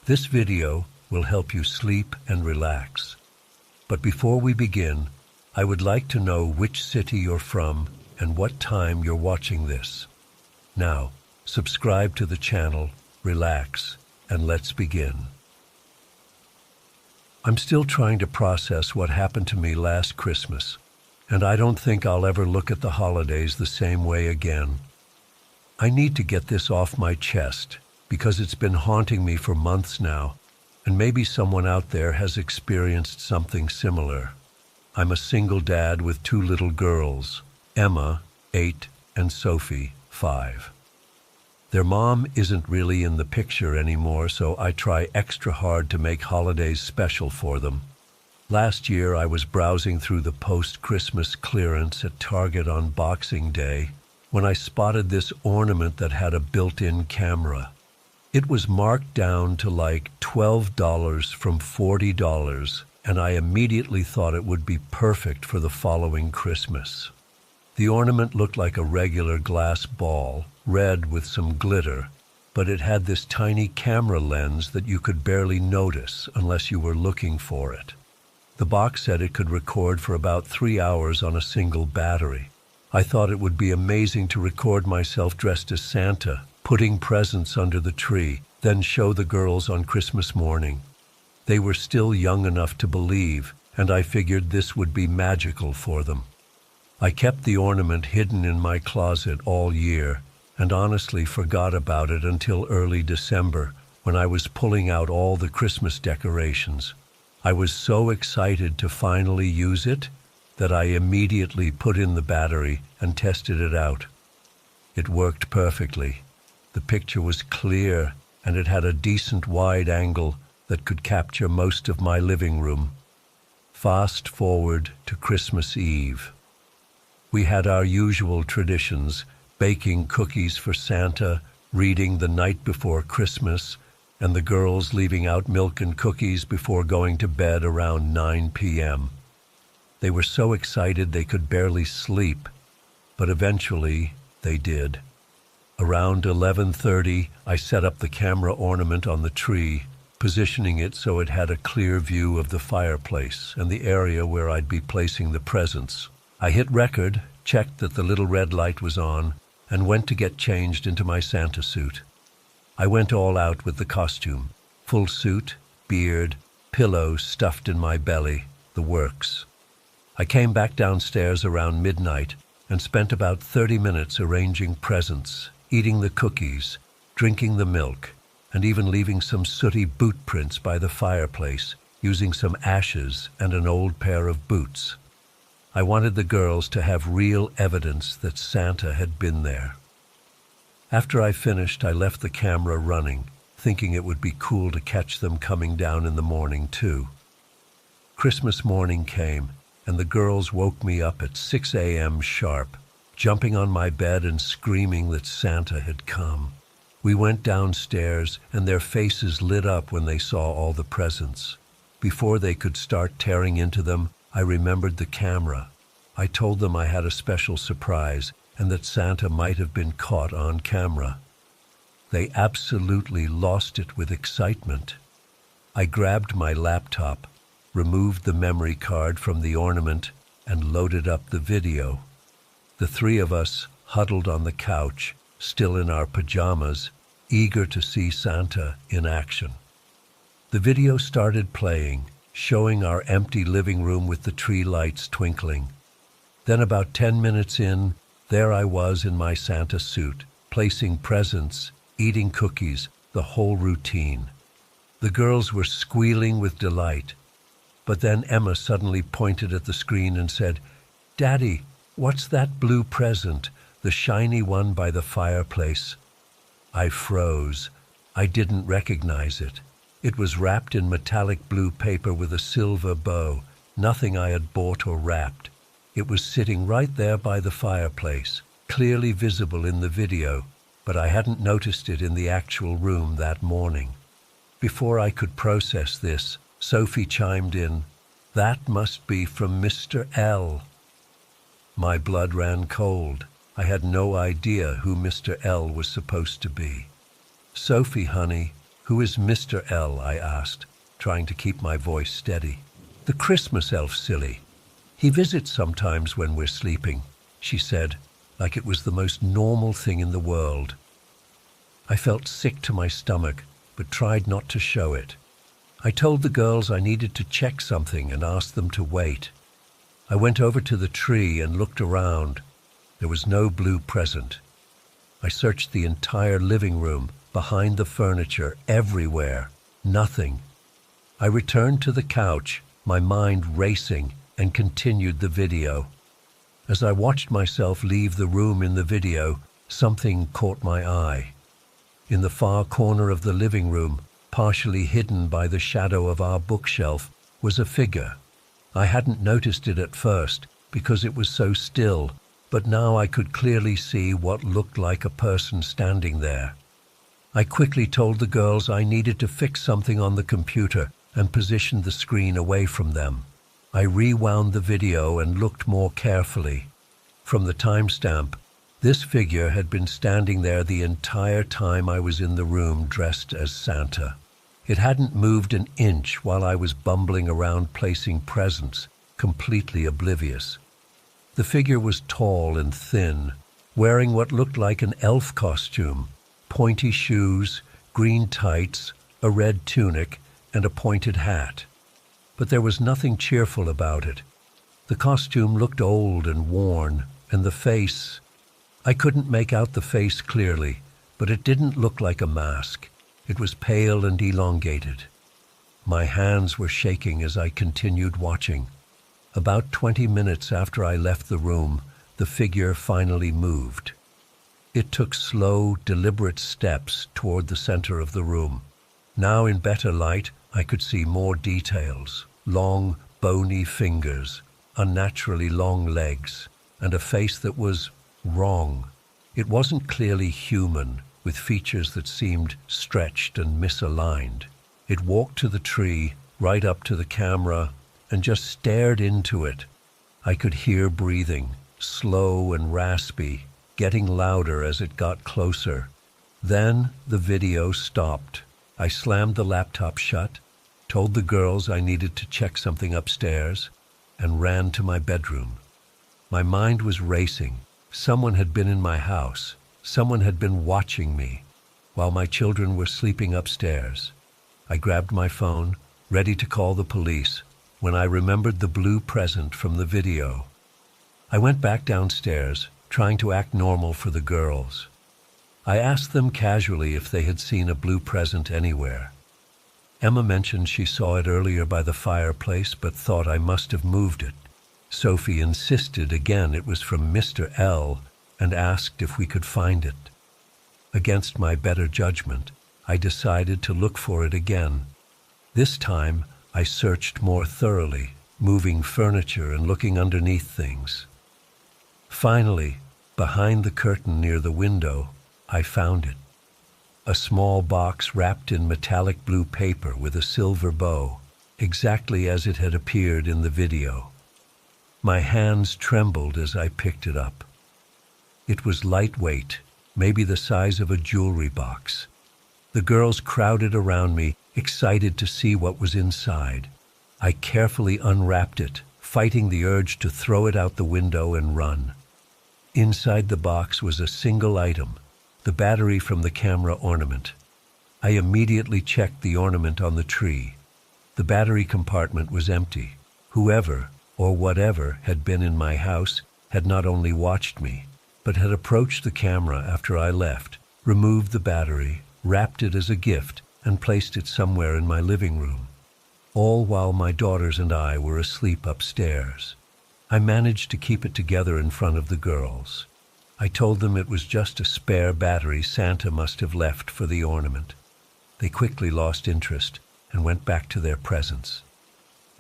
This video will help you sleep and relax. But before we begin, I would like to know which city you're from and what time you're watching this. Now, subscribe to the channel, relax, and let's begin. I'm still trying to process what happened to me last Christmas, and I don't think I'll ever look at the holidays the same way again. I need to get this off my chest because it's been haunting me for months now, and maybe someone out there has experienced something similar. I'm a single dad with two little girls, Emma, 8, and Sophie, 5. Their mom isn't really in the picture anymore, so I try extra hard to make holidays special for them. Last year, I was browsing through the post-Christmas clearance at Target on Boxing Day when I spotted this ornament that had a built-in camera. It was marked down to like $12 from $40, and I immediately thought it would be perfect for the following Christmas. The ornament looked like a regular glass ball, red with some glitter, but it had this tiny camera lens that you could barely notice unless you were looking for it. The box said it could record for about 3 hours on a single battery. I thought it would be amazing to record myself dressed as Santa, putting presents under the tree, then show the girls on Christmas morning. They were still young enough to believe, and I figured this would be magical for them. I kept the ornament hidden in my closet all year, and honestly forgot about it until early December, when I was pulling out all the Christmas decorations. I was so excited to finally use it that I immediately put in the battery and tested it out. It worked perfectly. The picture was clear, and it had a decent wide angle that could capture most of my living room. Fast forward to Christmas Eve. We had our usual traditions, baking cookies for Santa, reading the night before Christmas, and the girls leaving out milk and cookies before going to bed around 9 p.m. They were so excited they could barely sleep, but eventually they did. Around 11:30, I set up the camera ornament on the tree, positioning it so it had a clear view of the fireplace and the area where I'd be placing the presents. I hit record, checked that the little red light was on, and went to get changed into my Santa suit. I went all out with the costume, full suit, beard, pillow stuffed in my belly, the works. I came back downstairs around midnight and spent about 30 minutes arranging presents, eating the cookies, drinking the milk, and even leaving some sooty boot prints by the fireplace, using some ashes and an old pair of boots. I wanted the girls to have real evidence that Santa had been there. After I finished, I left the camera running, thinking it would be cool to catch them coming down in the morning too. Christmas morning came, and the girls woke me up at 6 a.m. sharp, jumping on my bed and screaming that Santa had come. We went downstairs, and their faces lit up when they saw all the presents. Before they could start tearing into them, I remembered the camera. I told them I had a special surprise and that Santa might have been caught on camera. They absolutely lost it with excitement. I grabbed my laptop, removed the memory card from the ornament, and loaded up the video. The three of us huddled on the couch, still in our pajamas, eager to see Santa in action. The video started playing, showing our empty living room with the tree lights twinkling. Then about 10 minutes in, there I was in my Santa suit, placing presents, eating cookies, the whole routine. The girls were squealing with delight. But then Emma suddenly pointed at the screen and said, "Daddy, what's that blue present, the shiny one by the fireplace?" I froze. I didn't recognize it. It was wrapped in metallic blue paper with a silver bow, nothing I had bought or wrapped. It was sitting right there by the fireplace, clearly visible in the video, but I hadn't noticed it in the actual room that morning. Before I could process this, Sophie chimed in, "That must be from Mr. L." My blood ran cold. I had no idea who Mr. L was supposed to be. "Sophie, honey, "Who is Mr. L?" I asked, trying to keep my voice steady. "The Christmas elf, silly. He visits sometimes when we're sleeping," she said, like it was the most normal thing in the world. I felt sick to my stomach, but tried not to show it. I told the girls I needed to check something and asked them to wait. I went over to the tree and looked around. There was no blue present. I searched the entire living room, behind the furniture, everywhere. Nothing. I returned to the couch, my mind racing, and continued the video. As I watched myself leave the room in the video, something caught my eye. In the far corner of the living room, partially hidden by the shadow of our bookshelf, was a figure. I hadn't noticed it at first because it was so still, but now I could clearly see what looked like a person standing there. I quickly told the girls I needed to fix something on the computer and positioned the screen away from them. I rewound the video and looked more carefully. From the timestamp, this figure had been standing there the entire time I was in the room dressed as Santa. It hadn't moved an inch while I was bumbling around placing presents, completely oblivious. The figure was tall and thin, wearing what looked like an elf costume, pointy shoes, green tights, a red tunic, and a pointed hat. But there was nothing cheerful about it. The costume looked old and worn, and the face— I couldn't make out the face clearly, but it didn't look like a mask. It was pale and elongated. My hands were shaking as I continued watching. About 20 minutes after I left the room, the figure finally moved. It took slow, deliberate steps toward the center of the room. Now in better light, I could see more details. Long, bony fingers, unnaturally long legs, and a face that was wrong. It wasn't clearly human, with features that seemed stretched and misaligned. It walked to the tree, right up to the camera, and just stared into it. I could hear breathing, slow and raspy, getting louder as it got closer. Then the video stopped. I slammed the laptop shut, told the girls I needed to check something upstairs, and ran to my bedroom. My mind was racing. Someone had been in my house. Someone had been watching me while my children were sleeping upstairs. I grabbed my phone, ready to call the police, when I remembered the blue present from the video. I went back downstairs, trying to act normal for the girls. I asked them casually if they had seen a blue present anywhere. Emma mentioned she saw it earlier by the fireplace, but thought I must have moved it. Sophie insisted again it was from Mr. L and asked if we could find it. Against my better judgment, I decided to look for it again. This time, I searched more thoroughly, moving furniture and looking underneath things. Finally, behind the curtain near the window, I found it. A small box wrapped in metallic blue paper with a silver bow, exactly as it had appeared in the video. My hands trembled as I picked it up. It was lightweight, maybe the size of a jewelry box. The girls crowded around me, excited to see what was inside. I carefully unwrapped it, fighting the urge to throw it out the window and run. Inside the box was a single item, the battery from the camera ornament. I immediately checked the ornament on the tree. The battery compartment was empty. Whoever, or whatever, had been in my house had not only watched me, but had approached the camera after I left, removed the battery, wrapped it as a gift, and placed it somewhere in my living room. All while my daughters and I were asleep upstairs. I managed to keep it together in front of the girls. I told them it was just a spare battery Santa must have left for the ornament. They quickly lost interest and went back to their presents.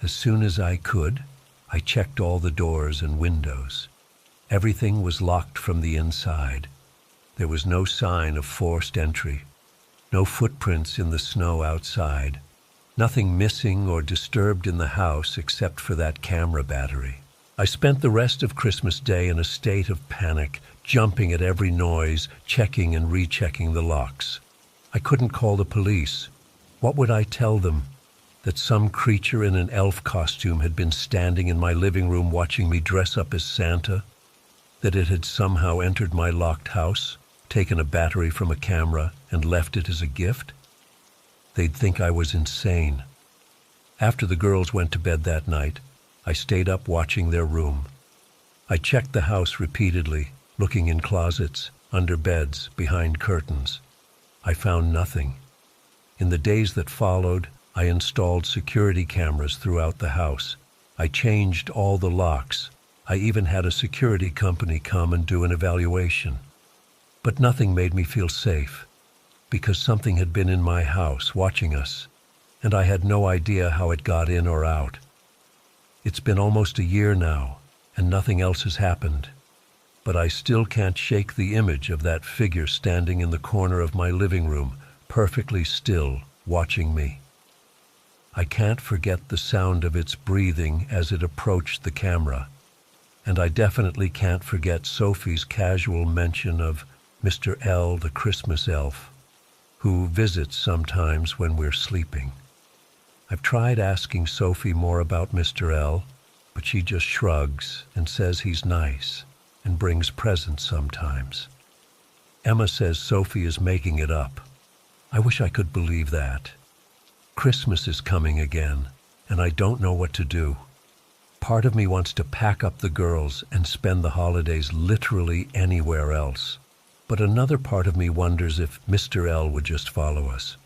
As soon as I could, I checked all the doors and windows. Everything was locked from the inside. There was no sign of forced entry, no footprints in the snow outside, nothing missing or disturbed in the house except for that camera battery. I spent the rest of Christmas Day in a state of panic, jumping at every noise, checking and rechecking the locks. I couldn't call the police, What would I tell them? That some creature in an elf costume had been standing in my living room watching me dress up as Santa? That it had somehow entered my locked house, taken a battery from a camera, and left it as a gift? They'd think I was insane. After the girls went to bed that night, I stayed up watching their room. I checked the house repeatedly, looking in closets, under beds, behind curtains. I found nothing. In the days that followed, I installed security cameras throughout the house. I changed all the locks. I even had a security company come and do an evaluation. But nothing made me feel safe, because something had been in my house watching us, and I had no idea how it got in or out. It's been almost a year now, and nothing else has happened. But I still can't shake the image of that figure standing in the corner of my living room, perfectly still, watching me. I can't forget the sound of its breathing as it approached the camera, and I definitely can't forget Sophie's casual mention of Mr. L, the Christmas elf, who visits sometimes when we're sleeping. I've tried asking Sophie more about Mr. L, but she just shrugs and says he's nice and brings presents sometimes. Emma says Sophie is making it up. I wish I could believe that. Christmas is coming again, and I don't know what to do. Part of me wants to pack up the girls and spend the holidays literally anywhere else. But another part of me wonders if Mr. L would just follow us.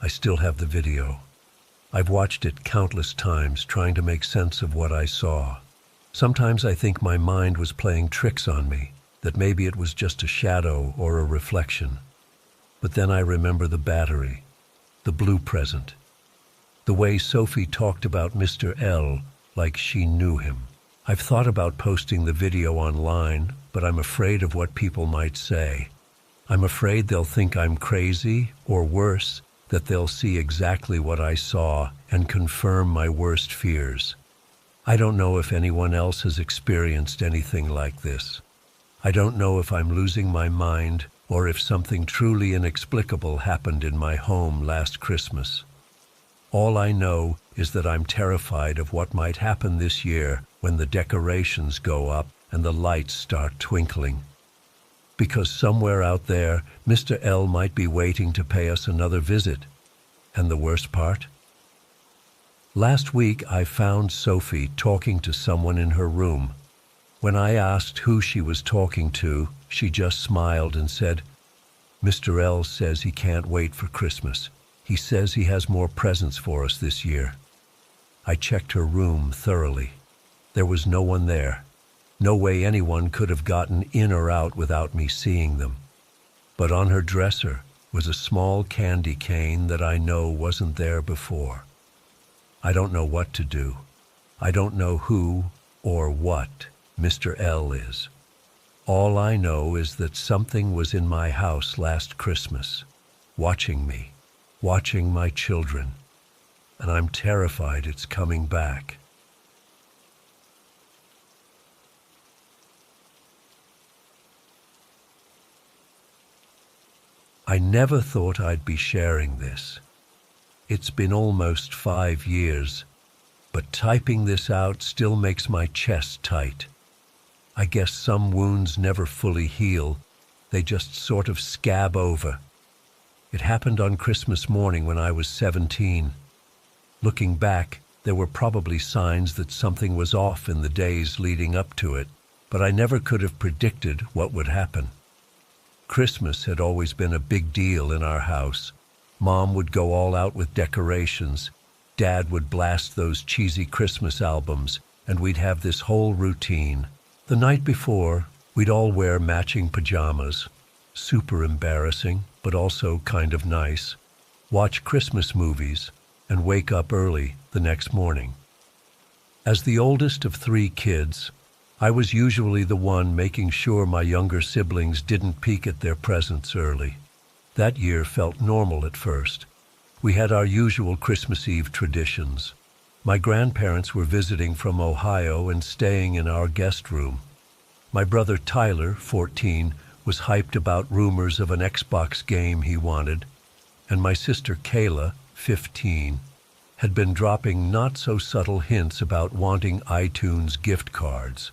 I still have the video. I've watched it countless times trying to make sense of what I saw. Sometimes I think my mind was playing tricks on me, that maybe it was just a shadow or a reflection. But then I remember the battery, the blue present, the way Sophie talked about Mr. L like she knew him. I've thought about posting the video online, but I'm afraid of what people might say. I'm afraid they'll think I'm crazy, or worse, that they'll see exactly what I saw and confirm my worst fears. I don't know if anyone else has experienced anything like this. I don't know if I'm losing my mind or if something truly inexplicable happened in my home last Christmas. All I know is that I'm terrified of what might happen this year when the decorations go up and the lights start twinkling. Because somewhere out there, Mr. L might be waiting to pay us another visit. And the worst part? Last week, I found Sophie talking to someone in her room. When I asked who she was talking to, she just smiled and said, "Mr. L says he can't wait for Christmas. He says he has more presents for us this year." I checked her room thoroughly. There was no one there. No way anyone could have gotten in or out without me seeing them. But on her dresser was a small candy cane that I know wasn't there before. I don't know what to do. I don't know who or what Mr. L is. All I know is that something was in my house last Christmas, watching me, watching my children, and I'm terrified it's coming back. I never thought I'd be sharing this. It's been almost 5 years, but typing this out still makes my chest tight. I guess some wounds never fully heal. They just sort of scab over. It happened on Christmas morning when I was 17. Looking back, there were probably signs that something was off in the days leading up to it, but I never could have predicted what would happen. Christmas had always been a big deal in our house. Mom would go all out with decorations. Dad would blast those cheesy Christmas albums, and we'd have this whole routine. The night before, we'd all wear matching pajamas. Super embarrassing, but also kind of nice. Watch Christmas movies, and wake up early the next morning. As the oldest of 3 kids, I was usually the one making sure my younger siblings didn't peek at their presents early. That year felt normal at first. We had our usual Christmas Eve traditions. My grandparents were visiting from Ohio and staying in our guest room. My brother Tyler, 14, was hyped about rumors of an Xbox game he wanted, and my sister Kayla, 15, had been dropping not-so-subtle hints about wanting iTunes gift cards.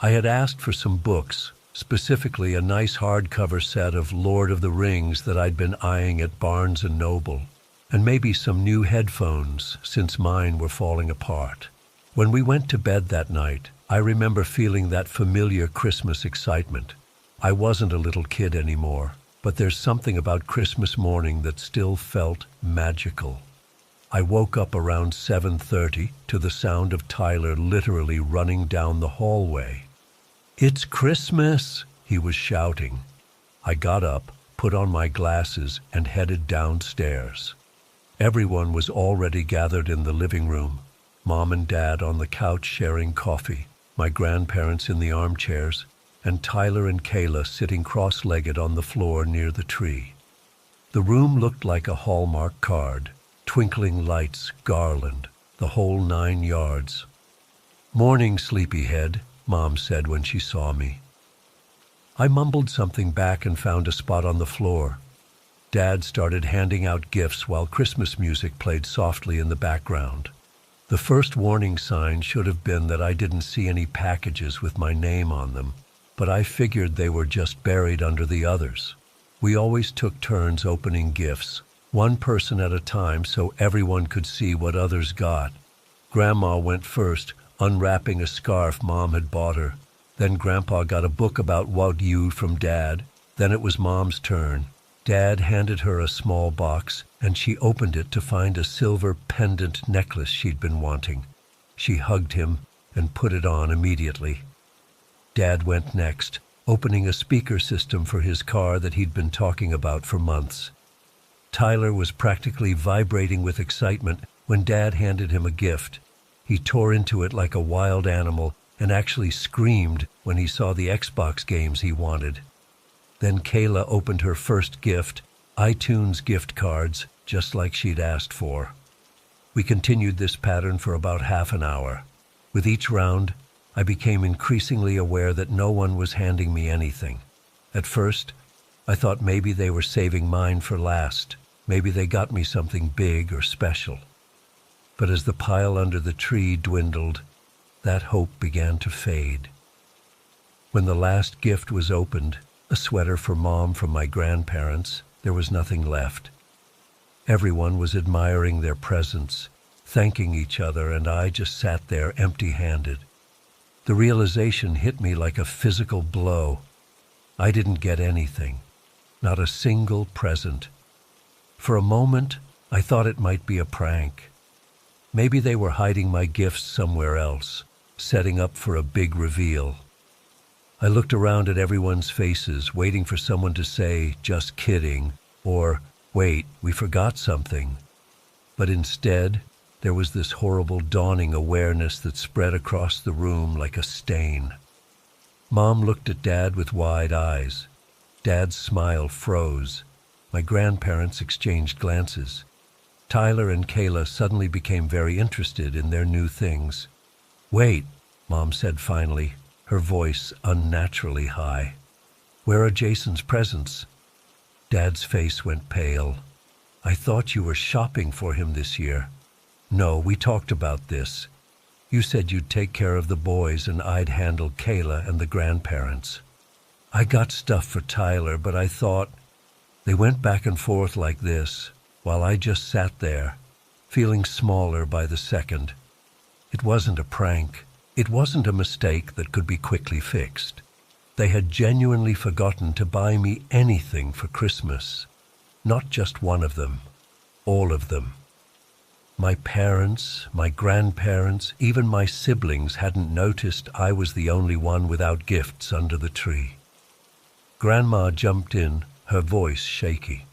I had asked for some books, specifically a nice hardcover set of Lord of the Rings that I'd been eyeing at Barnes & Noble, and maybe some new headphones since mine were falling apart. When we went to bed that night, I remember feeling that familiar Christmas excitement. I wasn't a little kid anymore, but there's something about Christmas morning that still felt magical. I woke up around 7:30 to the sound of Tyler literally running down the hallway. "It's Christmas!" he was shouting. I got up, put on my glasses, and headed downstairs. Everyone was already gathered in the living room. Mom and Dad on the couch sharing coffee, my grandparents in the armchairs, and Tyler and Kayla sitting cross-legged on the floor near the tree. The room looked like a Hallmark card, twinkling lights, garland, the whole 9 yards. "Morning, sleepyhead," Mom said when she saw me. I mumbled something back and found a spot on the floor. Dad started handing out gifts while Christmas music played softly in the background. The first warning sign should have been that I didn't see any packages with my name on them, but I figured they were just buried under the others. We always took turns opening gifts, one person at a time so everyone could see what others got. Grandma went first, unwrapping a scarf Mom had bought her. Then Grandpa got a book about what you from Dad. Then it was Mom's turn. Dad handed her a small box, and she opened it to find a silver pendant necklace she'd been wanting. She hugged him and put it on immediately. Dad went next, opening a speaker system for his car that he'd been talking about for months. Tyler was practically vibrating with excitement when Dad handed him a gift. He tore into it like a wild animal and actually screamed when he saw the Xbox games he wanted. Then Kayla opened her first gift, iTunes gift cards, just like she'd asked for. We continued this pattern for about half an hour. With each round, I became increasingly aware that no one was handing me anything. At first, I thought maybe they were saving mine for last. Maybe they got me something big or special. But as the pile under the tree dwindled, that hope began to fade. When the last gift was opened, a sweater for Mom from my grandparents, there was nothing left. Everyone was admiring their presents, thanking each other, and I just sat there empty-handed. The realization hit me like a physical blow. I didn't get anything, not a single present. For a moment, I thought it might be a prank. Maybe they were hiding my gifts somewhere else, setting up for a big reveal. I looked around at everyone's faces, waiting for someone to say, "Just kidding," or, "Wait, we forgot something." But instead, there was this horrible dawning awareness that spread across the room like a stain. Mom looked at Dad with wide eyes. Dad's smile froze. My grandparents exchanged glances. Tyler and Kayla suddenly became very interested in their new things. "Wait," Mom said finally, her voice unnaturally high. "Where are Jason's presents?" Dad's face went pale. "I thought you were shopping for him this year." "No, we talked about this. You said you'd take care of the boys and I'd handle Kayla and the grandparents. I got stuff for Tyler, but I thought..." They went back and forth like this, while I just sat there, feeling smaller by the second. It wasn't a prank. It wasn't a mistake that could be quickly fixed. They had genuinely forgotten to buy me anything for Christmas. Not just one of them. All of them. My parents, my grandparents, even my siblings hadn't noticed I was the only one without gifts under the tree. Grandma jumped in, her voice shaky.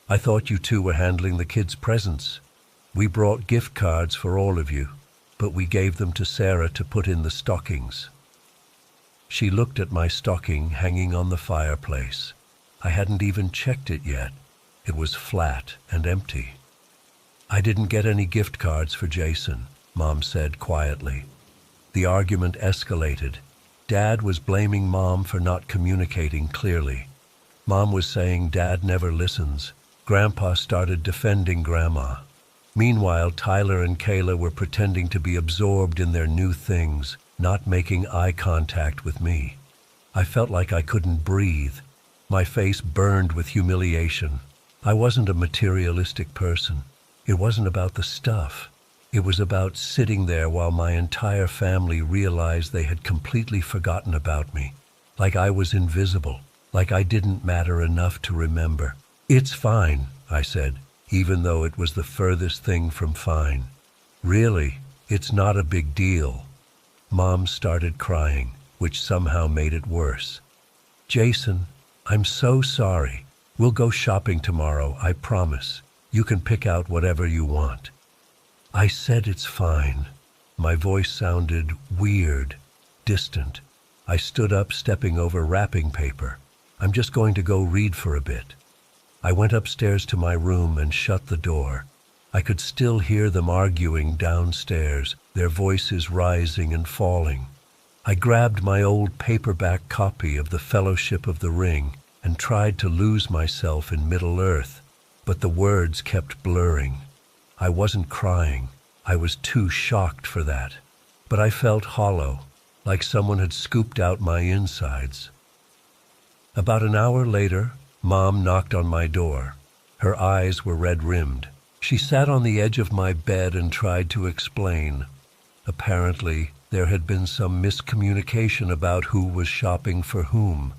"I thought you two were handling the kids' presents. We brought gift cards for all of you, but we gave them to Sarah to put in the stockings." She looked at my stocking hanging on the fireplace. I hadn't even checked it yet. It was flat and empty. "I didn't get any gift cards for Jason," Mom said quietly. The argument escalated. Dad was blaming Mom for not communicating clearly. Mom was saying Dad never listens. Grandpa started defending Grandma. Meanwhile, Tyler and Kayla were pretending to be absorbed in their new things, not making eye contact with me. I felt like I couldn't breathe. My face burned with humiliation. I wasn't a materialistic person. It wasn't about the stuff. It was about sitting there while my entire family realized they had completely forgotten about me. Like I was invisible. Like I didn't matter enough to remember. "It's fine," I said, even though it was the furthest thing from fine. "Really, it's not a big deal." Mom started crying, which somehow made it worse. "Jason, I'm so sorry. We'll go shopping tomorrow, I promise. You can pick out whatever you want." I said it's fine. My voice sounded weird, distant. I stood up, stepping over wrapping paper. "I'm just going to go read for a bit." I went upstairs to my room and shut the door. I could still hear them arguing downstairs, their voices rising and falling. I grabbed my old paperback copy of The Fellowship of the Ring and tried to lose myself in Middle-earth, but the words kept blurring. I wasn't crying. I was too shocked for that. But I felt hollow, like someone had scooped out my insides. About an hour later, Mom knocked on my door. Her eyes were red-rimmed. She sat on the edge of my bed and tried to explain. Apparently, there had been some miscommunication about who was shopping for whom.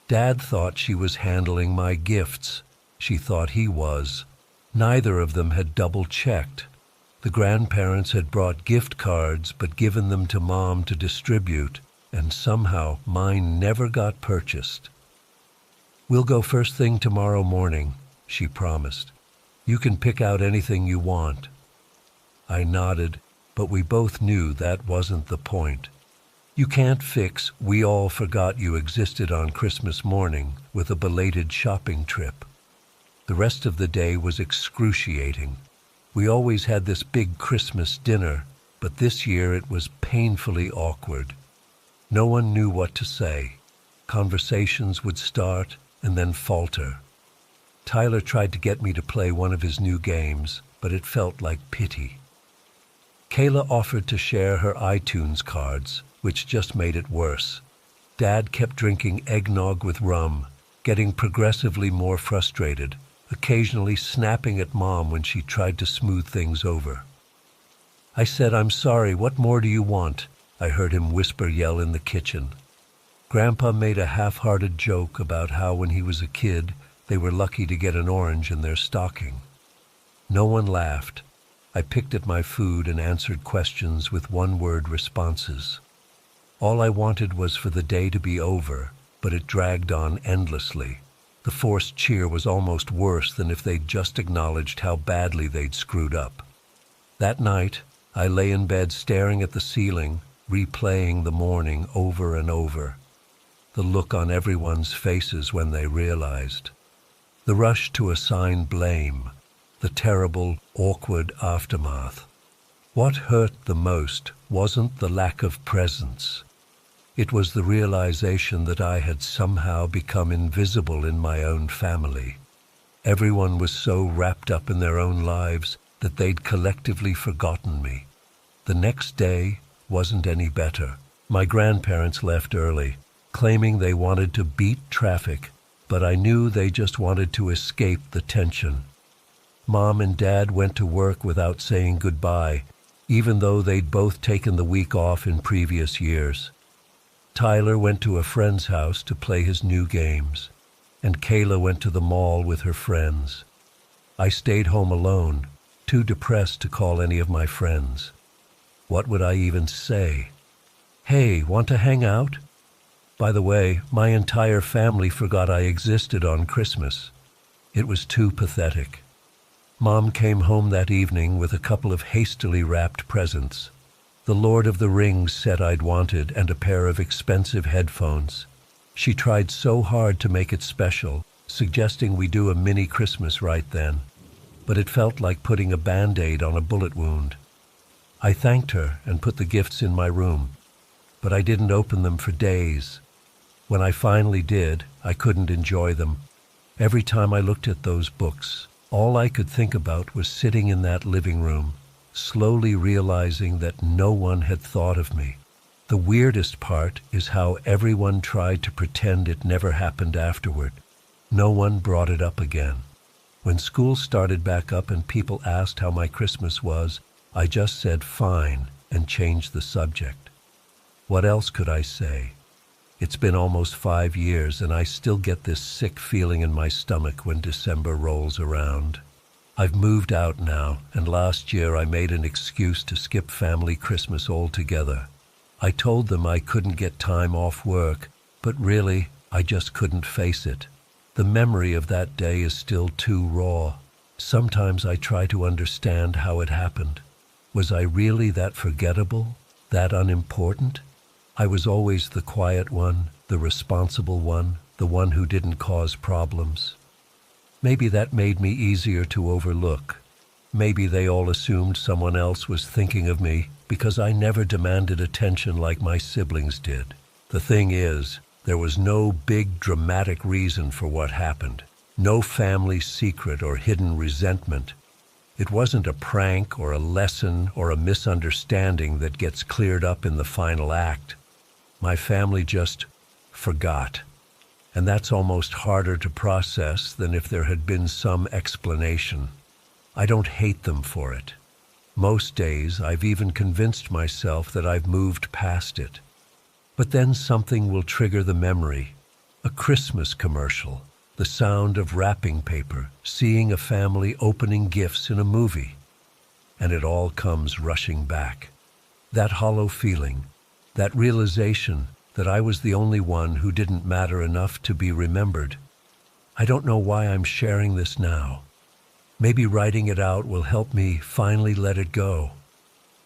Dad thought she was handling my gifts. She thought he was. Neither of them had double-checked. The grandparents had brought gift cards but given them to Mom to distribute, and somehow mine never got purchased. "We'll go first thing tomorrow morning," she promised. "You can pick out anything you want." I nodded, but we both knew that wasn't the point. You can't fix "we all forgot you existed on Christmas morning" with a belated shopping trip. The rest of the day was excruciating. We always had this big Christmas dinner, but this year it was painfully awkward. No one knew what to say. Conversations would start and then falter. Tyler tried to get me to play one of his new games, but it felt like pity. Kayla offered to share her iTunes cards, which just made it worse. Dad kept drinking eggnog with rum, getting progressively more frustrated, occasionally snapping at Mom when she tried to smooth things over. I said, "I'm sorry, what more do you want?" I heard him yell in the kitchen. Grandpa made a half-hearted joke about how when he was a kid, they were lucky to get an orange in their stocking. No one laughed. I picked at my food and answered questions with one-word responses. All I wanted was for the day to be over, but it dragged on endlessly. The forced cheer was almost worse than if they'd just acknowledged how badly they'd screwed up. That night, I lay in bed staring at the ceiling, replaying the morning over and over. The look on everyone's faces when they realized. The rush to assign blame. The terrible, awkward aftermath. What hurt the most wasn't the lack of presents. It was the realization that I had somehow become invisible in my own family. Everyone was so wrapped up in their own lives that they'd collectively forgotten me. The next day wasn't any better. My grandparents left early, claiming they wanted to beat traffic, but I knew they just wanted to escape the tension. Mom and Dad went to work without saying goodbye, even though they'd both taken the week off in previous years. Tyler went to a friend's house to play his new games, and Kayla went to the mall with her friends. I stayed home alone, too depressed to call any of my friends. What would I even say? "Hey, want to hang out?" By the way, my entire family forgot I existed on Christmas. It was too pathetic. Mom came home that evening with a couple of hastily wrapped presents. The Lord of the Rings set I'd wanted and a pair of expensive headphones. She tried so hard to make it special, suggesting we do a mini Christmas right then, but it felt like putting a Band-Aid on a bullet wound. I thanked her and put the gifts in my room, but I didn't open them for days. When I finally did, I couldn't enjoy them. Every time I looked at those books, all I could think about was sitting in that living room, slowly realizing that no one had thought of me. The weirdest part is how everyone tried to pretend it never happened afterward. No one brought it up again. When school started back up and people asked how my Christmas was, I just said fine and changed the subject. What else could I say? It's been almost 5 years and I still get this sick feeling in my stomach when December rolls around. I've moved out now, and last year I made an excuse to skip family Christmas altogether. I told them I couldn't get time off work, but really, I just couldn't face it. The memory of that day is still too raw. Sometimes I try to understand how it happened. Was I really that forgettable? That unimportant? I was always the quiet one, the responsible one, the one who didn't cause problems. Maybe that made me easier to overlook. Maybe they all assumed someone else was thinking of me because I never demanded attention like my siblings did. The thing is, there was no big dramatic reason for what happened. No family secret or hidden resentment. It wasn't a prank or a lesson or a misunderstanding that gets cleared up in the final act. My family just forgot. And that's almost harder to process than if there had been some explanation. I don't hate them for it. Most days, I've even convinced myself that I've moved past it. But then something will trigger the memory. A Christmas commercial, the sound of wrapping paper, seeing a family opening gifts in a movie. And it all comes rushing back. That hollow feeling, that realization that I was the only one who didn't matter enough to be remembered. I don't know why I'm sharing this now. Maybe writing it out will help me finally let it go.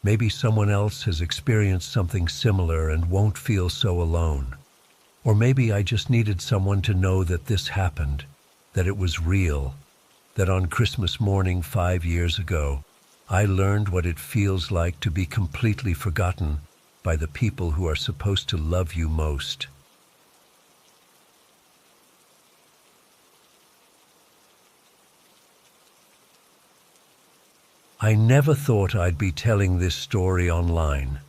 Maybe someone else has experienced something similar and won't feel so alone. Or maybe I just needed someone to know that this happened, that it was real, that on Christmas morning 5 years ago, I learned what it feels like to be completely forgotten by the people who are supposed to love you most. I never thought I'd be telling this story online,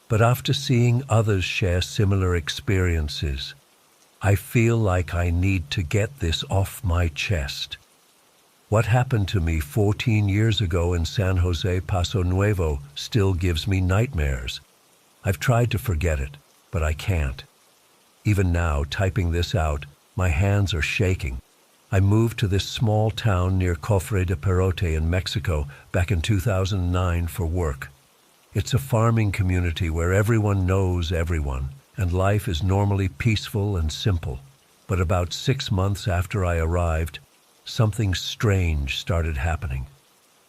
but after seeing others share similar experiences, I feel like I need to get this off my chest. What happened to me 14 years ago in San Jose Paso Nuevo still gives me nightmares. I've tried to forget it, but I can't. Even now, typing this out, my hands are shaking. I moved to this small town near Cofre de Perote in Mexico back in 2009 for work. It's a farming community where everyone knows everyone, and life is normally peaceful and simple. But about 6 months after I arrived, something strange started happening.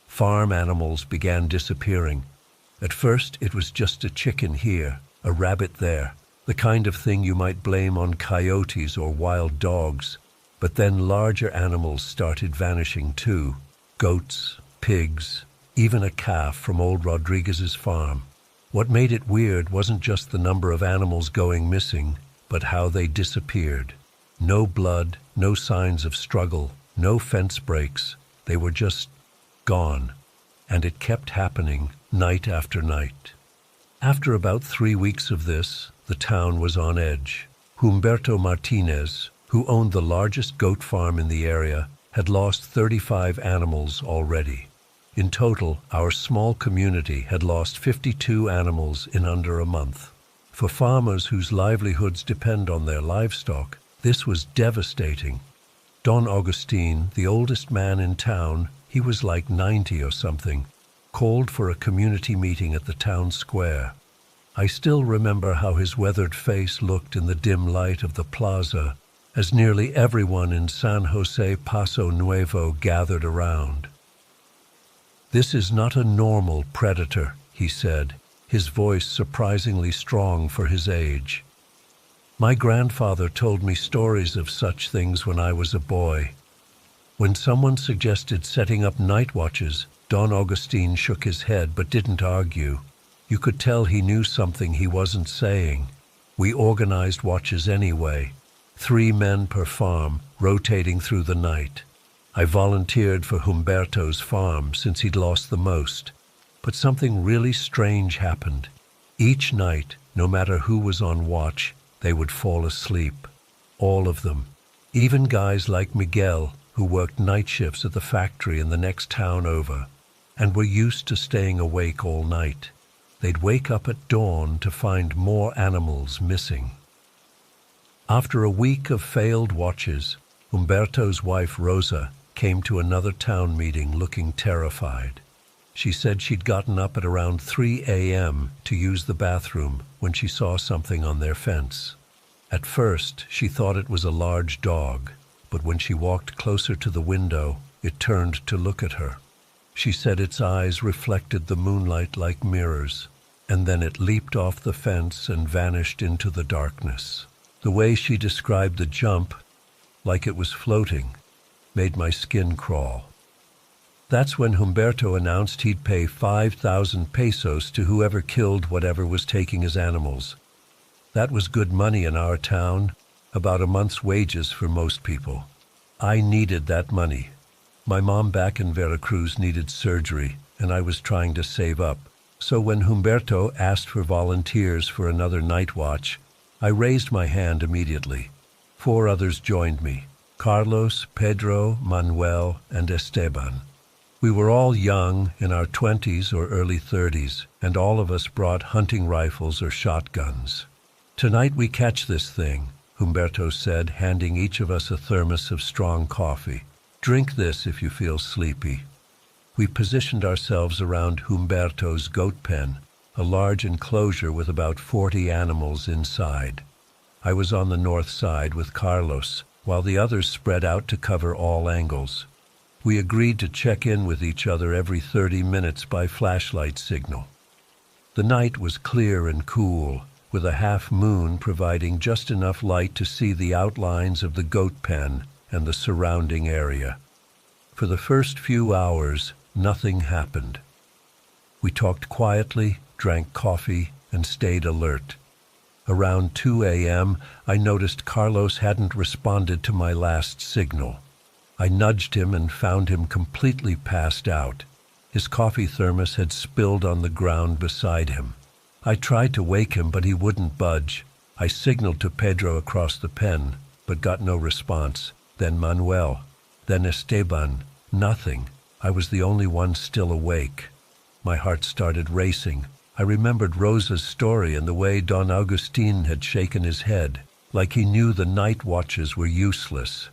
Farm animals began disappearing. At first, it was just a chicken here, a rabbit there, the kind of thing you might blame on coyotes or wild dogs. But then larger animals started vanishing too. Goats, pigs, even a calf from old Rodriguez's farm. What made it weird wasn't just the number of animals going missing, but how they disappeared. No blood, no signs of struggle, no fence breaks. They were just gone. And it kept happening night after night. After about 3 weeks of this, the town was on edge. Humberto Martinez, who owned the largest goat farm in the area, had lost 35 animals already. In total, our small community had lost 52 animals in under a month. For farmers whose livelihoods depend on their livestock, this was devastating. Don Agustin, the oldest man in town, he was like 90 or something, called for a community meeting at the town square. I still remember how his weathered face looked in the dim light of the plaza, as nearly everyone in San Jose Paso Nuevo gathered around. "This is not a normal predator," he said, his voice surprisingly strong for his age. "My grandfather told me stories of such things when I was a boy." When someone suggested setting up night watches, Don Agustin shook his head but didn't argue. You could tell he knew something he wasn't saying. We organized watches anyway. 3 men per farm, rotating through the night. I volunteered for Humberto's farm since he'd lost the most. But something really strange happened. Each night, no matter who was on watch, they would fall asleep. All of them. Even guys like Miguel, who worked night shifts at the factory in the next town over, and were used to staying awake all night. They'd wake up at dawn to find more animals missing. After a week of failed watches, Humberto's wife Rosa came to another town meeting looking terrified. She said she'd gotten up at around 3 a.m. to use the bathroom when she saw something on their fence. At first, she thought it was a large dog, but when she walked closer to the window, it turned to look at her. She said its eyes reflected the moonlight like mirrors, and then it leaped off the fence and vanished into the darkness. The way she described the jump, like it was floating, made my skin crawl. That's when Humberto announced he'd pay 5,000 pesos to whoever killed whatever was taking his animals. That was good money in our town, about a month's wages for most people. I needed that money. My mom back in Veracruz needed surgery, and I was trying to save up. So when Humberto asked for volunteers for another night watch, I raised my hand immediately. 4 others joined me: Carlos, Pedro, Manuel, and Esteban. We were all young, in our 20s or early 30s, and all of us brought hunting rifles or shotguns. "Tonight we catch this thing," Humberto said, handing each of us a thermos of strong coffee. "Drink this if you feel sleepy." We positioned ourselves around Humberto's goat pen, a large enclosure with about 40 animals inside. I was on the north side with Carlos, while the others spread out to cover all angles. We agreed to check in with each other every 30 minutes by flashlight signal. The night was clear and cool, with a half moon providing just enough light to see the outlines of the goat pen and the surrounding area. For the first few hours, nothing happened. We talked quietly, drank coffee, and stayed alert. Around 2 a.m., I noticed Carlos hadn't responded to my last signal. I nudged him and found him completely passed out. His coffee thermos had spilled on the ground beside him. I tried to wake him, but he wouldn't budge. I signaled to Pedro across the pen, but got no response. Then Manuel. Then Esteban. Nothing. I was the only one still awake. My heart started racing. I remembered Rosa's story and the way Don Agustin had shaken his head, like he knew the night watches were useless.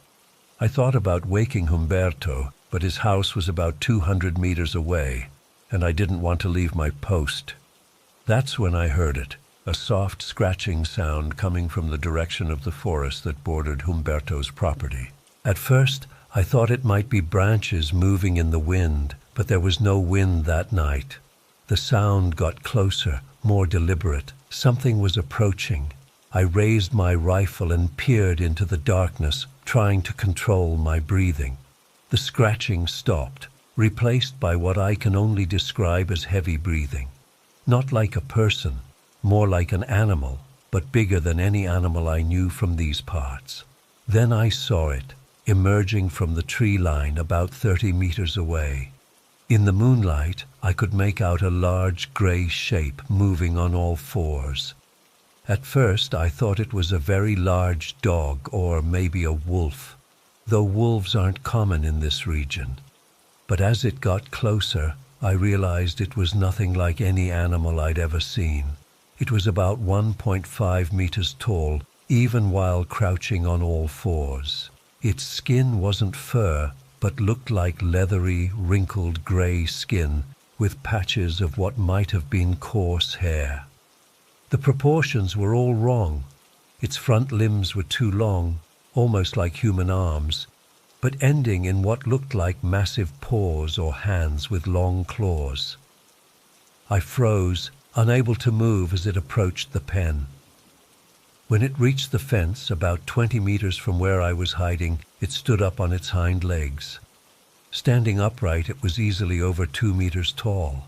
I thought about waking Humberto, but his house was about 200 meters away, and I didn't want to leave my post. That's when I heard it, a soft scratching sound coming from the direction of the forest that bordered Humberto's property. At first, I thought it might be branches moving in the wind, but there was no wind that night. The sound got closer, more deliberate. Something was approaching. I raised my rifle and peered into the darkness, trying to control my breathing. The scratching stopped, replaced by what I can only describe as heavy breathing. Not like a person, more like an animal, but bigger than any animal I knew from these parts. Then I saw it, emerging from the tree line about 30 meters away. In the moonlight, I could make out a large gray shape moving on all fours. At first, I thought it was a very large dog or maybe a wolf, though wolves aren't common in this region. But as it got closer, I realized it was nothing like any animal I'd ever seen. It was about 1.5 meters tall, even while crouching on all fours. Its skin wasn't fur, but looked like leathery, wrinkled gray skin with patches of what might have been coarse hair. The proportions were all wrong. Its front limbs were too long, almost like human arms, but ending in what looked like massive paws or hands with long claws. I froze, unable to move as it approached the pen. When it reached the fence, about 20 meters from where I was hiding, it stood up on its hind legs. Standing upright, it was easily over 2 meters tall.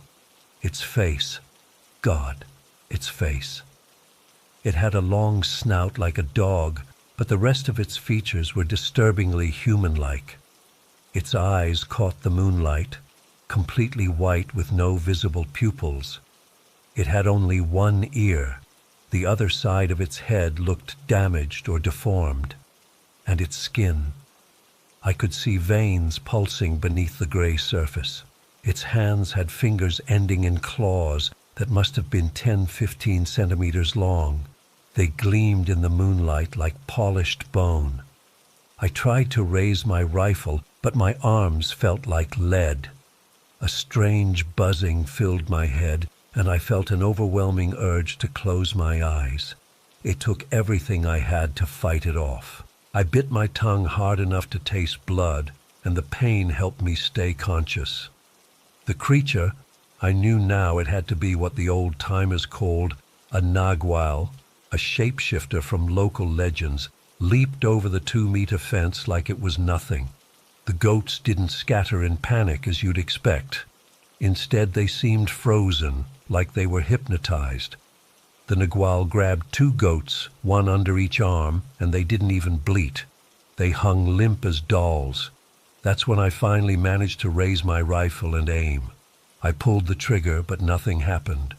Its face, God, its face. It had a long snout like a dog, but the rest of its features were disturbingly human-like. Its eyes caught the moonlight, completely white with no visible pupils. It had only one ear. The other side of its head looked damaged or deformed, and its skin. I could see veins pulsing beneath the gray surface. Its hands had fingers ending in claws that must have been 10-15 centimeters long. They gleamed in the moonlight like polished bone. I tried to raise my rifle, but my arms felt like lead. A strange buzzing filled my head, and I felt an overwhelming urge to close my eyes. It took everything I had to fight it off. I bit my tongue hard enough to taste blood, and the pain helped me stay conscious. The creature, I knew now it had to be what the old-timers called a nagual, a shapeshifter from local legends, leaped over the 2-meter fence like it was nothing. The goats didn't scatter in panic as you'd expect. Instead, they seemed frozen, like they were hypnotized. The nagual grabbed 2 goats, one under each arm, and they didn't even bleat. They hung limp as dolls. That's when I finally managed to raise my rifle and aim. I pulled the trigger, but nothing happened.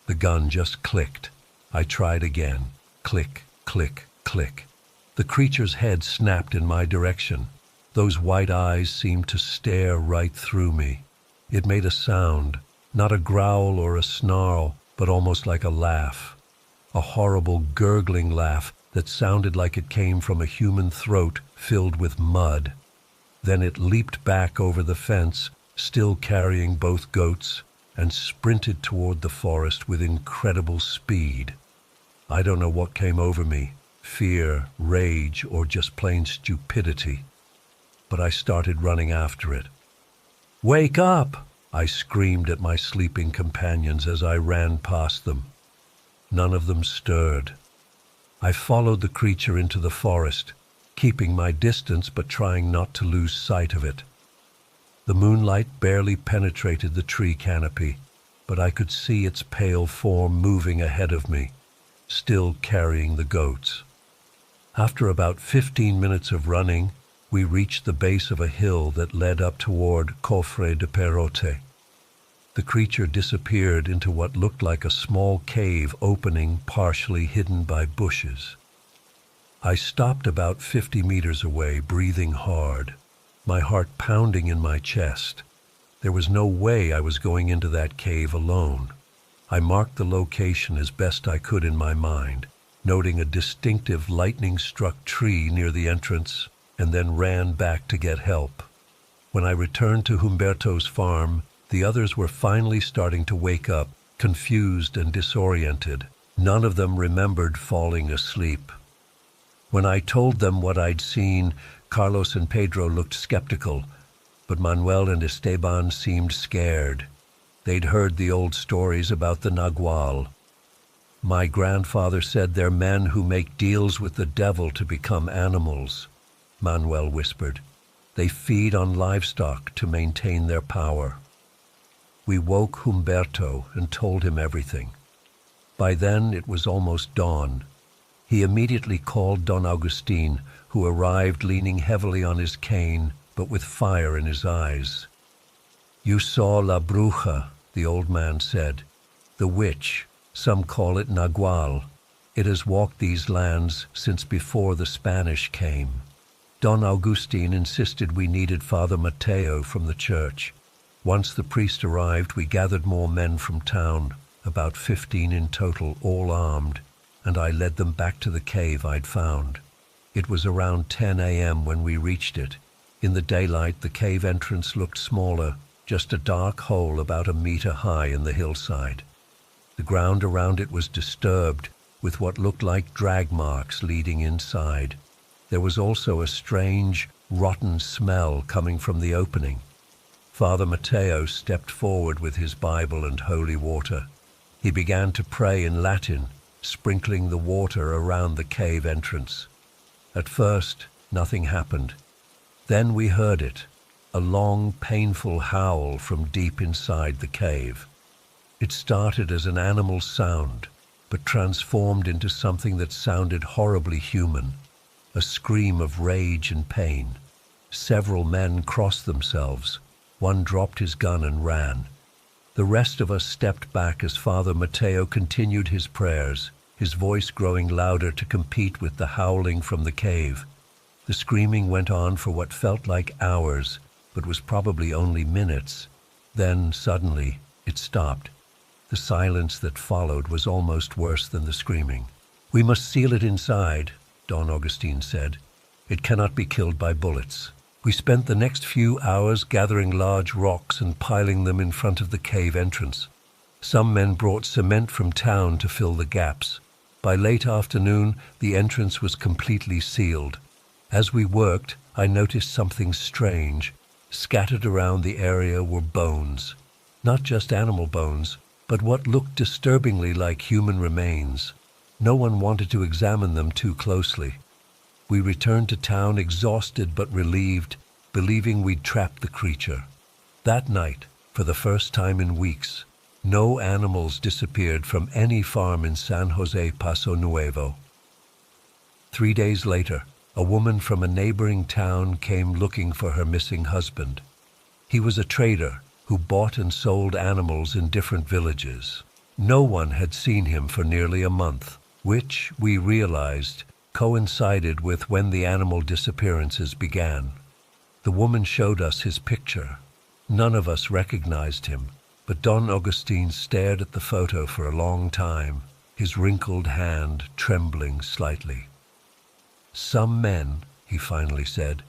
The gun just clicked. I tried again. Click, click, click. The creature's head snapped in my direction. Those white eyes seemed to stare right through me. It made a sound, not a growl or a snarl, but almost like a laugh. A horrible gurgling laugh that sounded like it came from a human throat filled with mud. Then it leaped back over the fence, still carrying both goats, and sprinted toward the forest with incredible speed. I don't know what came over me, fear, rage, or just plain stupidity. But I started running after it. "Wake up!" I screamed at my sleeping companions as I ran past them. None of them stirred. I followed the creature into the forest, keeping my distance but trying not to lose sight of it. The moonlight barely penetrated the tree canopy, but I could see its pale form moving ahead of me, still carrying the goats. After about 15 minutes of running, we reached the base of a hill that led up toward Cofre de Perote. The creature disappeared into what looked like a small cave opening partially hidden by bushes. I stopped about 50 meters away, breathing hard, my heart pounding in my chest. There was no way I was going into that cave alone. I marked the location as best I could in my mind, noting a distinctive lightning-struck tree near the entrance, and then ran back to get help. When I returned to Humberto's farm, the others were finally starting to wake up, confused and disoriented. None of them remembered falling asleep. When I told them what I'd seen, Carlos and Pedro looked skeptical, but Manuel and Esteban seemed scared. They'd heard the old stories about the nagual. "My grandfather said they're men who make deals with the devil to become animals," Manuel whispered. "They feed on livestock to maintain their power." We woke Humberto and told him everything. By then it was almost dawn. He immediately called Don Agustin, who arrived leaning heavily on his cane, but with fire in his eyes. "You saw La Bruja," the old man said. "The witch, some call it nagual. It has walked these lands since before the Spanish came." Don Agustin insisted we needed Father Mateo from the church. Once the priest arrived, we gathered more men from town, about 15 in total, all armed, and I led them back to the cave I'd found. It was around 10 a.m. when we reached it. In the daylight, the cave entrance looked smaller, just a dark hole about a meter high in the hillside. The ground around it was disturbed, with what looked like drag marks leading inside. There was also a strange, rotten smell coming from the opening. Father Mateo stepped forward with his Bible and holy water. He began to pray in Latin, sprinkling the water around the cave entrance. At first, nothing happened. Then we heard it, a long, painful howl from deep inside the cave. It started as an animal sound, but transformed into something that sounded horribly human. a scream of rage and pain. Several men crossed themselves. One dropped his gun and ran. The rest of us stepped back as Father Mateo continued his prayers, his voice growing louder to compete with the howling from the cave. The screaming went on for what felt like hours, but was probably only minutes. Then, suddenly, it stopped. The silence that followed was almost worse than the screaming. "We must seal it inside," Don Augustine said. "It cannot be killed by bullets." We spent the next few hours gathering large rocks and piling them in front of the cave entrance. Some men brought cement from town to fill the gaps. By late afternoon, the entrance was completely sealed. As we worked, I noticed something strange. Scattered around the area were bones. Not just animal bones, but what looked disturbingly like human remains. No one wanted to examine them too closely. We returned to town exhausted but relieved, believing we'd trapped the creature. That night, for the first time in weeks, no animals disappeared from any farm in San Jose Paso Nuevo. 3 days later, a woman from a neighboring town came looking for her missing husband. He was a trader who bought and sold animals in different villages. No one had seen him for nearly a month, which, we realized, coincided with when the animal disappearances began. The woman showed us his picture. None of us recognized him, but Don Augustine stared at the photo for a long time, his wrinkled hand trembling slightly. "Some men," he finally said,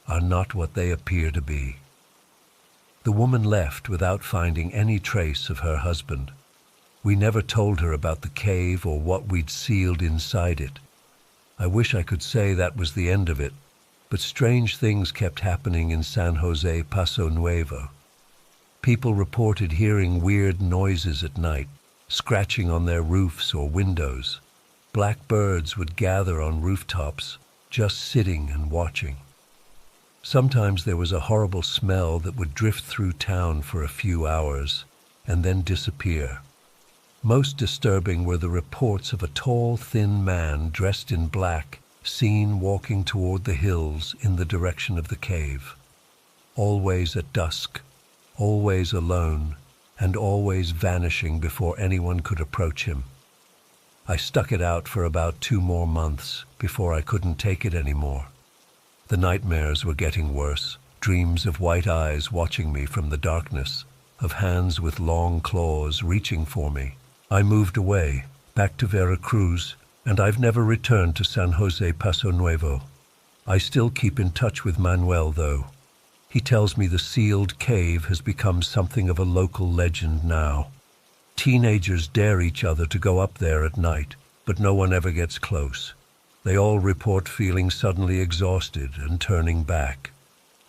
"are not what they appear to be." The woman left without finding any trace of her husband. We never told her about the cave or what we'd sealed inside it. I wish I could say that was the end of it, but strange things kept happening in San Jose Paso Nuevo. People reported hearing weird noises at night, scratching on their roofs or windows. Black birds would gather on rooftops, just sitting and watching. Sometimes there was a horrible smell that would drift through town for a few hours and then disappear. Most disturbing were the reports of a tall, thin man dressed in black, seen walking toward the hills in the direction of the cave. Always at dusk, always alone, and always vanishing before anyone could approach him. I stuck it out for about 2 more months before I couldn't take it anymore. The nightmares were getting worse, dreams of white eyes watching me from the darkness, of hands with long claws reaching for me. I moved away, back to Veracruz, and I've never returned to San Jose Paso Nuevo. I still keep in touch with Manuel, though. He tells me the sealed cave has become something of a local legend now. Teenagers dare each other to go up there at night, but no one ever gets close. They all report feeling suddenly exhausted and turning back.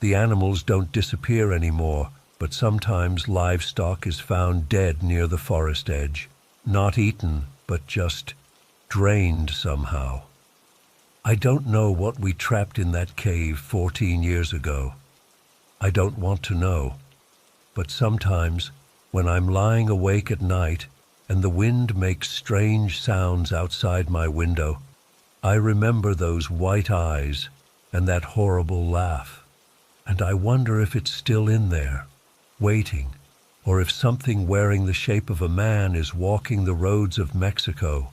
The animals don't disappear anymore, but sometimes livestock is found dead near the forest edge. Not eaten, but just drained somehow. I don't know what we trapped in that cave 14 years ago. I don't want to know. But sometimes, when I'm lying awake at night and the wind makes strange sounds outside my window, I remember those white eyes and that horrible laugh. And I wonder if it's still in there, waiting, or if something wearing the shape of a man is walking the roads of Mexico,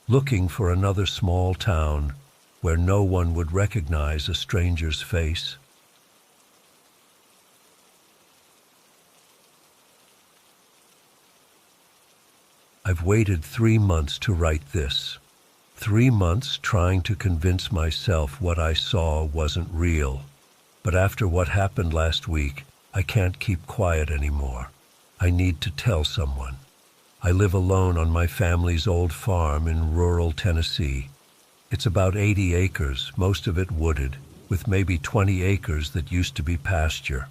looking for another small town where no one would recognize a stranger's face. I've waited 3 months to write this. 3 months trying to convince myself what I saw wasn't real. But after what happened last week, I can't keep quiet anymore. I need to tell someone. I live alone on my family's old farm in rural Tennessee. It's about 80 acres, most of it wooded, with maybe 20 acres that used to be pasture.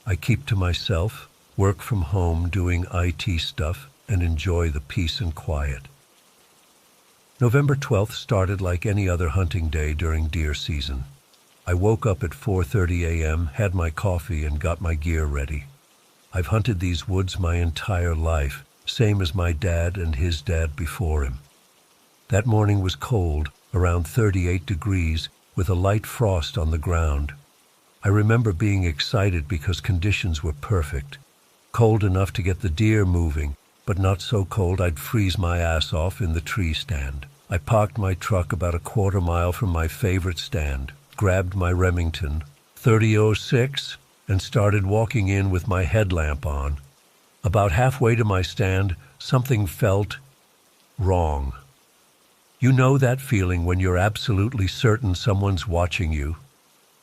I keep to myself, work from home doing IT stuff, and enjoy the peace and quiet. November 12th started like any other hunting day during deer season. I woke up at 4:30 a.m., had my coffee, and got my gear ready. I've hunted these woods my entire life, same as my dad and his dad before him. That morning was cold, around 38 degrees, with a light frost on the ground. I remember being excited because conditions were perfect. Cold enough to get the deer moving, but not so cold I'd freeze my ass off in the tree stand. I parked my truck about a quarter mile from my favorite stand, grabbed my Remington 30-06, and started walking in with my headlamp on. About halfway to my stand, something felt wrong. You know that feeling when you're absolutely certain someone's watching you?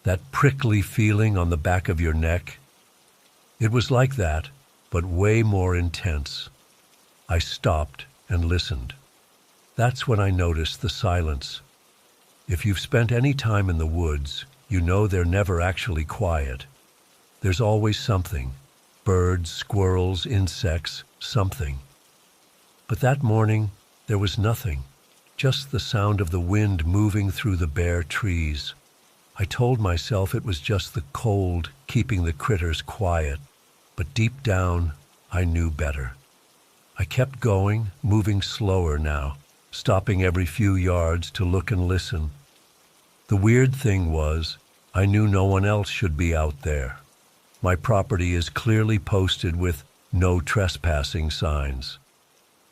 That prickly feeling on the back of your neck? It was like that, but way more intense. I stopped and listened. That's when I noticed the silence. If you've spent any time in the woods, you know they're never actually quiet. There's always something. Birds, squirrels, insects, something. But that morning, there was nothing. Just the sound of the wind moving through the bare trees. I told myself it was just the cold keeping the critters quiet, but deep down, I knew better. I kept going, moving slower now, stopping every few yards to look and listen. The weird thing was, I knew no one else should be out there. My property is clearly posted with no trespassing signs.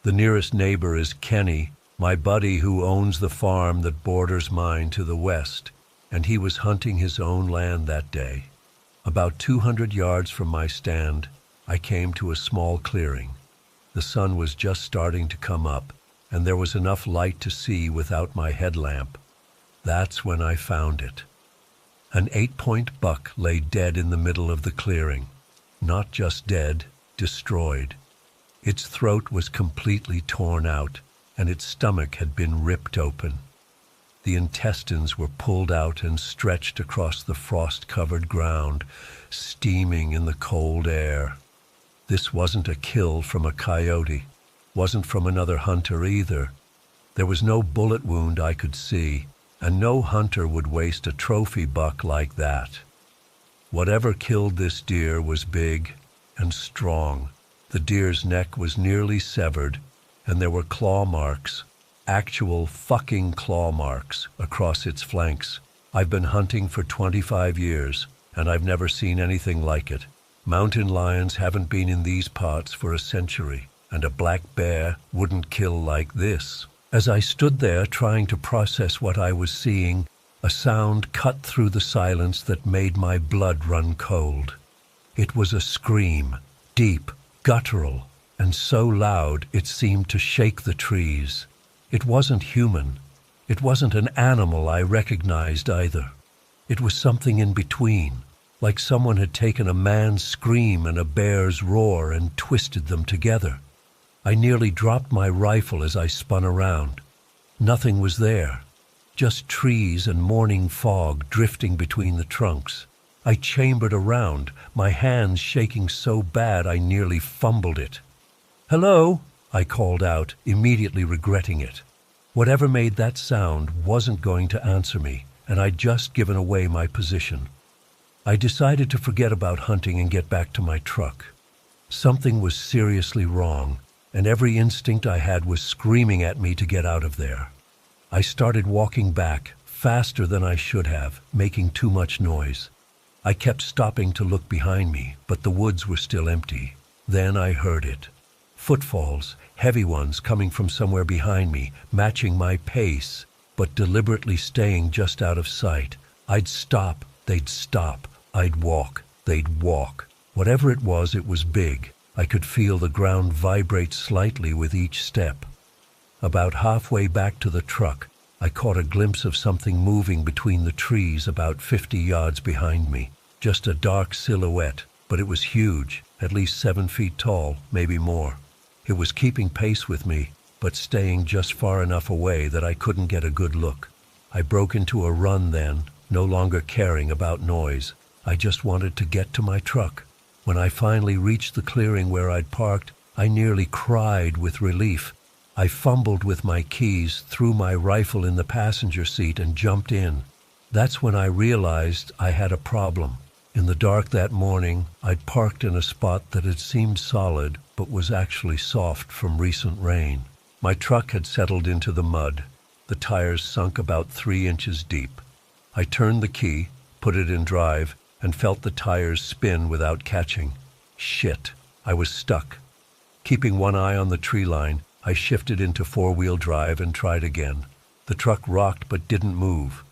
The nearest neighbor is Kenny, my buddy who owns the farm that borders mine to the west, and he was hunting his own land that day. About 200 yards from my stand, I came to a small clearing. The sun was just starting to come up, and there was enough light to see without my headlamp. That's when I found it. An 8-point buck lay dead in the middle of the clearing. Not just dead, destroyed. Its throat was completely torn out, and its stomach had been ripped open. The intestines were pulled out and stretched across the frost-covered ground, steaming in the cold air. This wasn't a kill from a coyote, wasn't from another hunter either. There was no bullet wound I could see, and no hunter would waste a trophy buck like that. Whatever killed this deer was big and strong. The deer's neck was nearly severed, and there were claw marks, actual fucking claw marks, across its flanks. I've been hunting for 25 years, and I've never seen anything like it. Mountain lions haven't been in these parts for a century, and a black bear wouldn't kill like this. As I stood there trying to process what I was seeing, a sound cut through the silence that made my blood run cold. It was a scream, deep, guttural, and so loud it seemed to shake the trees. It wasn't human. It wasn't an animal I recognized either. It was something in between, like someone had taken a man's scream and a bear's roar and twisted them together. I nearly dropped my rifle as I spun around. Nothing was there, just trees and morning fog drifting between the trunks. I chambered around, my hands shaking so bad I nearly fumbled it. "Hello," I called out, immediately regretting it. Whatever made that sound wasn't going to answer me, and I'd just given away my position. I decided to forget about hunting and get back to my truck. Something was seriously wrong, and every instinct I had was screaming at me to get out of there. I started walking back, faster than I should have, making too much noise. I kept stopping to look behind me, but the woods were still empty. Then I heard it. Footfalls, heavy ones coming from somewhere behind me, matching my pace, but deliberately staying just out of sight. I'd stop, they'd stop. I'd walk, they'd walk. Whatever it was big. I could feel the ground vibrate slightly with each step. About halfway back to the truck, I caught a glimpse of something moving between the trees about 50 yards behind me. Just a dark silhouette, but it was huge, at least 7 feet tall, maybe more. It was keeping pace with me, but staying just far enough away that I couldn't get a good look. I broke into a run then, no longer caring about noise. I just wanted to get to my truck. When I finally reached the clearing where I'd parked, I nearly cried with relief. I fumbled with my keys, threw my rifle in the passenger seat, and jumped in. That's when I realized I had a problem. In the dark that morning, I'd parked in a spot that had seemed solid, but was actually soft from recent rain. My truck had settled into the mud, the tires sunk about 3 inches deep. I turned the key, put it in drive, and felt the tires spin without catching. Shit, I was stuck. Keeping one eye on the tree line, I shifted into four-wheel drive and tried again. The truck rocked but didn't move.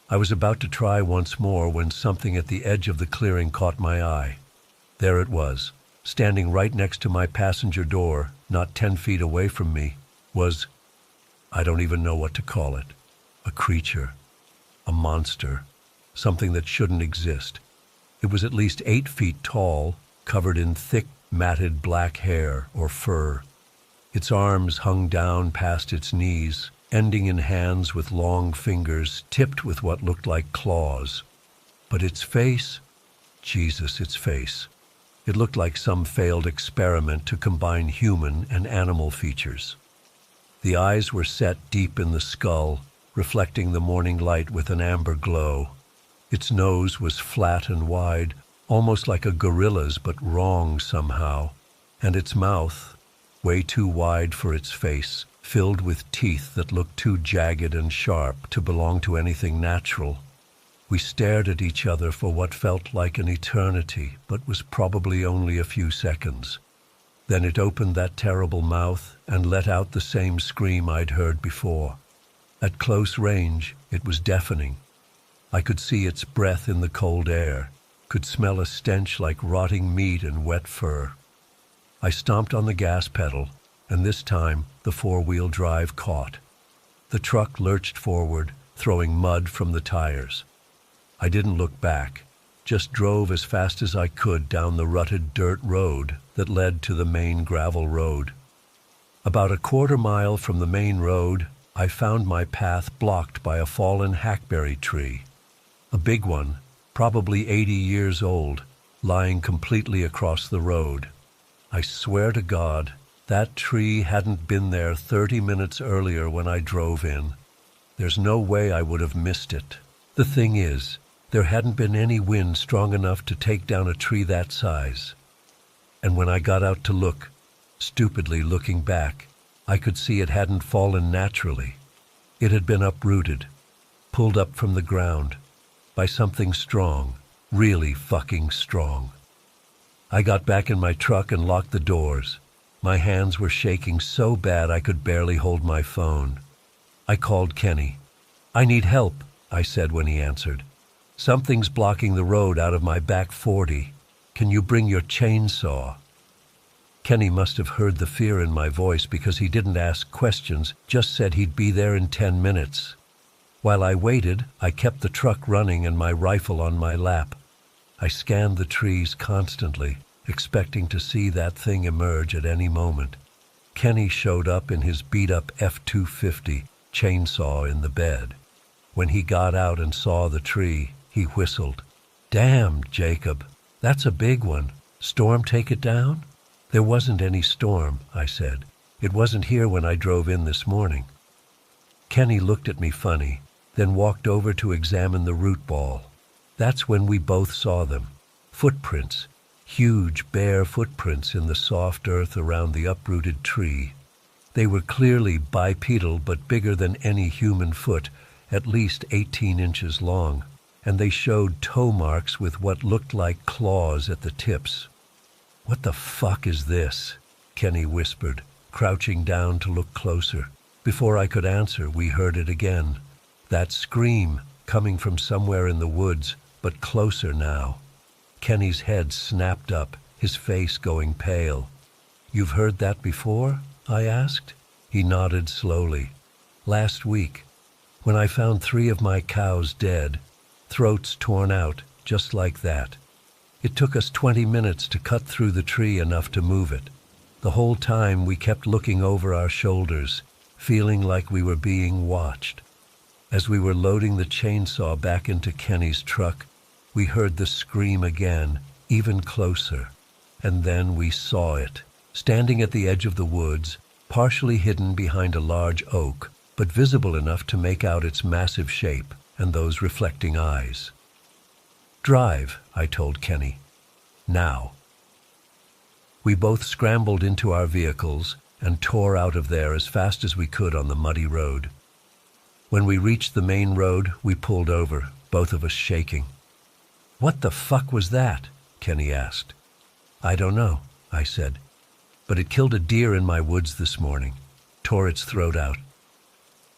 I was about to try once more when something at the edge of the clearing caught my eye. There it was, standing right next to my passenger door, not 10 feet away from me, was, I don't even know what to call it, a creature, a monster, something that shouldn't exist. It was at least 8 feet tall, covered in thick, matted black hair or fur. Its arms hung down past its knees, ending in hands with long fingers tipped with what looked like claws. But its face, Jesus, its face. It looked like some failed experiment to combine human and animal features. The eyes were set deep in the skull, reflecting the morning light with an amber glow. Its nose was flat and wide, almost like a gorilla's but wrong somehow, and its mouth, way too wide for its face, filled with teeth that looked too jagged and sharp to belong to anything natural. We stared at each other for what felt like an eternity, but was probably only a few seconds. Then it opened that terrible mouth and let out the same scream I'd heard before. At close range, it was deafening. I could see its breath in the cold air, could smell a stench like rotting meat and wet fur. I stomped on the gas pedal, and this time the four-wheel drive caught. The truck lurched forward, throwing mud from the tires. I didn't look back, just drove as fast as I could down the rutted dirt road that led to the main gravel road. About a quarter mile from the main road, I found my path blocked by a fallen hackberry tree. A big one, probably 80 years old, lying completely across the road. I swear to God, that tree hadn't been there 30 minutes earlier when I drove in. There's no way I would have missed it. The thing is, there hadn't been any wind strong enough to take down a tree that size. And when I got out to look, stupidly looking back, I could see it hadn't fallen naturally. It had been uprooted, pulled up from the ground, by something strong, really fucking strong. I got back in my truck and locked the doors. My hands were shaking so bad I could barely hold my phone. I called Kenny. "I need help," I said when he answered. "Something's blocking the road out of my back 40. Can you bring your chainsaw?" Kenny must have heard the fear in my voice because he didn't ask questions, just said he'd be there in 10 minutes. While I waited, I kept the truck running and my rifle on my lap. I scanned the trees constantly, expecting to see that thing emerge at any moment. Kenny showed up in his beat-up F-250, chainsaw in the bed. When he got out and saw the tree, he whistled. "Damn, Jacob, that's a big one. Storm take it down?" "There wasn't any storm," I said. "It wasn't here when I drove in this morning." Kenny looked at me funny, then walked over to examine the root ball. That's when we both saw them. Footprints, huge bare footprints in the soft earth around the uprooted tree. They were clearly bipedal but bigger than any human foot, at least 18 inches long, and they showed toe marks with what looked like claws at the tips. "What the fuck is this?" Kenny whispered, crouching down to look closer. Before I could answer, we heard it again. That scream, coming from somewhere in the woods, but closer now. Kenny's head snapped up, his face going pale. "You've heard that before?" I asked. He nodded slowly. "Last week, when I found 3 of my cows dead, throats torn out, just like that. It took us 20 minutes to cut through the tree enough to move it. The whole time we kept looking over our shoulders, feeling like we were being watched. As we were loading the chainsaw back into Kenny's truck, we heard the scream again, even closer. And then we saw it, standing at the edge of the woods, partially hidden behind a large oak, but visible enough to make out its massive shape and those reflecting eyes. "Drive," I told Kenny. "Now." We both scrambled into our vehicles and tore out of there as fast as we could on the muddy road. When we reached the main road, we pulled over, both of us shaking. "What the fuck was that?" Kenny asked. "I don't know," I said, "but it killed a deer in my woods this morning, tore its throat out."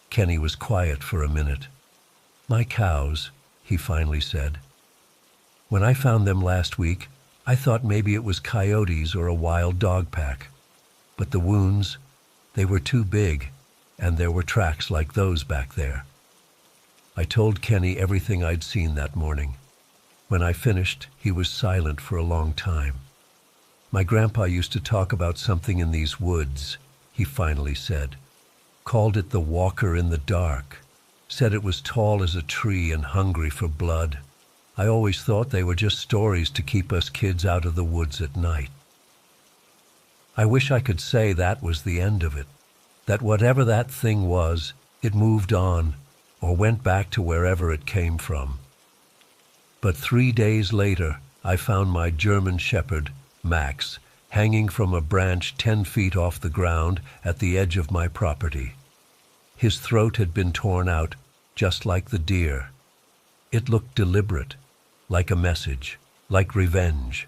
Kenny was quiet for a minute. "My cows," he finally said. "When I found them last week, I thought maybe it was coyotes or a wild dog pack. But the wounds, they were too big, and there were tracks like those back there." I told Kenny everything I'd seen that morning. When I finished, he was silent for a long time. "My grandpa used to talk about something in these woods," he finally said. "Called it the walker in the dark. Said it was tall as a tree and hungry for blood. I always thought they were just stories to keep us kids out of the woods at night." I wish I could say that was the end of it, that whatever that thing was, it moved on or went back to wherever it came from. But 3 days later, I found my German shepherd, Max, hanging from a branch 10 feet off the ground at the edge of my property. His throat had been torn out, just like the deer. It looked deliberate, like a message, like revenge.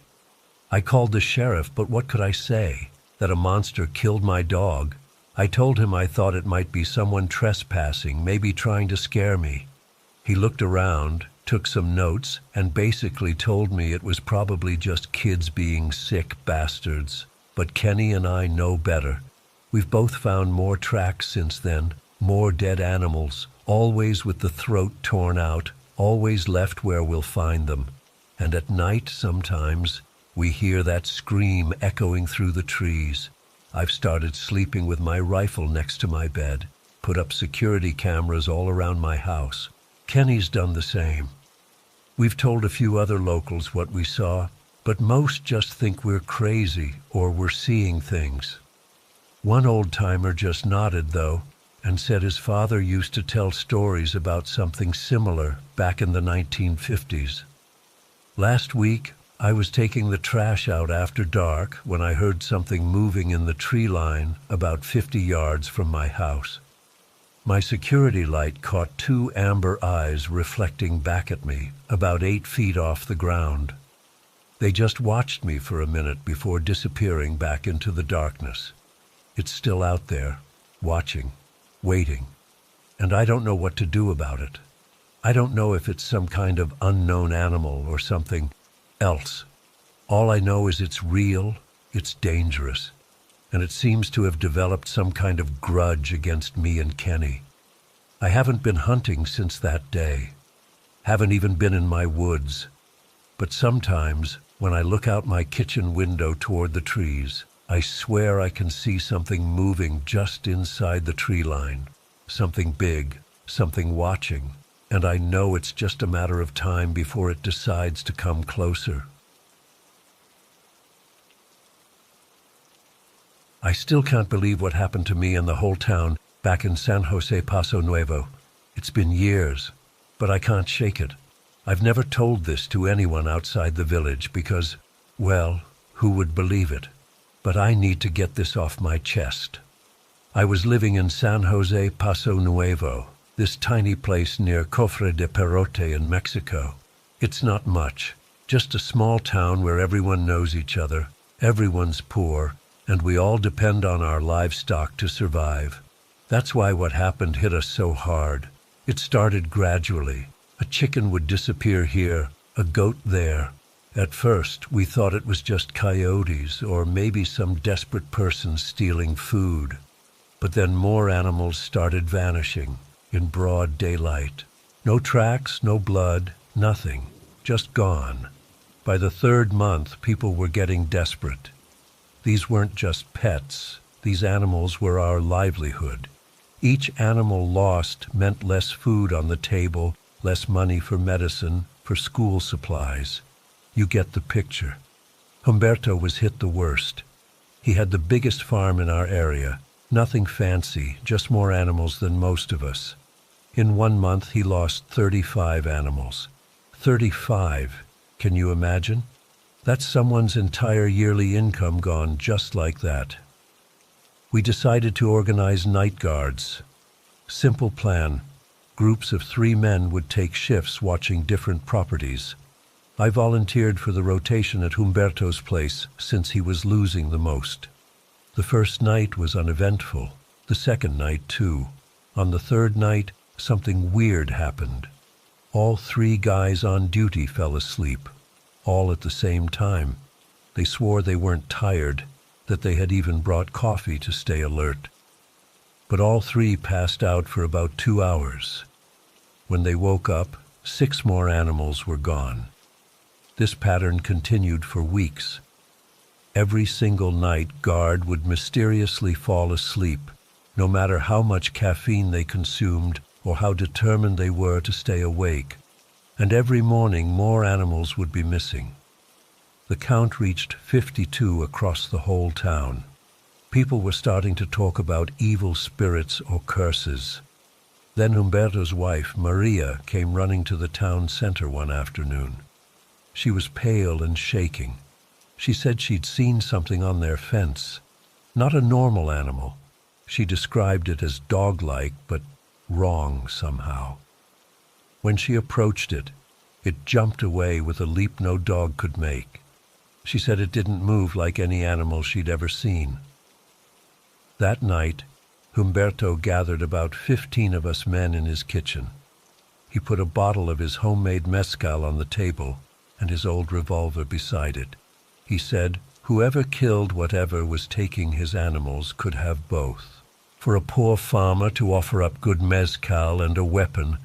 I called the sheriff, but what could I say? That a monster killed my dog? I told him I thought it might be someone trespassing, maybe trying to scare me. He looked around, took some notes, and basically told me it was probably just kids being sick bastards. But Kenny and I know better. We've both found more tracks since then, more dead animals, always with the throat torn out, always left where we'll find them. And at night, sometimes, we hear that scream echoing through the trees. I've started sleeping with my rifle next to my bed, put up security cameras all around my house. Kenny's done the same. We've told a few other locals what we saw, but most just think we're crazy or we're seeing things. One old-timer just nodded, though, and said his father used to tell stories about something similar back in the 1950s. Last week, I was taking the trash out after dark when I heard something moving in the tree line about 50 yards from my house. My security light caught 2 amber eyes reflecting back at me about 8 feet off the ground. They just watched me for a minute before disappearing back into the darkness. It's still out there, watching, waiting, and I don't know what to do about it. I don't know if it's some kind of unknown animal or something else. All I know is it's real, it's dangerous, and it seems to have developed some kind of grudge against me and Kenny. I haven't been hunting since that day, haven't even been in my woods, but sometimes when I look out my kitchen window toward the trees, I swear I can see something moving just inside the tree line, something big, something watching, and I know it's just a matter of time before it decides to come closer. I still can't believe what happened to me and the whole town back in San Jose Paso Nuevo. It's been years, but I can't shake it. I've never told this to anyone outside the village because, well, who would believe it? But I need to get this off my chest. I was living in San Jose Paso Nuevo, this tiny place near Cofre de Perote in Mexico. It's not much, just a small town where everyone knows each other, everyone's poor, and we all depend on our livestock to survive. That's why what happened hit us so hard. It started gradually. A chicken would disappear here, a goat there. At first, we thought it was just coyotes or maybe some desperate person stealing food. But then more animals started vanishing in broad daylight. No tracks, no blood, nothing, just gone. By the 3rd month, people were getting desperate. These weren't just pets. These animals were our livelihood. Each animal lost meant less food on the table, less money for medicine, for school supplies. You get the picture. Humberto was hit the worst. He had the biggest farm in our area. Nothing fancy, just more animals than most of us. In 1 month, he lost 35 animals. 35, can you imagine? That's someone's entire yearly income gone just like that. We decided to organize night guards. Simple plan. Groups of 3 men would take shifts watching different properties. I volunteered for the rotation at Humberto's place since he was losing the most. The first night was uneventful, the second night too. On the third night, something weird happened. All 3 guys on duty fell asleep, all at the same time. They swore they weren't tired, that they had even brought coffee to stay alert. But all 3 passed out for about 2 hours. When they woke up, 6 more animals were gone. This pattern continued for weeks. Every single night, guard would mysteriously fall asleep, no matter how much caffeine they consumed or how determined they were to stay awake. And every morning, more animals would be missing. The count reached 52 across the whole town. People were starting to talk about evil spirits or curses. Then Humberto's wife, Maria, came running to the town center one afternoon. She was pale and shaking. She said she'd seen something on their fence. Not a normal animal. She described it as dog-like, but wrong somehow. When she approached it, it jumped away with a leap no dog could make. She said it didn't move like any animal she'd ever seen. That night, Humberto gathered about 15 of us men in his kitchen. He put a bottle of his homemade mezcal on the table and his old revolver beside it. He said, whoever killed whatever was taking his animals could have both. For a poor farmer to offer up good mezcal and a weapon,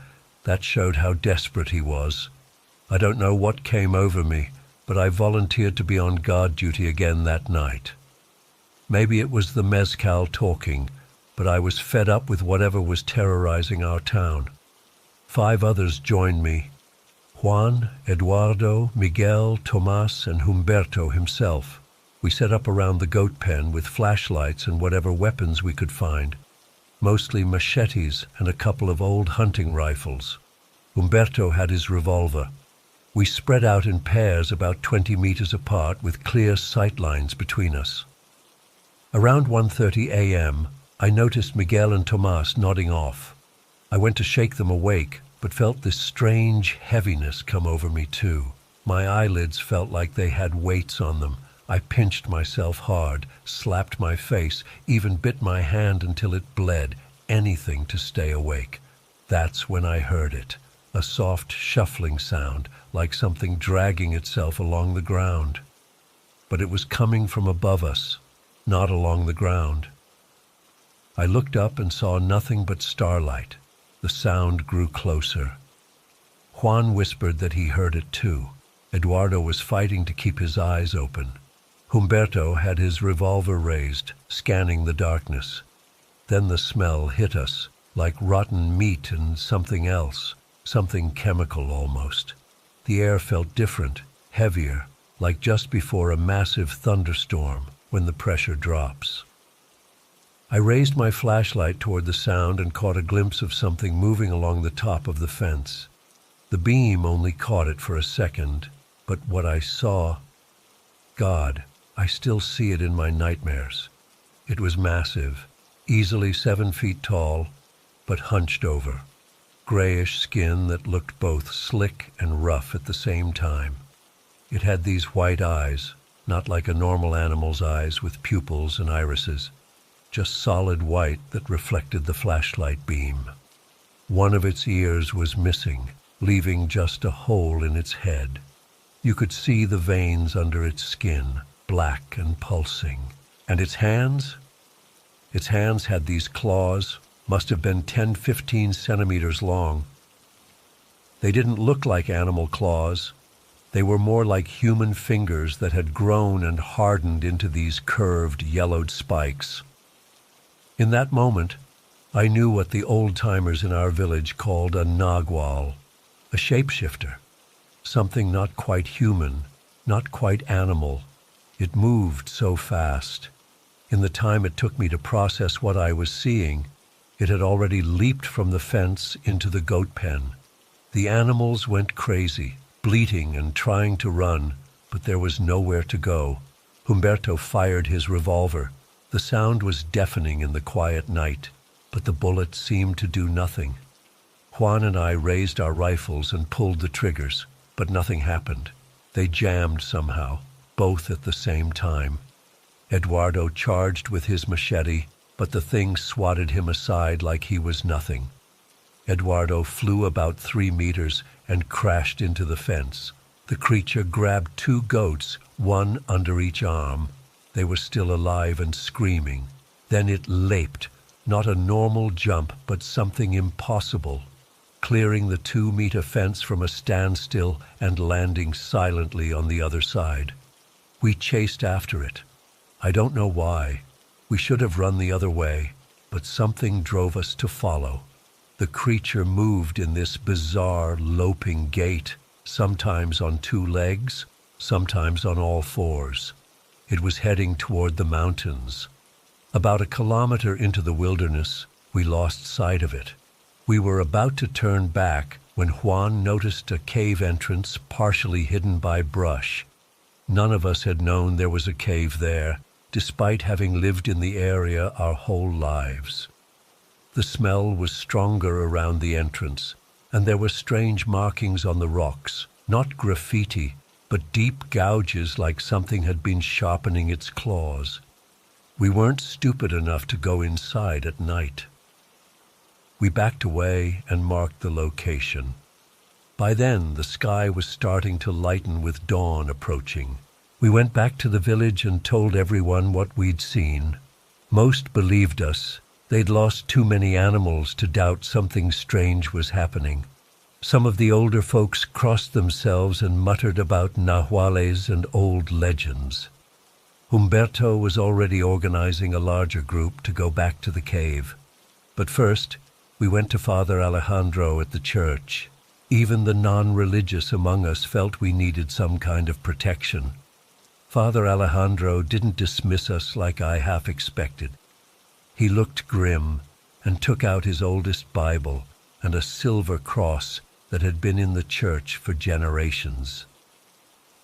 that showed how desperate he was. I don't know what came over me, but I volunteered to be on guard duty again that night. Maybe it was the mezcal talking, but I was fed up with whatever was terrorizing our town. 5 others joined me. Juan, Eduardo, Miguel, Tomas, and Humberto himself. We set up around the goat pen with flashlights and whatever weapons we could find, mostly machetes and a couple of old hunting rifles. Humberto had his revolver. We spread out in pairs about 20 meters apart with clear sight lines between us. Around 1:30 a.m., I noticed Miguel and Tomas nodding off. I went to shake them awake, but felt this strange heaviness come over me too. My eyelids felt like they had weights on them. I pinched myself hard, slapped my face, even bit my hand until it bled, anything to stay awake. That's when I heard it, a soft shuffling sound, like something dragging itself along the ground. But it was coming from above us, not along the ground. I looked up and saw nothing but starlight. The sound grew closer. Juan whispered that he heard it too. Eduardo was fighting to keep his eyes open. Humberto had his revolver raised, scanning the darkness. Then the smell hit us, like rotten meat and something else, something chemical almost. The air felt different, heavier, like just before a massive thunderstorm when the pressure drops. I raised my flashlight toward the sound and caught a glimpse of something moving along the top of the fence. The beam only caught it for a second, but what I saw, God, I still see it in my nightmares. It was massive, easily 7 feet tall, but hunched over. Grayish skin that looked both slick and rough at the same time. It had these white eyes, not like a normal animal's eyes with pupils and irises, just solid white that reflected the flashlight beam. One of its ears was missing, leaving just a hole in its head. You could see the veins under its skin, black and pulsing. And its hands? Its hands had these claws, must have been 10-15 centimeters long. They didn't look like animal claws. They were more like human fingers that had grown and hardened into these curved, yellowed spikes. In that moment, I knew what the old-timers in our village called a nagual, a shapeshifter, something not quite human, not quite animal. It moved so fast. In the time it took me to process what I was seeing, it had already leaped from the fence into the goat pen. The animals went crazy, bleating and trying to run, but there was nowhere to go. Humberto fired his revolver. The sound was deafening in the quiet night, but the bullet seemed to do nothing. Juan and I raised our rifles and pulled the triggers, but nothing happened. They jammed somehow, both at the same time. Eduardo charged with his machete, but the thing swatted him aside like he was nothing. Eduardo flew about 3 meters and crashed into the fence. The creature grabbed 2 goats, one under each arm. They were still alive and screaming. Then it leaped, not a normal jump, but something impossible, clearing the 2-meter fence from a standstill and landing silently on the other side. We chased after it. I don't know why. We should have run the other way, but something drove us to follow. The creature moved in this bizarre, loping gait, sometimes on 2 legs, sometimes on all 4s. It was heading toward the mountains. About 1 kilometer into the wilderness, we lost sight of it. We were about to turn back when Juan noticed a cave entrance partially hidden by brush. None of us had known there was a cave there, despite having lived in the area our whole lives. The smell was stronger around the entrance, and there were strange markings on the rocks, not graffiti, but deep gouges like something had been sharpening its claws. We weren't stupid enough to go inside at night. We backed away and marked the location. By then, the sky was starting to lighten with dawn approaching. We went back to the village and told everyone what we'd seen. Most believed us. They'd lost too many animals to doubt something strange was happening. Some of the older folks crossed themselves and muttered about nahuales and old legends. Humberto was already organizing a larger group to go back to the cave. But first, we went to Father Alejandro at the church. Even the non-religious among us felt we needed some kind of protection. Father Alejandro didn't dismiss us like I half expected. He looked grim and took out his oldest Bible and a silver cross that had been in the church for generations.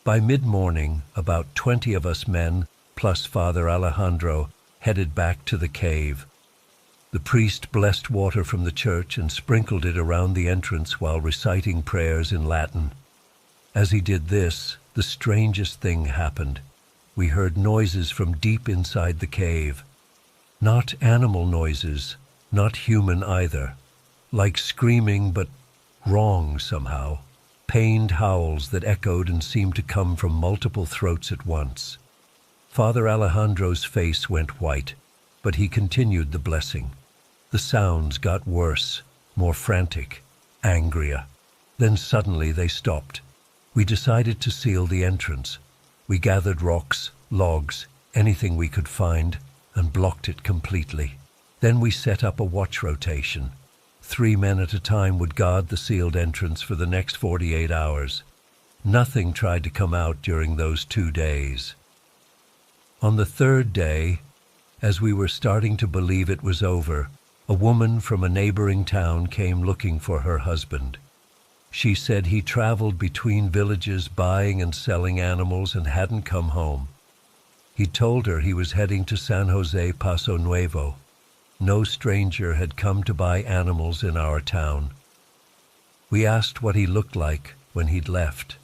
By mid-morning, about 20 of us men, plus Father Alejandro, headed back to the cave. The priest blessed water from the church and sprinkled it around the entrance while reciting prayers in Latin. As he did this, the strangest thing happened. We heard noises from deep inside the cave. Not animal noises, not human either. Like screaming, but wrong somehow. Pained howls that echoed and seemed to come from multiple throats at once. Father Alejandro's face went white, but he continued the blessing. The sounds got worse, more frantic, angrier. Then suddenly they stopped. We decided to seal the entrance. We gathered rocks, logs, anything we could find, and blocked it completely. Then we set up a watch rotation. 3 men at a time would guard the sealed entrance for the next 48 hours. Nothing tried to come out during those 2 days. On the 3rd day, as we were starting to believe it was over, a woman from a neighboring town came looking for her husband. She said he traveled between villages buying and selling animals and hadn't come home. He told her he was heading to San Jose Paso Nuevo. No stranger had come to buy animals in our town. We asked what he looked like when he'd left.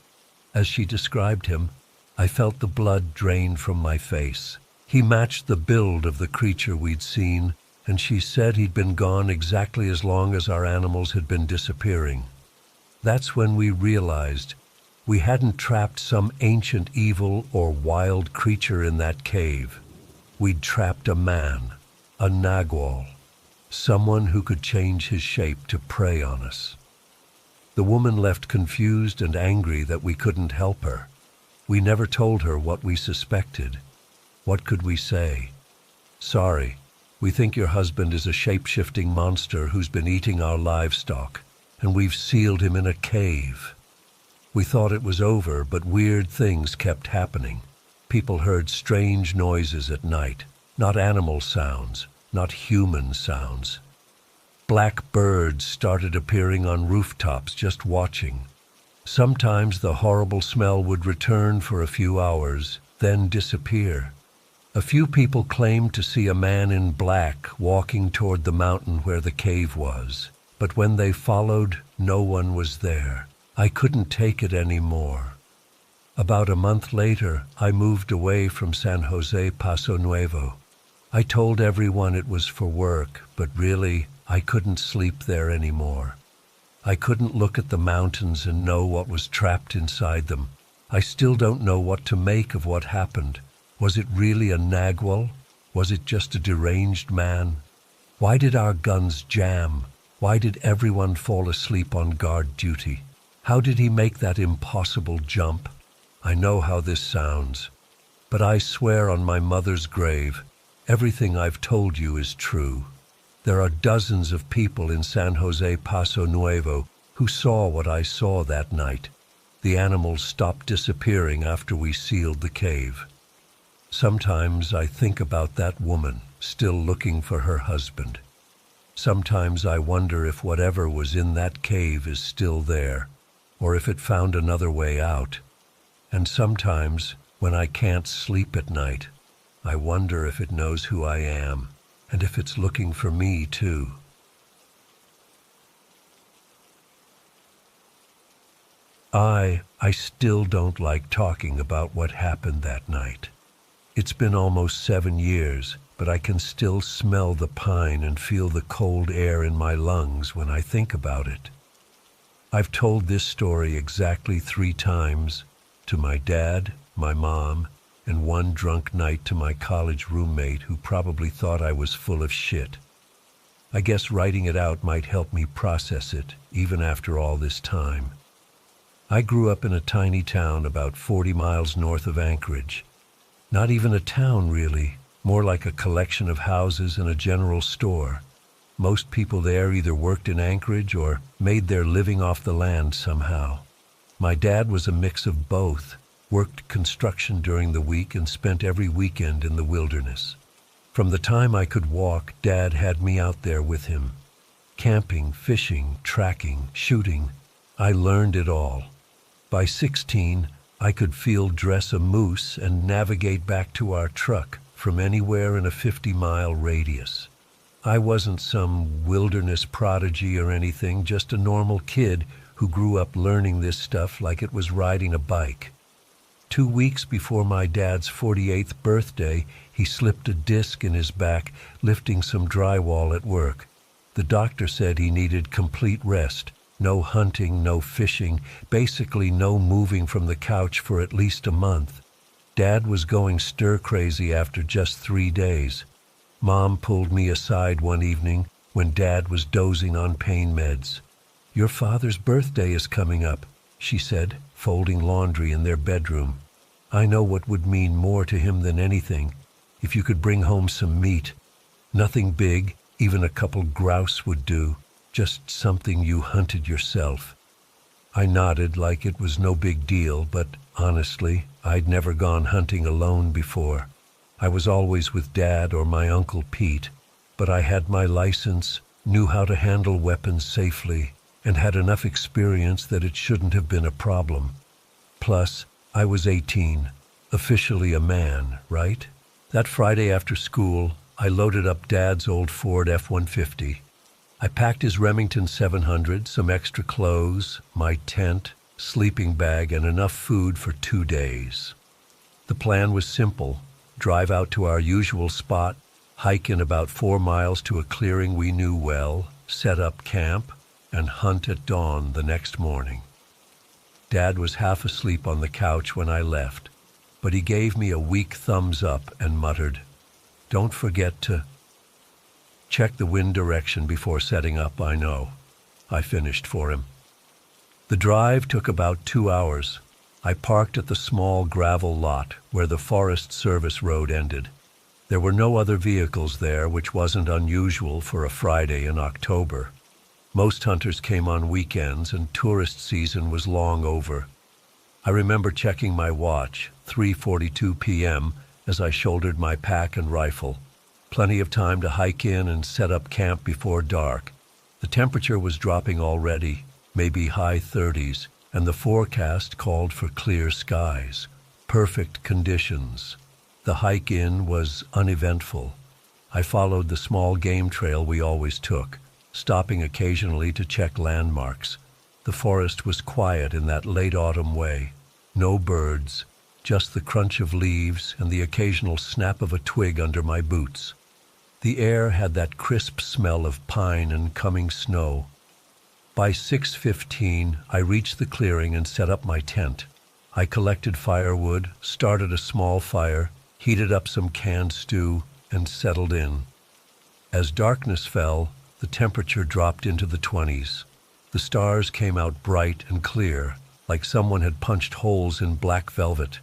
As she described him, I felt the blood drain from my face. He matched the build of the creature we'd seen, and she said he'd been gone exactly as long as our animals had been disappearing. That's when we realized we hadn't trapped some ancient evil or wild creature in that cave. We'd trapped a man, a nagual, someone who could change his shape to prey on us. The woman left confused and angry that we couldn't help her. We never told her what we suspected. What could we say? Sorry, we think your husband is a shape-shifting monster who's been eating our livestock, and we've sealed him in a cave. We thought it was over, but weird things kept happening. People heard strange noises at night, not animal sounds, not human sounds. Black birds started appearing on rooftops just watching. Sometimes the horrible smell would return for a few hours, then disappear. A few people claimed to see a man in black walking toward the mountain where the cave was. But when they followed, no one was there. I couldn't take it anymore. About a month later, I moved away from San Jose Paso Nuevo. I told everyone it was for work, but really, I couldn't sleep there anymore. I couldn't look at the mountains and know what was trapped inside them. I still don't know what to make of what happened. Was it really a nagual? Was it just a deranged man? Why did our guns jam? Why did everyone fall asleep on guard duty? How did he make that impossible jump? I know how this sounds, but I swear on my mother's grave, everything I've told you is true. There are dozens of people in San Jose Paso Nuevo who saw what I saw that night. The animals stopped disappearing after we sealed the cave. Sometimes I think about that woman still looking for her husband. Sometimes I wonder if whatever was in that cave is still there, or if it found another way out. And sometimes, when I can't sleep at night, I wonder if it knows who I am, and if it's looking for me too. I still don't like talking about what happened that night. It's been almost 7 years, but I can still smell the pine and feel the cold air in my lungs when I think about it. I've told this story exactly 3 times, to my dad, my mom, and one drunk night to my college roommate who probably thought I was full of shit. I guess writing it out might help me process it, even after all this time. I grew up in a tiny town about 40 miles north of Anchorage. Not even a town, really, more like a collection of houses and a general store. Most people there either worked in Anchorage or made their living off the land somehow. My dad was a mix of both, worked construction during the week and spent every weekend in the wilderness. From the time I could walk, Dad had me out there with him. Camping, fishing, tracking, shooting. I learned it all. By 16, I could field dress a moose and navigate back to our truck from anywhere in a 50-mile radius. I wasn't some wilderness prodigy or anything, just a normal kid who grew up learning this stuff like it was riding a bike. 2 weeks before my dad's 48th birthday, he slipped a disc in his back, lifting some drywall at work. The doctor said he needed complete rest. No hunting, no fishing, basically no moving from the couch for at least a month. Dad was going stir-crazy after just 3 days. Mom pulled me aside one evening when Dad was dozing on pain meds. "Your father's birthday is coming up," she said, folding laundry in their bedroom. "I know what would mean more to him than anything, if you could bring home some meat. Nothing big, even a couple grouse would do. Just something you hunted yourself." I nodded like it was no big deal, but honestly, I'd never gone hunting alone before. I was always with Dad or my Uncle Pete, but I had my license, knew how to handle weapons safely, and had enough experience that it shouldn't have been a problem. Plus, I was 18, officially a man, right? That Friday after school, I loaded up Dad's old Ford F-150. I packed his Remington 700, some extra clothes, my tent, sleeping bag, and enough food for 2 days. The plan was simple: drive out to our usual spot, hike in about 4 miles to a clearing we knew well, set up camp, and hunt at dawn the next morning. Dad was half asleep on the couch when I left, but he gave me a weak thumbs up and muttered, "Don't forget to check the wind direction before setting up." "I know," I finished for him. The drive took about 2 hours. I parked at the small gravel lot where the Forest Service road ended. There were no other vehicles there, which wasn't unusual for a Friday in October. Most hunters came on weekends, and tourist season was long over. I remember checking my watch, 3:42 p.m., as I shouldered my pack and rifle. Plenty of time to hike in and set up camp before dark. The temperature was dropping already, maybe high 30s, and the forecast called for clear skies. Perfect conditions. The hike in was uneventful. I followed the small game trail we always took. stopping occasionally to check landmarks. The forest was quiet in that late autumn way. No birds, just the crunch of leaves and the occasional snap of a twig under my boots. The air had that crisp smell of pine and coming snow. By 6:15, I reached the clearing and set up my tent. I collected firewood, started a small fire, heated up some canned stew, and settled in. As darkness fell, the temperature dropped into the 20s. The stars came out bright and clear, like someone had punched holes in black velvet.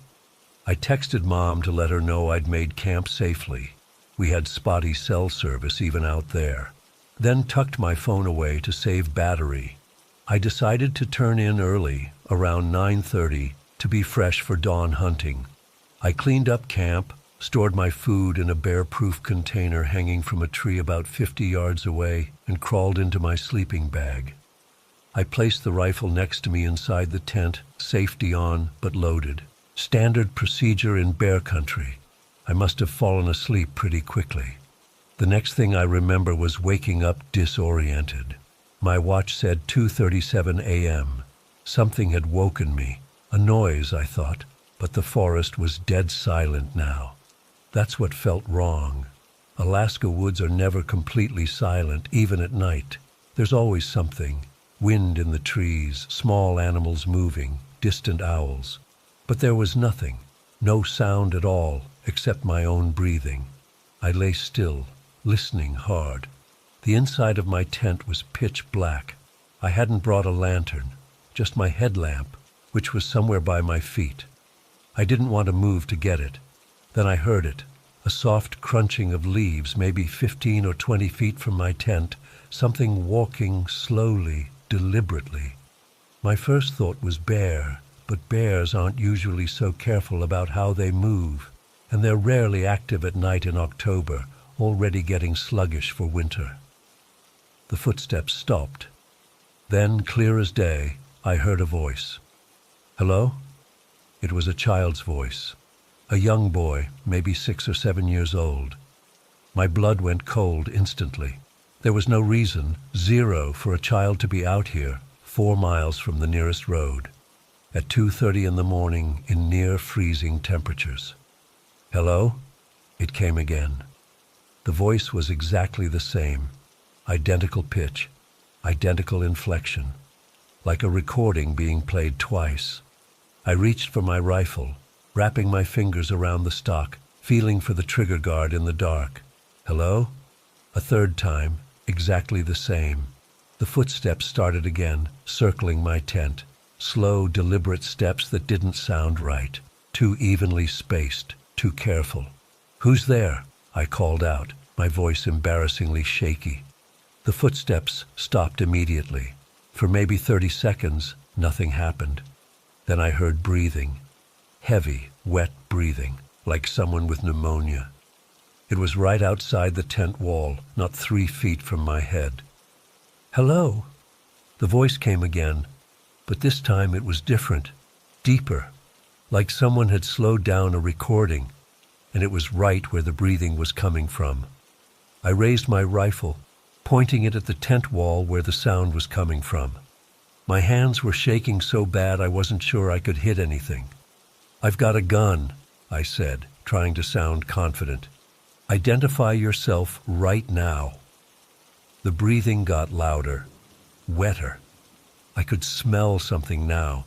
I texted Mom to let her know I'd made camp safely. We had spotty cell service even out there. Then tucked my phone away to save battery. I decided to turn in early, around 9:30, to be fresh for dawn hunting. I cleaned up camp, stored my food in a bear-proof container hanging from a tree about 50 yards away, and crawled into my sleeping bag. I placed the rifle next to me inside the tent, safety on but loaded. Standard procedure in bear country. I must have fallen asleep pretty quickly. The next thing I remember was waking up disoriented. My watch said 2:37 a.m. Something had woken me. A noise, I thought, but the forest was dead silent now. That's what felt wrong. Alaska woods are never completely silent, even at night. There's always something. Wind in the trees, small animals moving, distant owls. But there was nothing, no sound at all, except my own breathing. I lay still, listening hard. The inside of my tent was pitch black. I hadn't brought a lantern, just my headlamp, which was somewhere by my feet. I didn't want to move to get it. Then I heard it, a soft crunching of leaves maybe 15 or 20 feet from my tent, something walking slowly, deliberately. My first thought was bear, but bears aren't usually so careful about how they move, and they're rarely active at night in October, already getting sluggish for winter. The footsteps stopped. Then, clear as day, I heard a voice. "Hello?" It was a child's voice. A young boy, maybe 6 or 7 years old. My blood went cold instantly. There was no reason, zero, for a child to be out here, 4 miles from the nearest road, at 2:30 in the morning in near freezing temperatures. "Hello?" It came again. The voice was exactly the same. Identical pitch, identical inflection, like a recording being played twice. I reached for my rifle, wrapping my fingers around the stock, feeling for the trigger guard in the dark. "Hello?" A third time, exactly the same. The footsteps started again, circling my tent. Slow, deliberate steps that didn't sound right. Too evenly spaced, too careful. "Who's there?" I called out, my voice embarrassingly shaky. The footsteps stopped immediately. For maybe 30 seconds, nothing happened. Then I heard breathing. Heavy, wet breathing, like someone with pneumonia. It was right outside the tent wall, not 3 feet from my head. "Hello?" The voice came again, but this time it was different, deeper, like someone had slowed down a recording, and it was right where the breathing was coming from. I raised my rifle, pointing it at the tent wall where the sound was coming from. My hands were shaking so bad I wasn't sure I could hit anything. "I've got a gun," I said, trying to sound confident. "Identify yourself right now." The breathing got louder, wetter. I could smell something now,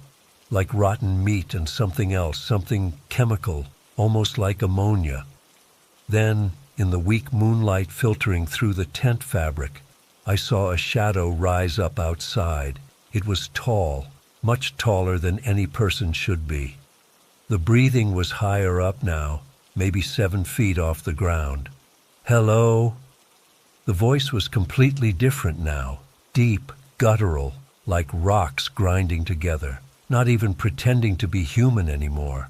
like rotten meat and something else, something chemical, almost like ammonia. Then, in the weak moonlight filtering through the tent fabric, I saw a shadow rise up outside. It was tall, much taller than any person should be. The breathing was higher up now, maybe 7 feet off the ground. "Hello?" The voice was completely different now, deep, guttural, like rocks grinding together, not even pretending to be human anymore.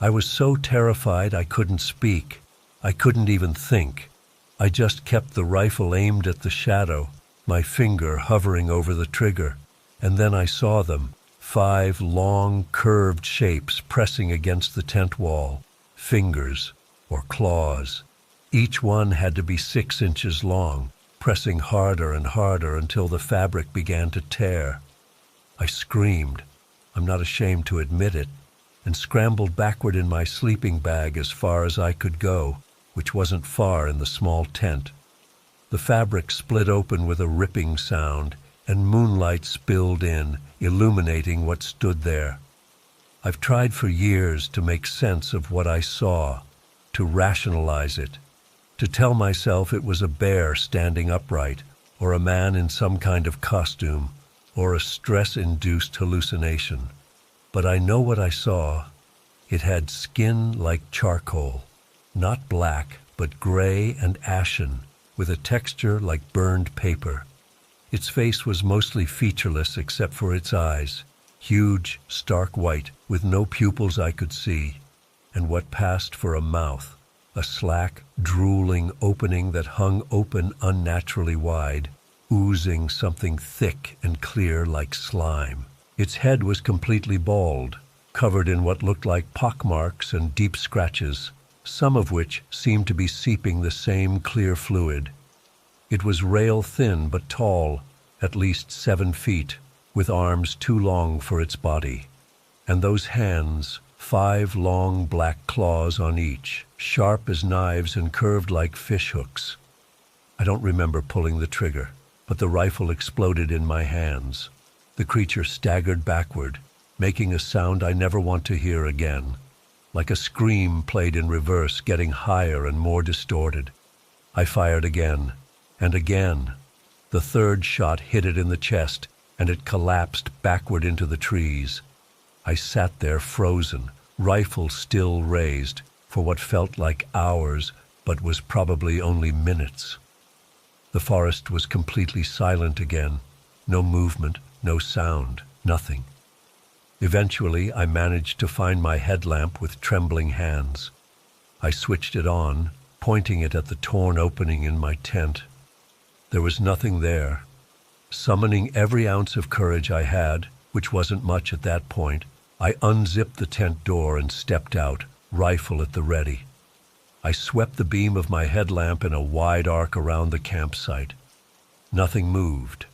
I was so terrified I couldn't speak. I couldn't even think. I just kept the rifle aimed at the shadow, my finger hovering over the trigger, and then I saw them, 5 long, curved shapes pressing against the tent wall, fingers or claws. Each one had to be 6 inches long, pressing harder and harder until the fabric began to tear. I screamed, I'm not ashamed to admit it, and scrambled backward in my sleeping bag as far as I could go, which wasn't far in the small tent. The fabric split open with a ripping sound, and moonlight spilled in, illuminating what stood there. I've tried for years to make sense of what I saw, to rationalize it, to tell myself it was a bear standing upright, or a man in some kind of costume, or a stress-induced hallucination. But I know what I saw. It had skin like charcoal, not black, but gray and ashen, with a texture like burned paper. Its face was mostly featureless except for its eyes, huge, stark white, with no pupils I could see, and what passed for a mouth, a slack, drooling opening that hung open unnaturally wide, oozing something thick and clear like slime. Its head was completely bald, covered in what looked like pockmarks and deep scratches, some of which seemed to be seeping the same clear fluid. It was rail-thin but tall, at least 7 feet, with arms too long for its body. And those hands, 5 long black claws on each, sharp as knives and curved like fish hooks. I don't remember pulling the trigger, but the rifle exploded in my hands. The creature staggered backward, making a sound I never want to hear again, like a scream played in reverse, getting higher and more distorted. I fired again, and again. The third shot hit it in the chest, and it collapsed backward into the trees. I sat there frozen, rifle still raised, for what felt like hours, but was probably only minutes. The forest was completely silent again. No movement, no sound, nothing. Eventually, I managed to find my headlamp with trembling hands. I switched it on, pointing it at the torn opening in my tent. There was nothing there. Summoning every ounce of courage I had, which wasn't much at that point, I unzipped the tent door and stepped out, rifle at the ready. I swept the beam of my headlamp in a wide arc around the campsite. Nothing moved,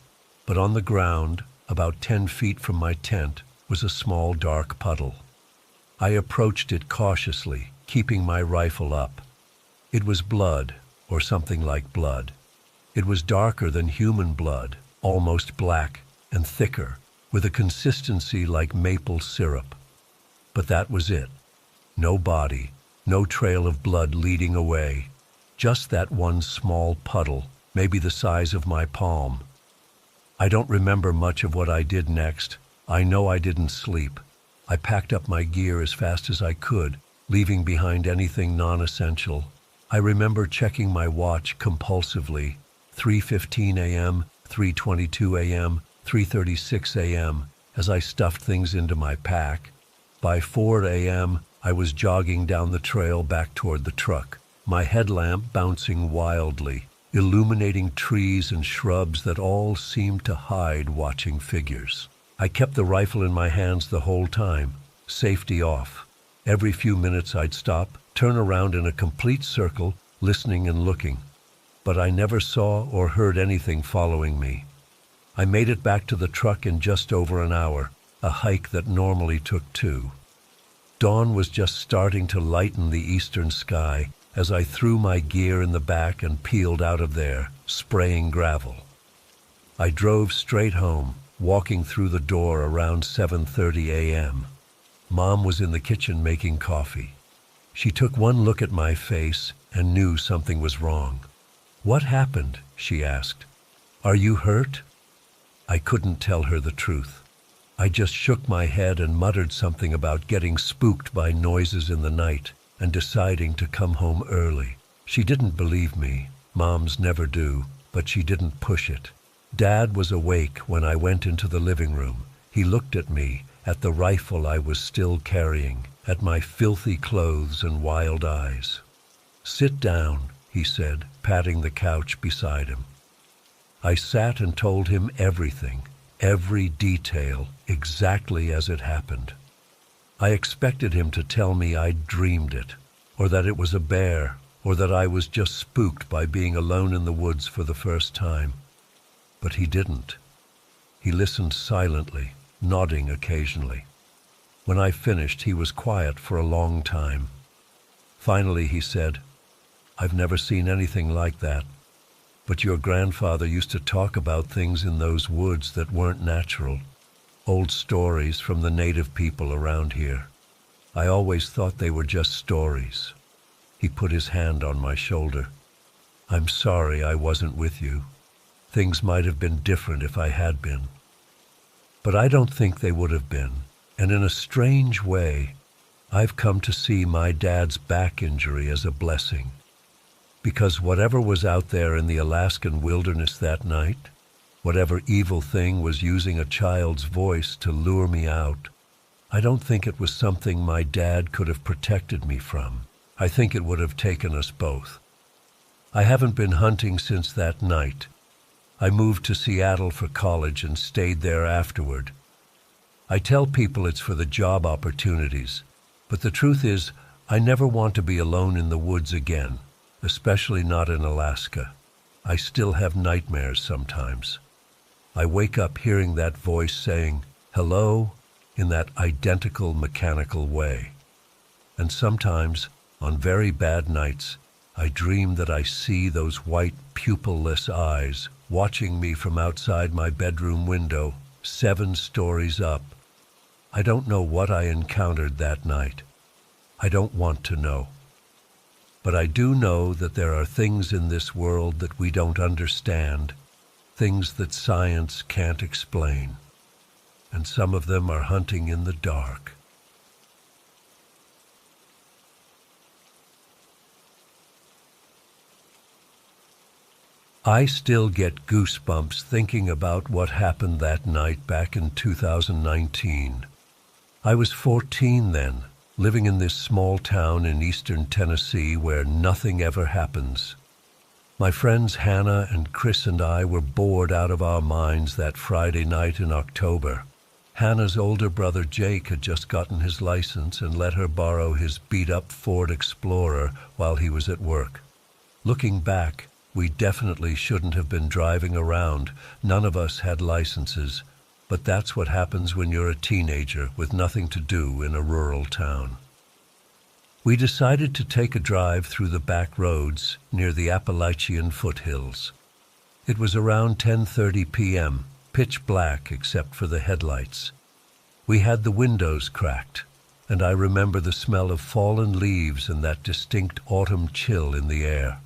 but on the ground, about 10 feet from my tent, was a small dark puddle. I approached it cautiously, keeping my rifle up. It was blood, or something like blood. It was darker than human blood, almost black, and thicker, with a consistency like maple syrup. But that was it. No body, no trail of blood leading away. Just that one small puddle, maybe the size of my palm. I don't remember much of what I did next. I know I didn't sleep. I packed up my gear as fast as I could, leaving behind anything non-essential. I remember checking my watch compulsively. 3:15 a.m., 3:22 a.m., 3:36 a.m., as I stuffed things into my pack. By 4 a.m., I was jogging down the trail back toward the truck, my headlamp bouncing wildly, illuminating trees and shrubs that all seemed to hide watching figures. I kept the rifle in my hands the whole time, safety off. Every few minutes I'd stop, turn around in a complete circle, listening and looking. But I never saw or heard anything following me. I made it back to the truck in just over an hour, a hike that normally took 2. Dawn was just starting to lighten the eastern sky as I threw my gear in the back and peeled out of there, spraying gravel. I drove straight home, walking through the door around 7:30 a.m. Mom was in the kitchen making coffee. She took one look at my face and knew something was wrong. "What happened?" she asked. "Are you hurt?" I couldn't tell her the truth. I just shook my head and muttered something about getting spooked by noises in the night and deciding to come home early. She didn't believe me. Moms never do, but she didn't push it. Dad was awake when I went into the living room. He looked at me, at the rifle I was still carrying, at my filthy clothes and wild eyes. "Sit down," he said, patting the couch beside him. I sat and told him everything, every detail, exactly as it happened. I expected him to tell me I'd dreamed it, or that it was a bear, or that I was just spooked by being alone in the woods for the first time. But he didn't. He listened silently, nodding occasionally. When I finished, he was quiet for a long time. Finally, he said, "I've never seen anything like that. But your grandfather used to talk about things in those woods that weren't natural, old stories from the native people around here. I always thought they were just stories." He put his hand on my shoulder. "I'm sorry I wasn't with you. Things might have been different if I had been." But I don't think they would have been, and in a strange way, I've come to see my dad's back injury as a blessing. Because whatever was out there in the Alaskan wilderness that night, whatever evil thing was using a child's voice to lure me out, I don't think it was something my dad could have protected me from. I think it would have taken us both. I haven't been hunting since that night. I moved to Seattle for college and stayed there afterward. I tell people it's for the job opportunities, but the truth is, I never want to be alone in the woods again, especially not in Alaska. I still have nightmares sometimes. I wake up hearing that voice saying, "Hello," in that identical mechanical way. And sometimes, on very bad nights, I dream that I see those white, pupilless eyes watching me from outside my bedroom window, 7 stories up. I don't know what I encountered that night. I don't want to know. But I do know that there are things in this world that we don't understand, things that science can't explain. And some of them are hunting in the dark. I still get goosebumps thinking about what happened that night back in 2019. I was 14 then, living in this small town in eastern Tennessee where nothing ever happens. My friends Hannah and Chris and I were bored out of our minds that Friday night in October. Hannah's older brother Jake had just gotten his license and let her borrow his beat-up Ford Explorer while he was at work. Looking back, we definitely shouldn't have been driving around. None of us had licenses, but that's what happens when you're a teenager with nothing to do in a rural town. We decided to take a drive through the back roads near the Appalachian foothills. It was around 10:30 p.m., pitch black except for the headlights. We had the windows cracked, and I remember the smell of fallen leaves and that distinct autumn chill in the air.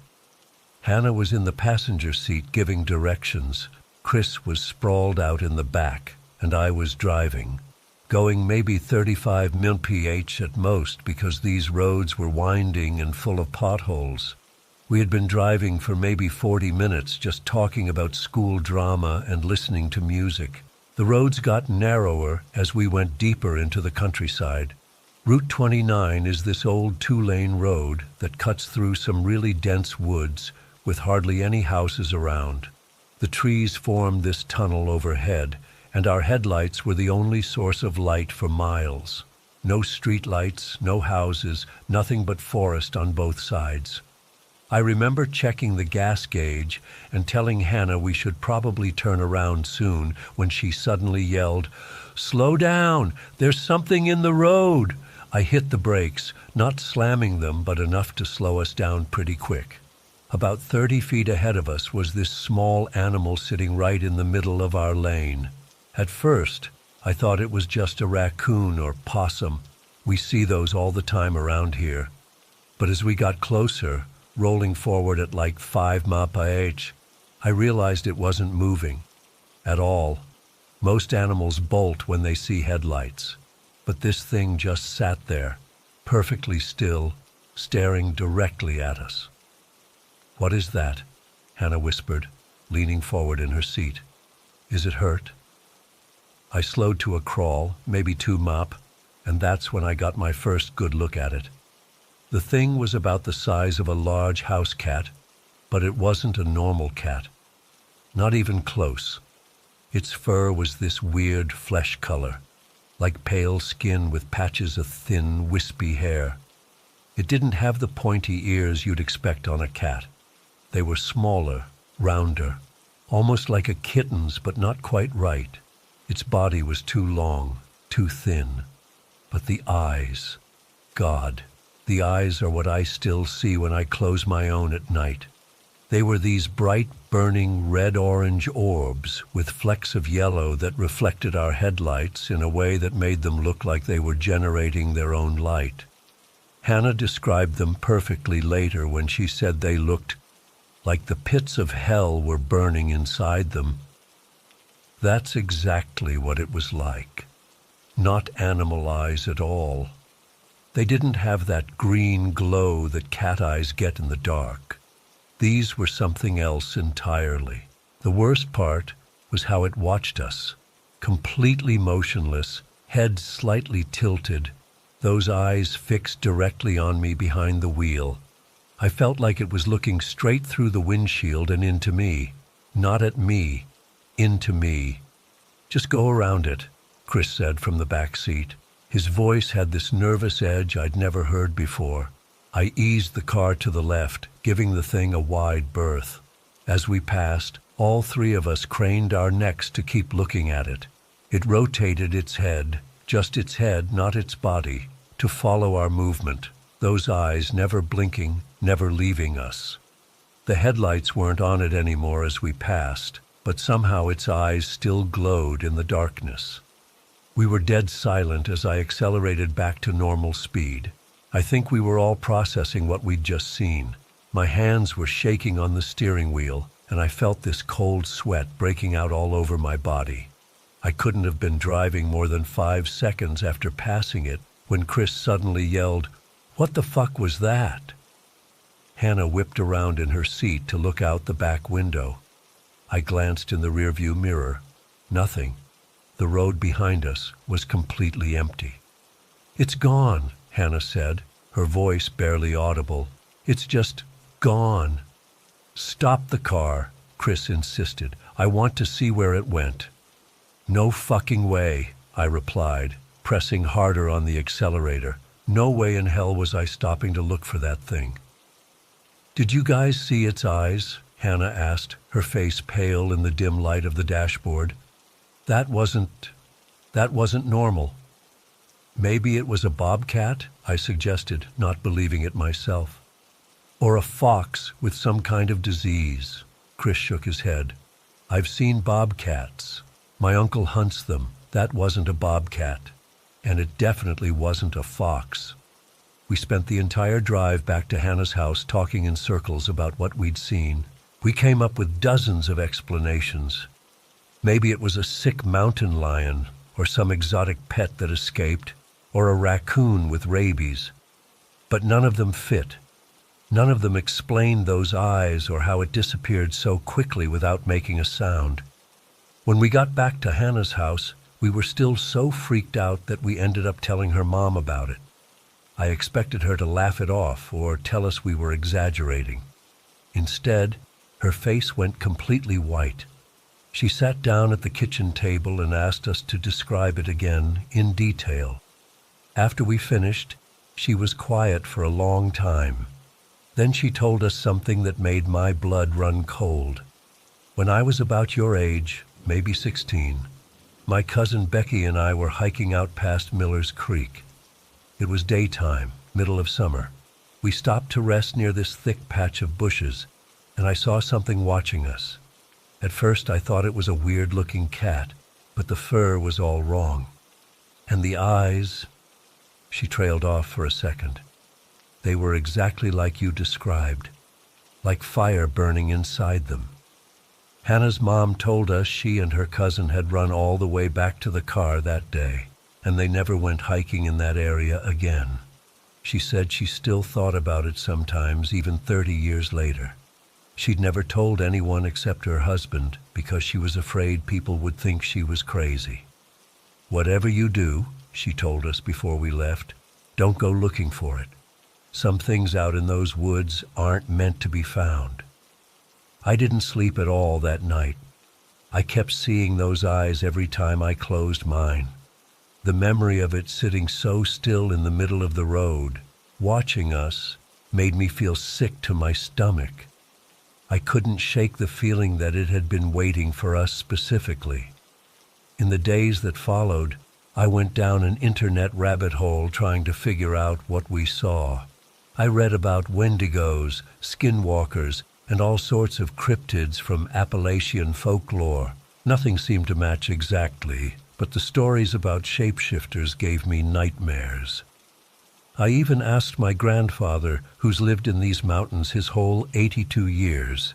Hannah was in the passenger seat giving directions. Chris was sprawled out in the back, and I was driving, going maybe 35 mph at most because these roads were winding and full of potholes. We had been driving for maybe 40 minutes just talking about school drama and listening to music. The roads got narrower as we went deeper into the countryside. Route 29 is this old 2-lane road that cuts through some really dense woods with hardly any houses around. The trees formed this tunnel overhead, and our headlights were the only source of light for miles. No street lights, no houses, nothing but forest on both sides. I remember checking the gas gauge and telling Hannah we should probably turn around soon when she suddenly yelled, "Slow down! There's something in the road!" I hit the brakes, not slamming them, but enough to slow us down pretty quick. About 30 feet ahead of us was this small animal sitting right in the middle of our lane. At first, I thought it was just a raccoon or possum. We see those all the time around here. But as we got closer, rolling forward at like 5 mph, I realized it wasn't moving at all. Most animals bolt when they see headlights, but this thing just sat there, perfectly still, staring directly at us. "What is that?" Hannah whispered, leaning forward in her seat. "Is it hurt?" I slowed to a crawl, maybe 2 mph, and that's when I got my first good look at it. The thing was about the size of a large house cat, but it wasn't a normal cat. Not even close. Its fur was this weird flesh color, like pale skin with patches of thin, wispy hair. It didn't have the pointy ears you'd expect on a cat. They were smaller, rounder, almost like a kitten's, but not quite right. Its body was too long, too thin. But the eyes, God, the eyes are what I still see when I close my own at night. They were these bright, burning red-orange orbs with flecks of yellow that reflected our headlights in a way that made them look like they were generating their own light. Hannah described them perfectly later when she said they looked like the pits of hell were burning inside them. That's exactly what it was like. Not animal eyes at all. They didn't have that green glow that cat eyes get in the dark. These were something else entirely. The worst part was how it watched us, completely motionless, head slightly tilted, those eyes fixed directly on me behind the wheel. I felt like it was looking straight through the windshield and into me. Not at me, into me. "Just go around it," Chris said from the back seat. His voice had this nervous edge I'd never heard before. I eased the car to the left, giving the thing a wide berth. As we passed, all three of us craned our necks to keep looking at it. It rotated its head, just its head, not its body, to follow our movement, those eyes never blinking, never leaving us. The headlights weren't on it anymore as we passed, but somehow its eyes still glowed in the darkness. We were dead silent as I accelerated back to normal speed. I think we were all processing what we'd just seen. My hands were shaking on the steering wheel, and I felt this cold sweat breaking out all over my body. I couldn't have been driving more than 5 seconds after passing it when Chris suddenly yelled, "What the fuck was that?" Hannah whipped around in her seat to look out the back window. I glanced in the rearview mirror. Nothing. The road behind us was completely empty. "It's gone," Hannah said, her voice barely audible. "It's just gone." "Stop the car," Chris insisted. "I want to see where it went." "No fucking way," I replied, pressing harder on the accelerator. No way in hell was I stopping to look for that thing. "Did you guys see its eyes?" Hannah asked, her face pale in the dim light of the dashboard. That wasn't normal." "Maybe it was a bobcat," I suggested, not believing it myself. "Or a fox with some kind of disease." Chris shook his head. "I've seen bobcats. My uncle hunts them. That wasn't a bobcat. And it definitely wasn't a fox." We spent the entire drive back to Hannah's house talking in circles about what we'd seen. We came up with dozens of explanations. Maybe it was a sick mountain lion, or some exotic pet that escaped, or a raccoon with rabies. But none of them fit. None of them explained those eyes or how it disappeared so quickly without making a sound. When we got back to Hannah's house, we were still so freaked out that we ended up telling her mom about it. I expected her to laugh it off or tell us we were exaggerating. Instead, her face went completely white. She sat down at the kitchen table and asked us to describe it again in detail. After we finished, she was quiet for a long time. Then she told us something that made my blood run cold. "When I was about your age, maybe 16, my cousin Becky and I were hiking out past Miller's Creek. It was daytime, middle of summer. We stopped to rest near this thick patch of bushes, and I saw something watching us. At first I thought it was a weird-looking cat, but the fur was all wrong. And the eyes—" She trailed off for a second. "They were exactly like you described, like fire burning inside them." Hannah's mom told us she and her cousin had run all the way back to the car that day, and they never went hiking in that area again. She said she still thought about it sometimes, even 30 years later. She'd never told anyone except her husband because she was afraid people would think she was crazy. "Whatever you do," she told us before we left, "don't go looking for it. Some things out in those woods aren't meant to be found." I didn't sleep at all that night. I kept seeing those eyes every time I closed mine. The memory of it sitting so still in the middle of the road, watching us, made me feel sick to my stomach. I couldn't shake the feeling that it had been waiting for us specifically. In the days that followed, I went down an internet rabbit hole trying to figure out what we saw. I read about wendigos, skinwalkers, and all sorts of cryptids from Appalachian folklore. Nothing seemed to match exactly, but the stories about shapeshifters gave me nightmares. I even asked my grandfather, who's lived in these mountains his whole 82 years.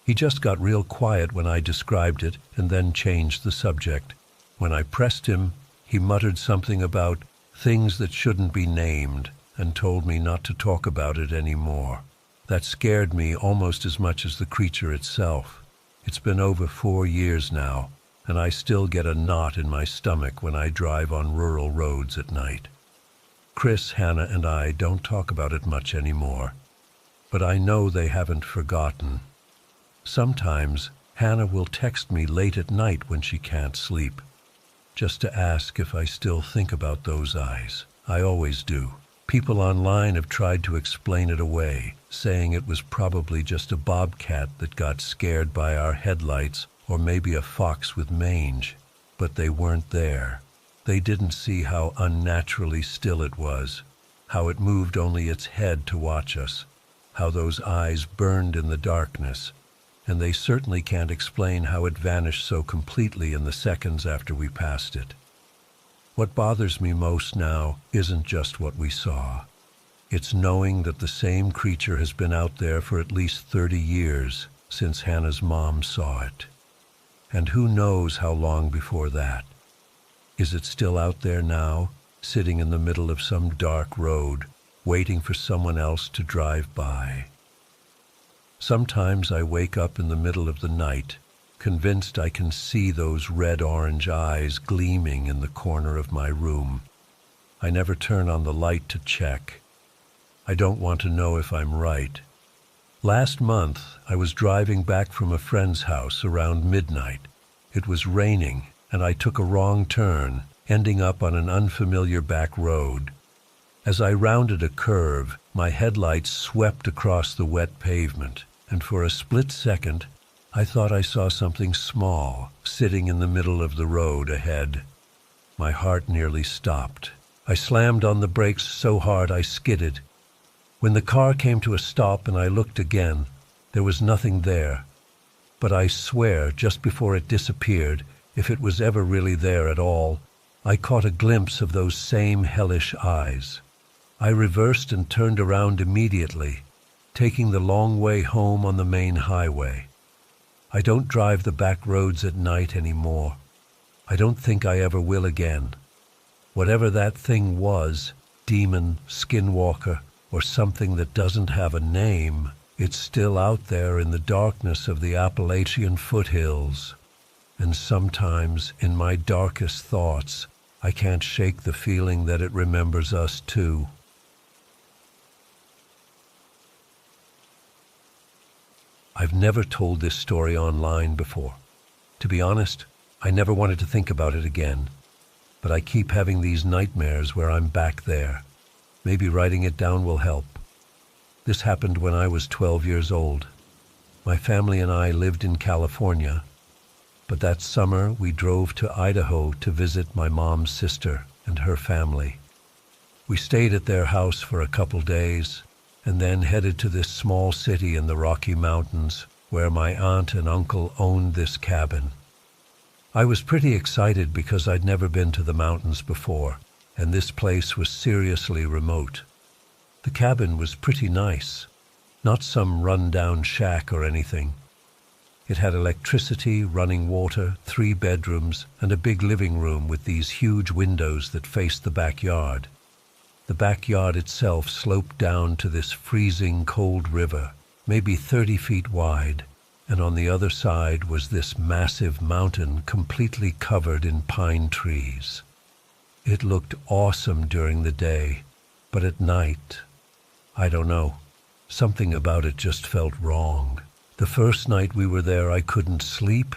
He just got real quiet when I described it and then changed the subject. When I pressed him, he muttered something about things that shouldn't be named and told me not to talk about it anymore. That scared me almost as much as the creature itself. It's been over 4 years now, and I still get a knot in my stomach when I drive on rural roads at night. Chris, Hannah, and I don't talk about it much anymore, but I know they haven't forgotten. Sometimes Hannah will text me late at night when she can't sleep, just to ask if I still think about those eyes. I always do. People online have tried to explain it away, saying it was probably just a bobcat that got scared by our headlights, or maybe a fox with mange, but they weren't there. They didn't see how unnaturally still it was, how it moved only its head to watch us, how those eyes burned in the darkness, and they certainly can't explain how it vanished so completely in the seconds after we passed it. What bothers me most now isn't just what we saw. It's knowing that the same creature has been out there for at least 30 years since Hannah's mom saw it. And who knows how long before that? Is it still out there now, sitting in the middle of some dark road, waiting for someone else to drive by? Sometimes I wake up in the middle of the night, convinced I can see those red-orange eyes gleaming in the corner of my room. I never turn on the light to check. I don't want to know if I'm right. Last month, I was driving back from a friend's house around midnight. It was raining, and I took a wrong turn, ending up on an unfamiliar back road. As I rounded a curve, my headlights swept across the wet pavement, and for a split second, I thought I saw something small sitting in the middle of the road ahead. My heart nearly stopped. I slammed on the brakes so hard I skidded. When the car came to a stop and I looked again, there was nothing there. But I swear, just before it disappeared, if it was ever really there at all, I caught a glimpse of those same hellish eyes. I reversed and turned around immediately, taking the long way home on the main highway. I don't drive the back roads at night anymore. I don't think I ever will again. Whatever that thing was, demon, skinwalker, or something that doesn't have a name, it's still out there in the darkness of the Appalachian foothills. And sometimes, in my darkest thoughts, I can't shake the feeling that it remembers us too. I've never told this story online before. To be honest, I never wanted to think about it again. But I keep having these nightmares where I'm back there. Maybe writing it down will help. This happened when I was 12 years old. My family and I lived in California, but that summer we drove to Idaho to visit my mom's sister and her family. We stayed at their house for a couple days, and then headed to this small city in the Rocky Mountains where my aunt and uncle owned this cabin. I was pretty excited because I'd never been to the mountains before, and this place was seriously remote. The cabin was pretty nice, not some run-down shack or anything. It had electricity, running water, 3 bedrooms, and a big living room with these huge windows that faced the backyard. The backyard itself sloped down to this freezing cold river, maybe 30 feet wide, and on the other side was this massive mountain completely covered in pine trees. It looked awesome during the day, but at night, I don't know, something about it just felt wrong. The first night we were there, I couldn't sleep.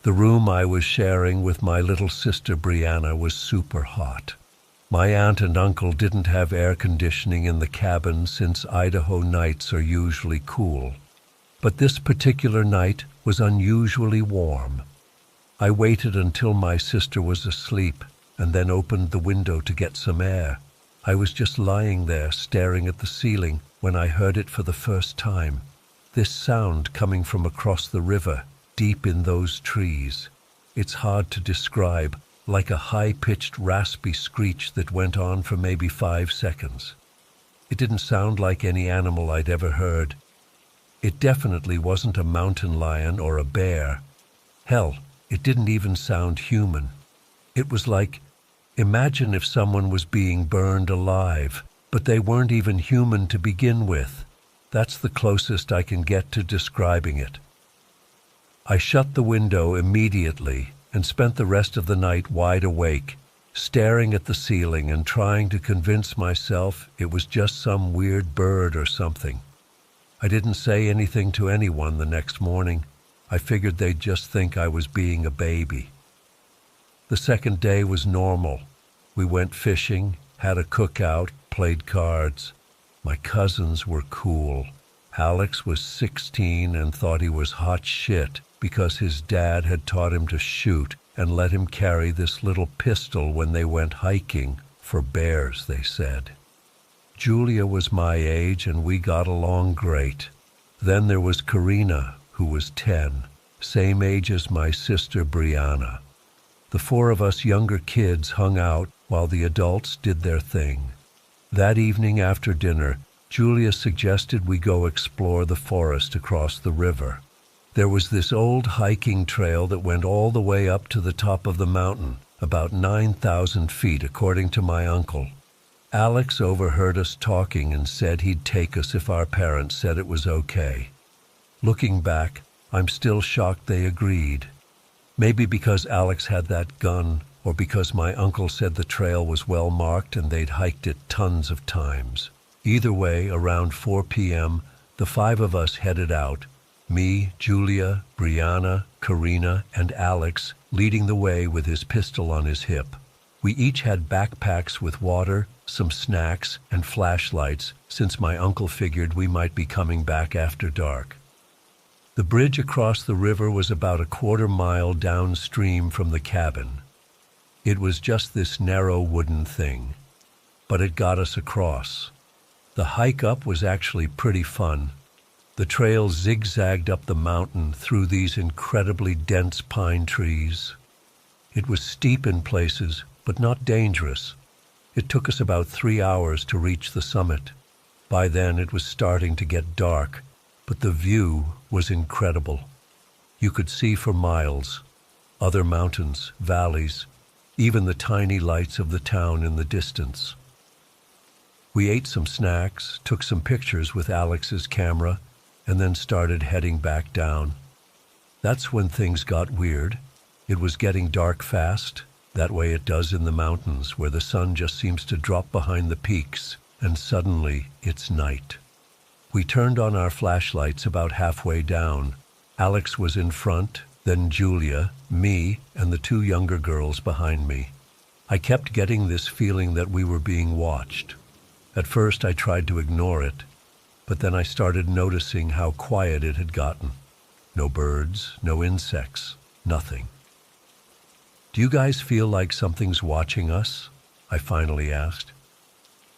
The room I was sharing with my little sister Brianna was super hot. My aunt and uncle didn't have air conditioning in the cabin since Idaho nights are usually cool. But this particular night was unusually warm. I waited until my sister was asleep and then opened the window to get some air. I was just lying there staring at the ceiling when I heard it for the first time. This sound coming from across the river, deep in those trees. It's hard to describe, like a high-pitched raspy screech that went on for maybe 5 seconds. It didn't sound like any animal I'd ever heard. It definitely wasn't a mountain lion or a bear. Hell, it didn't even sound human. It was like, imagine if someone was being burned alive, but they weren't even human to begin with. That's the closest I can get to describing it. I shut the window immediately and spent the rest of the night wide awake, staring at the ceiling and trying to convince myself it was just some weird bird or something. I didn't say anything to anyone the next morning. I figured they'd just think I was being a baby. The second day was normal. We went fishing, had a cookout, played cards. My cousins were cool. Alex was 16 and thought he was hot shit because his dad had taught him to shoot and let him carry this little pistol when they went hiking for bears, they said. Julia was my age and we got along great. Then there was Karina, who was 10, same age as my sister Brianna. The 4 of us younger kids hung out while the adults did their thing. That evening after dinner, Julia suggested we go explore the forest across the river. There was this old hiking trail that went all the way up to the top of the mountain, about 9,000 feet according to my uncle. Alex overheard us talking and said he'd take us if our parents said it was okay. Looking back, I'm still shocked they agreed. Maybe because Alex had that gun, or because my uncle said the trail was well marked and they'd hiked it tons of times. Either way, around 4 p.m., the 5 of us headed out. Me, Julia, Brianna, Karina, and Alex leading the way with his pistol on his hip. We each had backpacks with water, some snacks, and flashlights, since my uncle figured we might be coming back after dark. The bridge across the river was about a 1/4 mile downstream from the cabin. It was just this narrow wooden thing, but it got us across. The hike up was actually pretty fun. The trail zigzagged up the mountain through these incredibly dense pine trees. It was steep in places, but not dangerous. It took us about 3 hours to reach the summit. By then it was starting to get dark, but the view was incredible. You could see for miles, other mountains, valleys, even the tiny lights of the town in the distance. We ate some snacks, took some pictures with Alex's camera, and then started heading back down. That's when things got weird. It was getting dark fast, that way it does in the mountains, where the sun just seems to drop behind the peaks, and suddenly it's night. We turned on our flashlights about halfway down. Alex was in front, then Julia, me, and the 2 younger girls behind me. I kept getting this feeling that we were being watched. At first I tried to ignore it, but then I started noticing how quiet it had gotten. No birds, no insects, nothing. "Do you guys feel like something's watching us?" I finally asked.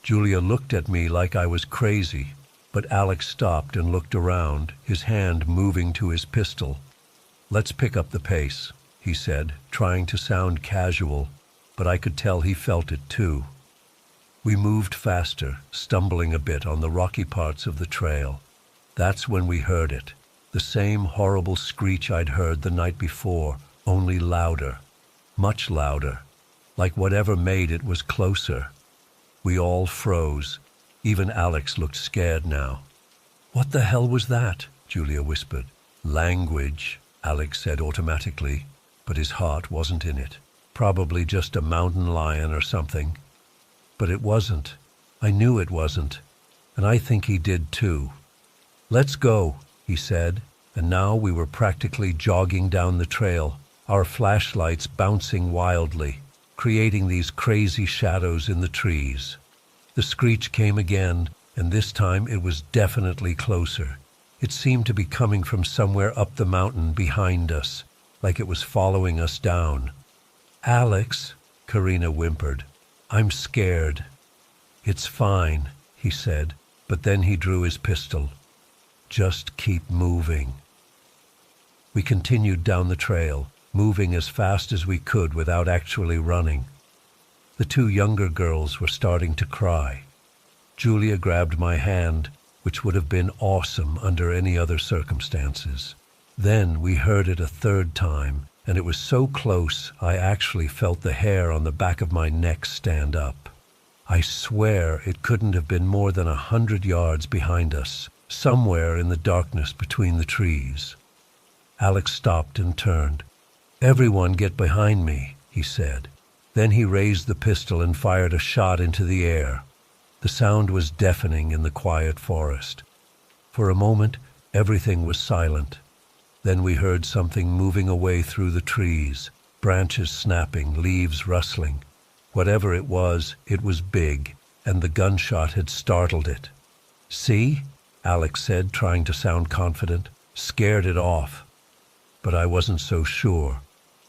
Julia looked at me like I was crazy, but Alex stopped and looked around, his hand moving to his pistol. "Let's pick up the pace," he said, trying to sound casual, but I could tell he felt it too. We moved faster, stumbling a bit on the rocky parts of the trail. That's when we heard it, the same horrible screech I'd heard the night before, only louder, much louder, like whatever made it was closer. We all froze. Even Alex looked scared now. "What the hell was that?" Julia whispered. "Language," Alex said automatically, but his heart wasn't in it. Probably just a mountain lion or something. But it wasn't. I knew it wasn't, and I think he did too. "Let's go," he said, and now we were practically jogging down the trail, our flashlights bouncing wildly. creating these crazy shadows in the trees. The screech came again, and this time it was definitely closer. It seemed to be coming from somewhere up the mountain behind us, like it was following us down. "Alex," Karina whimpered, "I'm scared." "It's fine," he said, but then he drew his pistol. "Just keep moving." We continued down the trail, moving as fast as we could without actually running. The two younger girls were starting to cry. Julia grabbed my hand, which would have been awesome under any other circumstances. Then we heard it a third time, and it was so close I actually felt the hair on the back of my neck stand up. I swear it couldn't have been more than 100 yards behind us, somewhere in the darkness between the trees. Alex stopped and turned. "Everyone get behind me," he said. Then he raised the pistol and fired a shot into the air. The sound was deafening in the quiet forest. For a moment, everything was silent. Then we heard something moving away through the trees, branches snapping, leaves rustling. Whatever it was big, and the gunshot had startled it. "See?" Alex said, trying to sound confident. "Scared it off." But I wasn't so sure.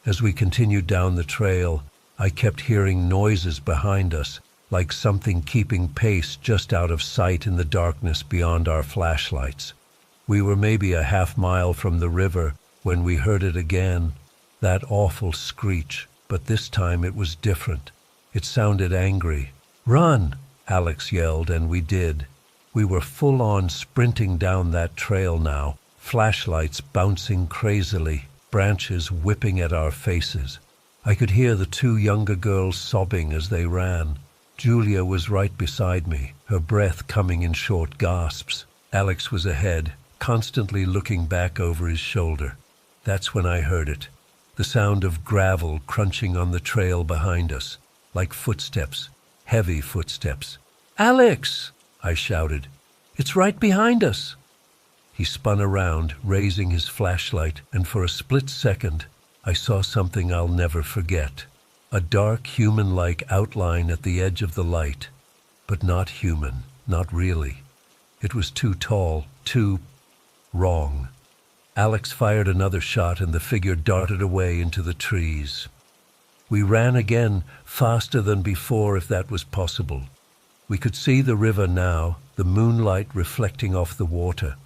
As we continued down the trail, I kept hearing noises behind us, like something keeping pace just out of sight in the darkness beyond our flashlights. We were maybe a half-mile from the river when we heard it again, that awful screech, but this time it was different. It sounded angry. "Run!" Alex yelled, and we did. We were full-on sprinting down that trail now, flashlights bouncing crazily, branches whipping at our faces. I could hear the two younger girls sobbing as they ran. Julia was right beside me, her breath coming in short gasps. Alex was ahead, constantly looking back over his shoulder. That's when I heard it, the sound of gravel crunching on the trail behind us, like footsteps, heavy footsteps. "Alex!" I shouted. "It's right behind us!" He spun around, raising his flashlight, and for a split second, I saw something I'll never forget. A dark, human-like outline at the edge of the light, but not human, not really. It was too tall, too wrong. Alex fired another shot, and the figure darted away into the trees. We ran again, faster than before, if that was possible. We could see the river now, the moonlight reflecting off the water.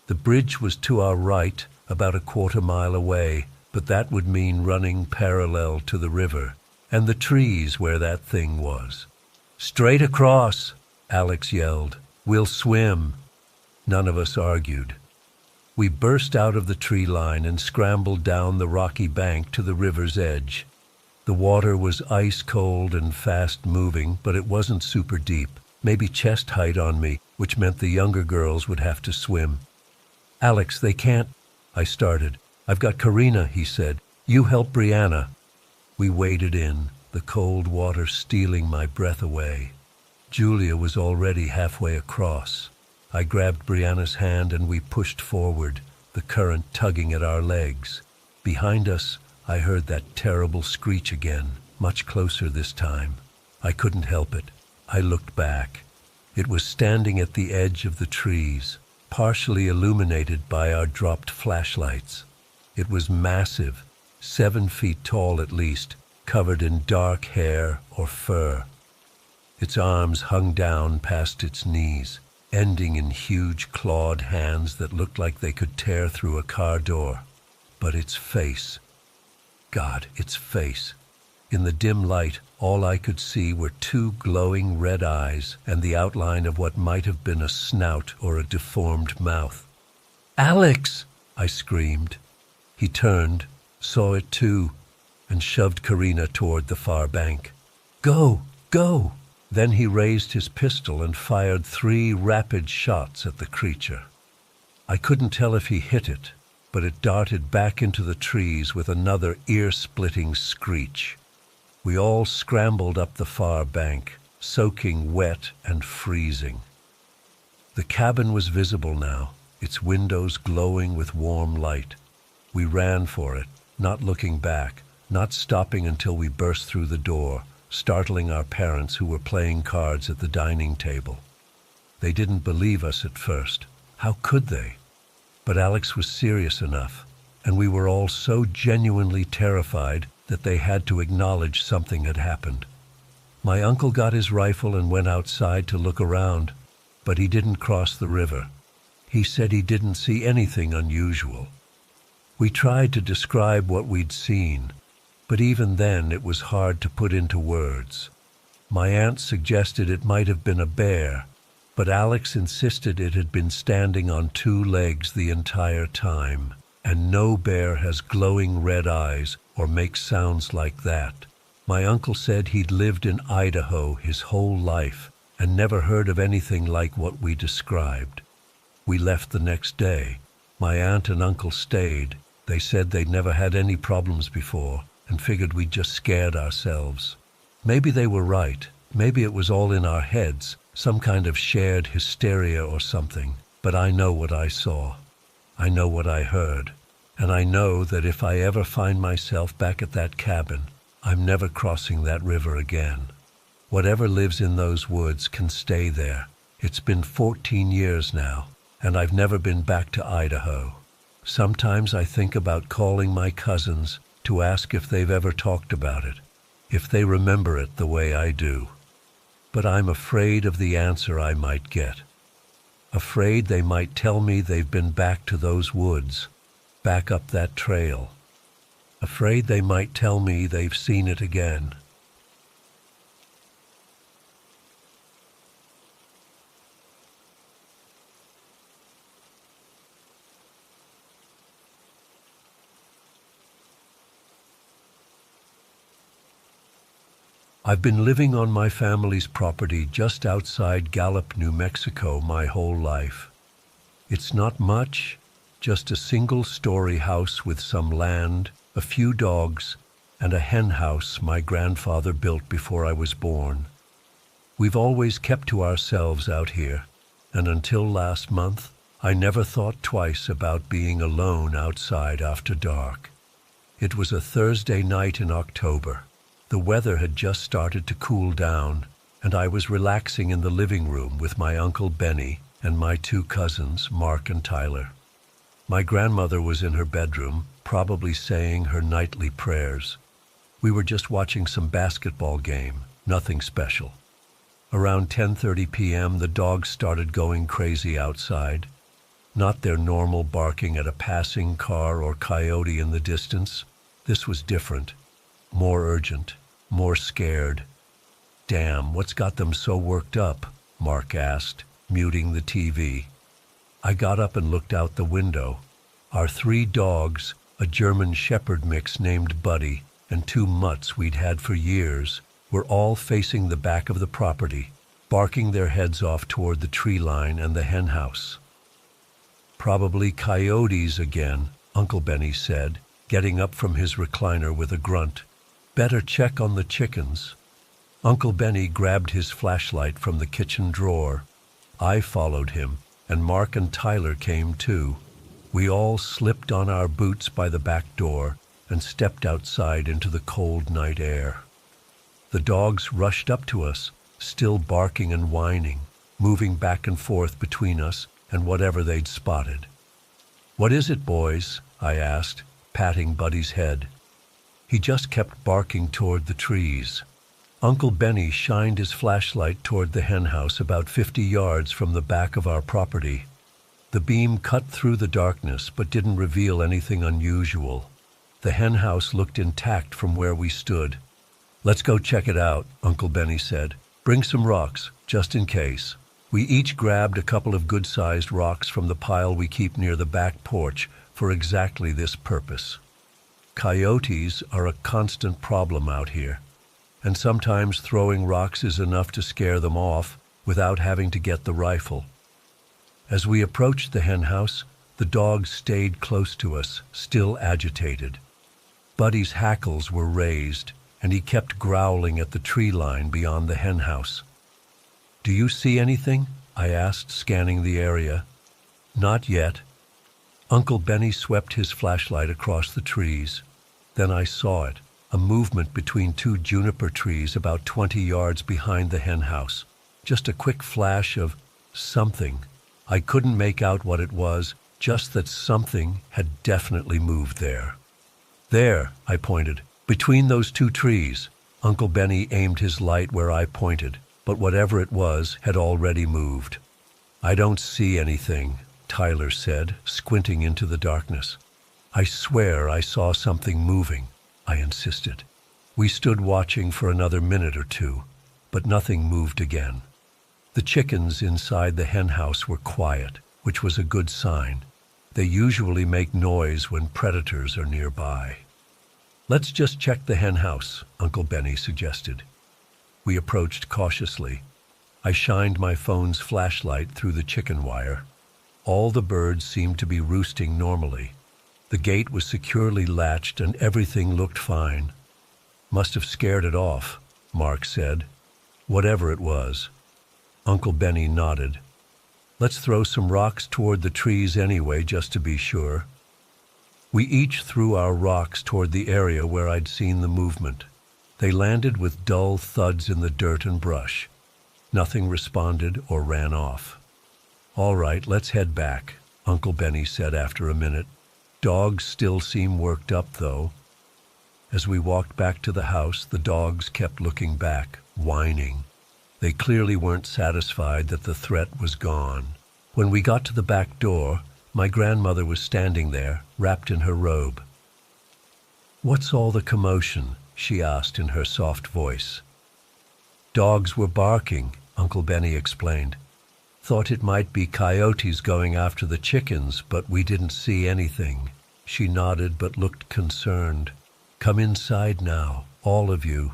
The bridge was to our right, about a quarter-mile away, but that would mean running parallel to the river, and the trees where that thing was. "Straight across!" Alex yelled. "We'll swim." None of us argued. We burst out of the tree line and scrambled down the rocky bank to the river's edge. The water was ice-cold and fast-moving, but it wasn't super deep, maybe chest height on me, which meant the younger girls would have to swim. "Alex, they can't," I started. "I've got Karina," he said. "You help Brianna." We waded in, the cold water stealing my breath away. Julia was already halfway across. I grabbed Brianna's hand and we pushed forward, the current tugging at our legs. Behind us, I heard that terrible screech again, much closer this time. I couldn't help it. I looked back. It was standing at the edge of the trees, partially illuminated by our dropped flashlights. It was massive, 7 feet tall at least, covered in dark hair or fur. Its arms hung down past its knees, ending in huge clawed hands that looked like they could tear through a car door. But its face, God, its face. In the dim light, all I could see were 2 glowing red eyes and the outline of what might have been a snout or a deformed mouth. "Alex!" I screamed. He turned, saw it too, and shoved Karina toward the far bank. "Go! Go!" Then he raised his pistol and fired 3 rapid shots at the creature. I couldn't tell if he hit it, but it darted back into the trees with another ear-splitting screech. We all scrambled up the far bank, soaking wet and freezing. The cabin was visible now, its windows glowing with warm light. We ran for it, not looking back, not stopping until we burst through the door, startling our parents who were playing cards at the dining table. They didn't believe us at first. How could they? But Alex was serious enough, and we were all so genuinely terrified that they had to acknowledge something had happened. My uncle got his rifle and went outside to look around, but he didn't cross the river. He said he didn't see anything unusual. We tried to describe what we'd seen, but even then it was hard to put into words. My aunt suggested it might have been a bear, but Alex insisted it had been standing on two legs the entire time, and no bear has glowing red eyes or makes sounds like that. My uncle said he'd lived in Idaho his whole life and never heard of anything like what we described. We left the next day. My aunt and uncle stayed. They said they'd never had any problems before and figured we'd just scared ourselves. Maybe they were right. Maybe it was all in our heads, some kind of shared hysteria or something. But I know what I saw. I know what I heard. And I know that if I ever find myself back at that cabin, I'm never crossing that river again. Whatever lives in those woods can stay there. It's been 14 years now, and I've never been back to Idaho. Sometimes I think about calling my cousins to ask if they've ever talked about it, if they remember it the way I do. But I'm afraid of the answer I might get. Afraid they might tell me they've been back to those woods, back up that trail. Afraid they might tell me they've seen it again. I've been living on my family's property just outside Gallup, New Mexico my whole life. It's not much, just a single-story house with some land, a few dogs, and a hen house my grandfather built before I was born. We've always kept to ourselves out here, and until last month, I never thought twice about being alone outside after dark. It was a Thursday night in October. The weather had just started to cool down, and I was relaxing in the living room with my Uncle Benny and my two cousins, Mark and Tyler. My grandmother was in her bedroom, probably saying her nightly prayers. We were just watching some basketball game, nothing special. Around 10:30 p.m., the dogs started going crazy outside. Not their normal barking at a passing car or coyote in the distance. This was different, more urgent, more scared. "Damn, what's got them so worked up?" Mark asked, muting the TV. I got up and looked out the window. Our three dogs, a German Shepherd mix named Buddy, and two mutts we'd had for years, were all facing the back of the property, barking their heads off toward the tree line and the hen house. "Probably coyotes again," Uncle Benny said, getting up from his recliner with a grunt. "Better check on the chickens." Uncle Benny grabbed his flashlight from the kitchen drawer. I followed him, and Mark and Tyler came too. We all slipped on our boots by the back door and stepped outside into the cold night air. The dogs rushed up to us, still barking and whining, moving back and forth between us and whatever they'd spotted. "What is it, boys?" I asked, patting Buddy's head. He just kept barking toward the trees. Uncle Benny shined his flashlight toward the hen house about 50 yards from the back of our property. The beam cut through the darkness but didn't reveal anything unusual. The hen house looked intact from where we stood. "Let's go check it out," Uncle Benny said. "Bring some rocks, just in case." We each grabbed a couple of good-sized rocks from the pile we keep near the back porch for exactly this purpose. Coyotes are a constant problem out here, and sometimes throwing rocks is enough to scare them off without having to get the rifle. As we approached the hen house, the dogs stayed close to us, still agitated. Buddy's hackles were raised, and he kept growling at the tree line beyond the hen house. "Do you see anything?" I asked, scanning the area. "Not yet." Uncle Benny swept his flashlight across the trees. Then I saw it, a movement between two juniper trees about 20 yards behind the hen house. Just a quick flash of something. I couldn't make out what it was, just that something had definitely moved there. There, I pointed, between those two trees. Uncle Benny aimed his light where I pointed, but whatever it was had already moved. I don't see anything, Tyler said, squinting into the darkness. I swear I saw something moving, I insisted. We stood watching for another minute or two, but nothing moved again. The chickens inside the hen house were quiet, which was a good sign. They usually make noise when predators are nearby. Let's just check the hen house, Uncle Benny suggested. We approached cautiously. I shined my phone's flashlight through the chicken wire. All the birds seemed to be roosting normally. The gate was securely latched and everything looked fine. Must have scared it off, Mark said. Whatever it was. Uncle Benny nodded. Let's throw some rocks toward the trees anyway, just to be sure. We each threw our rocks toward the area where I'd seen the movement. They landed with dull thuds in the dirt and brush. Nothing responded or ran off. All right, let's head back, Uncle Benny said after a minute. Dogs still seem worked up, though. As we walked back to the house, the dogs kept looking back, whining. They clearly weren't satisfied that the threat was gone. When we got to the back door, my grandmother was standing there, wrapped in her robe. "What's all the commotion?" she asked in her soft voice. "Dogs were barking," Uncle Benny explained. "Thought it might be coyotes going after the chickens, but we didn't see anything." She nodded but looked concerned. "Come inside now, all of you."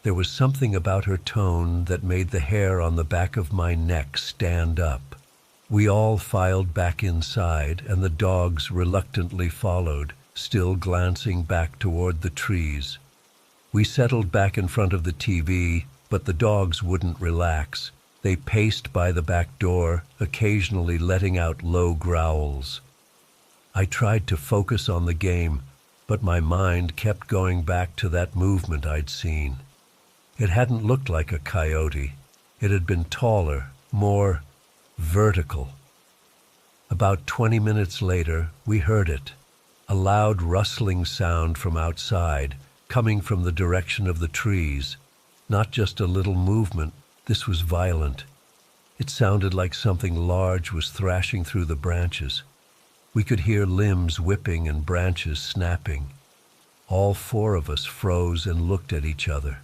There was something about her tone that made the hair on the back of my neck stand up. We all filed back inside, and the dogs reluctantly followed, still glancing back toward the trees. We settled back in front of the TV, but the dogs wouldn't relax. They paced by the back door, occasionally letting out low growls. I tried to focus on the game, but my mind kept going back to that movement I'd seen. It hadn't looked like a coyote. It had been taller, more vertical. About 20 minutes later, we heard it. A loud rustling sound from outside, coming from the direction of the trees. Not just a little movement, this was violent. It sounded like something large was thrashing through the branches. We could hear limbs whipping and branches snapping. All four of us froze and looked at each other.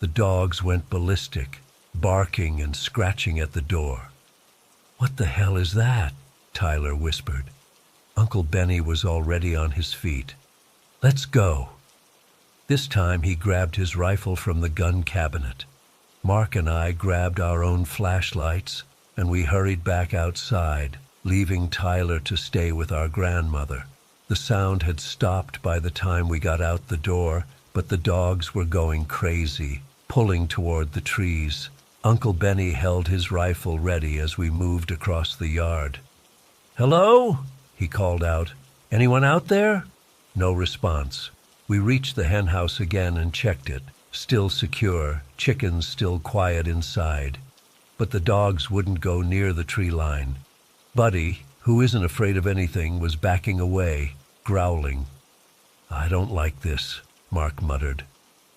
The dogs went ballistic, barking and scratching at the door. "What the hell is that?" Tyler whispered. Uncle Benny was already on his feet. "Let's go." This time he grabbed his rifle from the gun cabinet. Mark and I grabbed our own flashlights, and we hurried back outside, leaving Tyler to stay with our grandmother. The sound had stopped by the time we got out the door, but the dogs were going crazy, pulling toward the trees. Uncle Benny held his rifle ready as we moved across the yard. "Hello?" he called out. "Anyone out there?" No response. We reached the hen house again and checked it. Still secure, chickens still quiet inside. But the dogs wouldn't go near the tree line. Buddy, who isn't afraid of anything, was backing away, growling. "I don't like this," Mark muttered.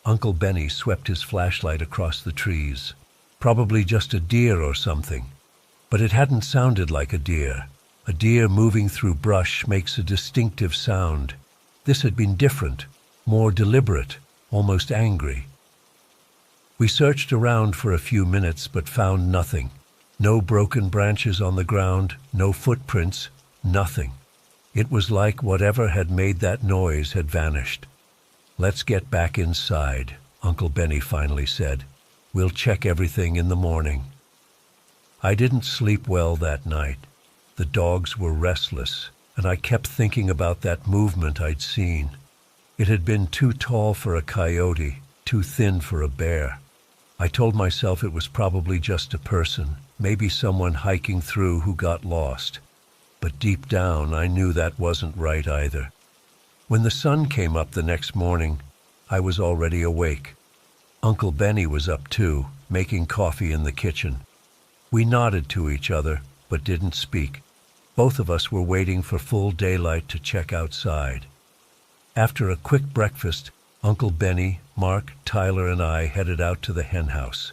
Uncle Benny swept his flashlight across the trees. "Probably just a deer or something." But it hadn't sounded like a deer. A deer moving through brush makes a distinctive sound. This had been different, more deliberate, almost angry. We searched around for a few minutes but found nothing. No broken branches on the ground, no footprints, nothing. It was like whatever had made that noise had vanished. "Let's get back inside," Uncle Benny finally said. "We'll check everything in the morning." I didn't sleep well that night. The dogs were restless, and I kept thinking about that movement I'd seen. It had been too tall for a coyote, too thin for a bear. I told myself it was probably just a person, maybe someone hiking through who got lost. But deep down, I knew that wasn't right either. When the sun came up the next morning, I was already awake. Uncle Benny was up too, making coffee in the kitchen. We nodded to each other, but didn't speak. Both of us were waiting for full daylight to check outside. After a quick breakfast, Uncle Benny, Mark, Tyler, and I headed out to the henhouse.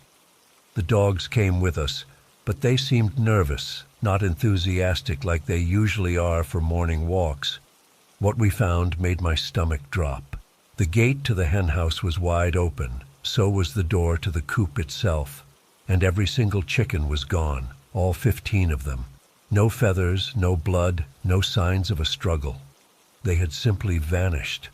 The dogs came with us, but they seemed nervous, not enthusiastic like they usually are for morning walks. What we found made my stomach drop. The gate to the henhouse was wide open, so was the door to the coop itself, and every single chicken was gone, all 15 of them. No feathers, no blood, no signs of a struggle. They had simply vanished.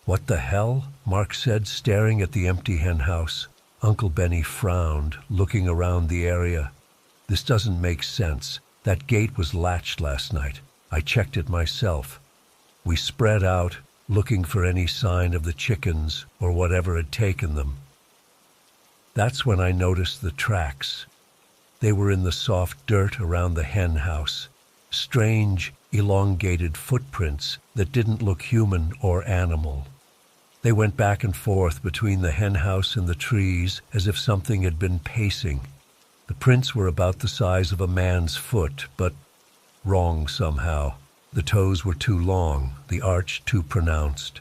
"What the hell?" Mark said, staring at the empty henhouse. Uncle Benny frowned, looking around the area. "This doesn't make sense. That gate was latched last night. I checked it myself." We spread out, looking for any sign of the chickens or whatever had taken them. That's when I noticed the tracks. They were in the soft dirt around the hen house. Strange, elongated footprints that didn't look human or animal. They went back and forth between the hen house and the trees as if something had been pacing. The prints were about the size of a man's foot, but wrong somehow. The toes were too long, the arch too pronounced.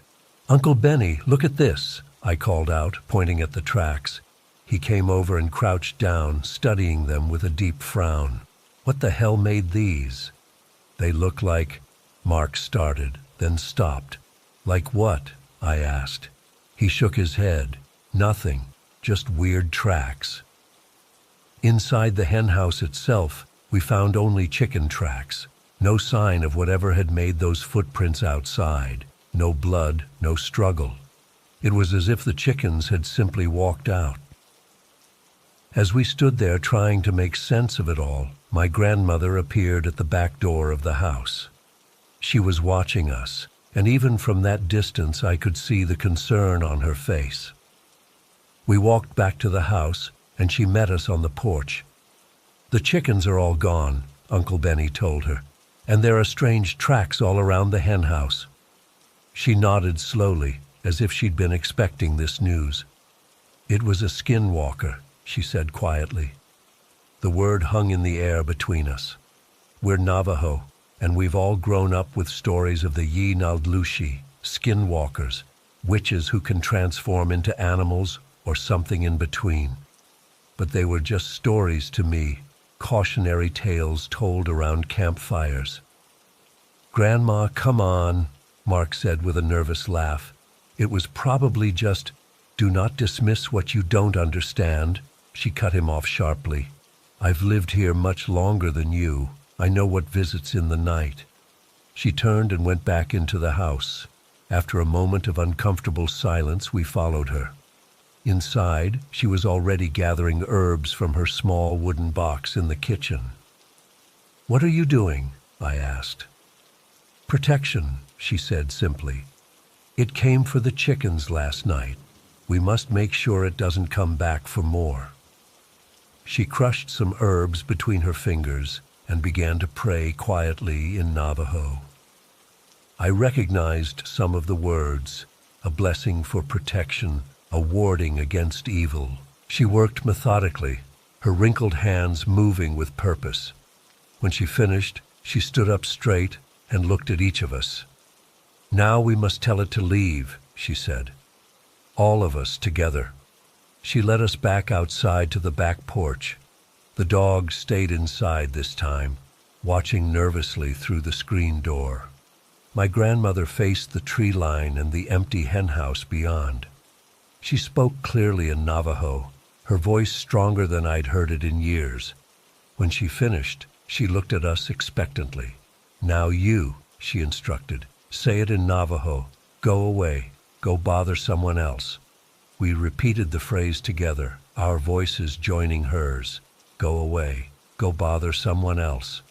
"Uncle Benny, look at this," I called out, pointing at the tracks. He came over and crouched down, studying them with a deep frown. "What the hell made these?" "They look like—" Mark started, then stopped. "Like what?" I asked. He shook his head. "Nothing, just weird tracks." Inside the henhouse itself, we found only chicken tracks. No sign of whatever had made those footprints outside. No blood, no struggle. It was as if the chickens had simply walked out. As we stood there trying to make sense of it all, my grandmother appeared at the back door of the house. She was watching us, and even from that distance I could see the concern on her face. We walked back to the house, and she met us on the porch. "The chickens are all gone," Uncle Benny told her, "and there are strange tracks all around the hen house." She nodded slowly, as if she'd been expecting this news. "It was a skinwalker," she said quietly. The word hung in the air between us. We're Navajo, and we've all grown up with stories of the Yi-Naldlushi, skinwalkers, witches who can transform into animals or something in between. But they were just stories to me, cautionary tales told around campfires. "Grandma, come on," Mark said with a nervous laugh. "It was probably just—" "Do not dismiss what you don't understand," she cut him off sharply. "I've lived here much longer than you. I know what visits in the night." She turned and went back into the house. After a moment of uncomfortable silence, we followed her. Inside, she was already gathering herbs from her small wooden box in the kitchen. "What are you doing?" I asked. "Protection," she said simply. "It came for the chickens last night. We must make sure it doesn't come back for more." She crushed some herbs between her fingers and began to pray quietly in Navajo. I recognized some of the words, a blessing for protection, a warding against evil. She worked methodically, her wrinkled hands moving with purpose. When she finished, she stood up straight and looked at each of us. "Now we must tell it to leave," she said. "All of us together." She led us back outside to the back porch. The dogs stayed inside this time, watching nervously through the screen door. My grandmother faced the tree line and the empty henhouse beyond. She spoke clearly in Navajo, her voice stronger than I'd heard it in years. When she finished, she looked at us expectantly. "Now you," she instructed, "say it in Navajo. Go away. Go bother someone else." We repeated the phrase together, our voices joining hers. Go away. Go bother someone else.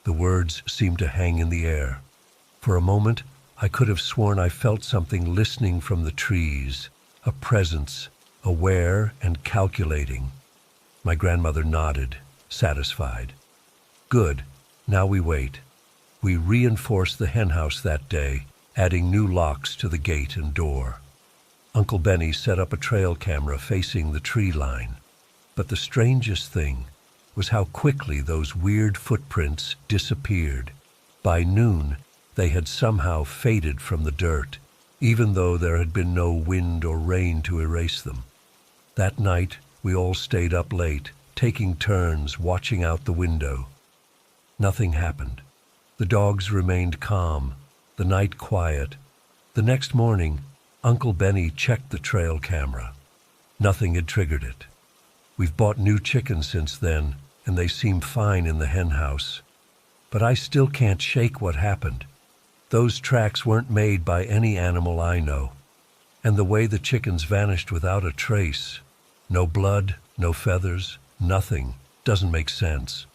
The words seemed to hang in the air. For a moment, I could have sworn I felt something listening from the trees, a presence, aware and calculating. My grandmother nodded, satisfied. "Good. Now we wait." We reinforced the henhouse that day, adding new locks to the gate and door. Uncle Benny set up a trail camera facing the tree line. But the strangest thing was how quickly those weird footprints disappeared. By noon, they had somehow faded from the dirt, even though there had been no wind or rain to erase them. That night, we all stayed up late, taking turns watching out the window. Nothing happened. The dogs remained calm, the night quiet. The next morning, Uncle Benny checked the trail camera. Nothing had triggered it. We've bought new chickens since then, and they seem fine in the hen house. But I still can't shake what happened. Those tracks weren't made by any animal I know. And the way the chickens vanished without a trace, no blood, no feathers, nothing, doesn't make sense.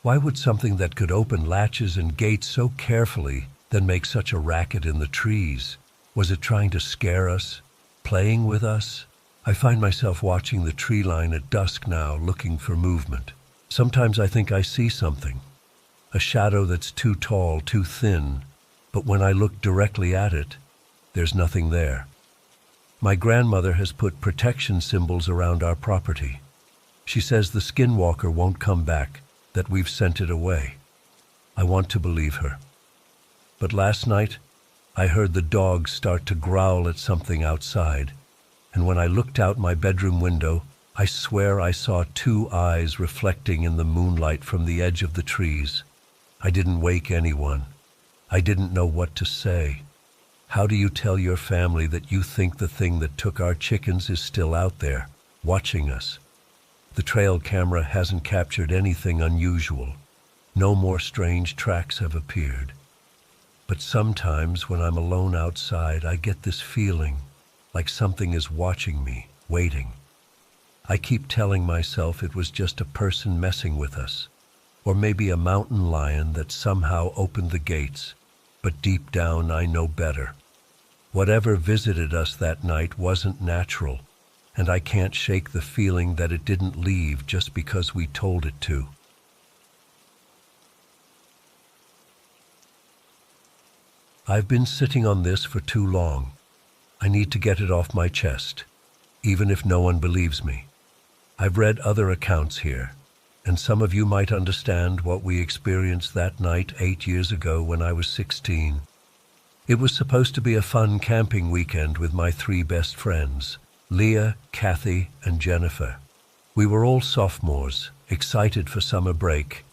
Why would something that could open latches and gates so carefully then make such a racket in the trees? Was it trying to scare us? Playing with us? I find myself watching the tree line at dusk now, looking for movement. Sometimes I think I see something. A shadow that's too tall, too thin, but when I look directly at it, there's nothing there. My grandmother has put protection symbols around our property. She says the skinwalker won't come back, that we've sent it away. I want to believe her. But last night, I heard the dogs start to growl at something outside, and when I looked out my bedroom window, I swear I saw two eyes reflecting in the moonlight from the edge of the trees. I didn't wake anyone. I didn't know what to say. How do you tell your family that you think the thing that took our chickens is still out there, watching us? The trail camera hasn't captured anything unusual. No more strange tracks have appeared. But sometimes when I'm alone outside, I get this feeling like something is watching me, waiting. I keep telling myself it was just a person messing with us, or maybe a mountain lion that somehow opened the gates, but deep down I know better. Whatever visited us that night wasn't natural, and I can't shake the feeling that it didn't leave just because we told it to. I've been sitting on this for too long. I need to get it off my chest, even if no one believes me. I've read other accounts here, and some of you might understand what we experienced that night 8 years ago when I was 16. It was supposed to be a fun camping weekend with my 3 best friends, Leah, Kathy, and Jennifer. We were all sophomores, excited for summer break,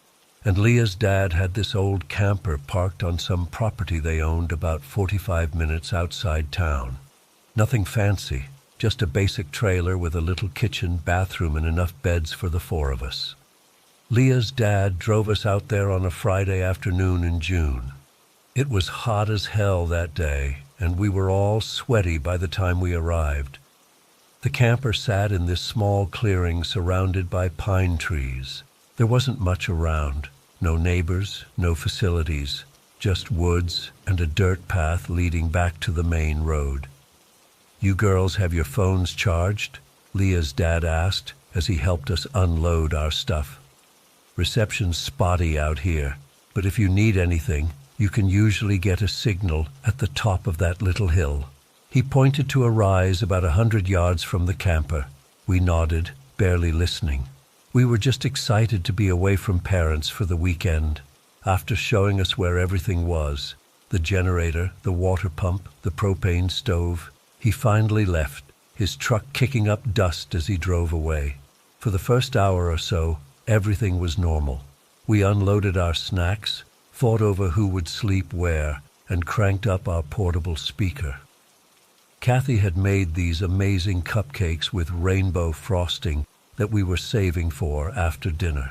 and Leah's dad had this old camper parked on some property they owned about 45 minutes outside town. Nothing fancy, just a basic trailer with a little kitchen, bathroom, and enough beds for the 4 of us. Leah's dad drove us out there on a Friday afternoon in June. It was hot as hell that day, and we were all sweaty by the time we arrived. The camper sat in this small clearing surrounded by pine trees. There wasn't much around, no neighbors, no facilities, just woods and a dirt path leading back to the main road. "You girls have your phones charged?" Leah's dad asked as he helped us unload our stuff. "Reception's spotty out here, but if you need anything, you can usually get a signal at the top of that little hill." He pointed to a rise about 100 yards from the camper. We nodded, barely listening. We were just excited to be away from parents for the weekend. After showing us where everything was, the generator, the water pump, the propane stove, he finally left, his truck kicking up dust as he drove away. For the first hour or so, everything was normal. We unloaded our snacks, fought over who would sleep where, and cranked up our portable speaker. Kathy had made these amazing cupcakes with rainbow frosting that we were saving for after dinner.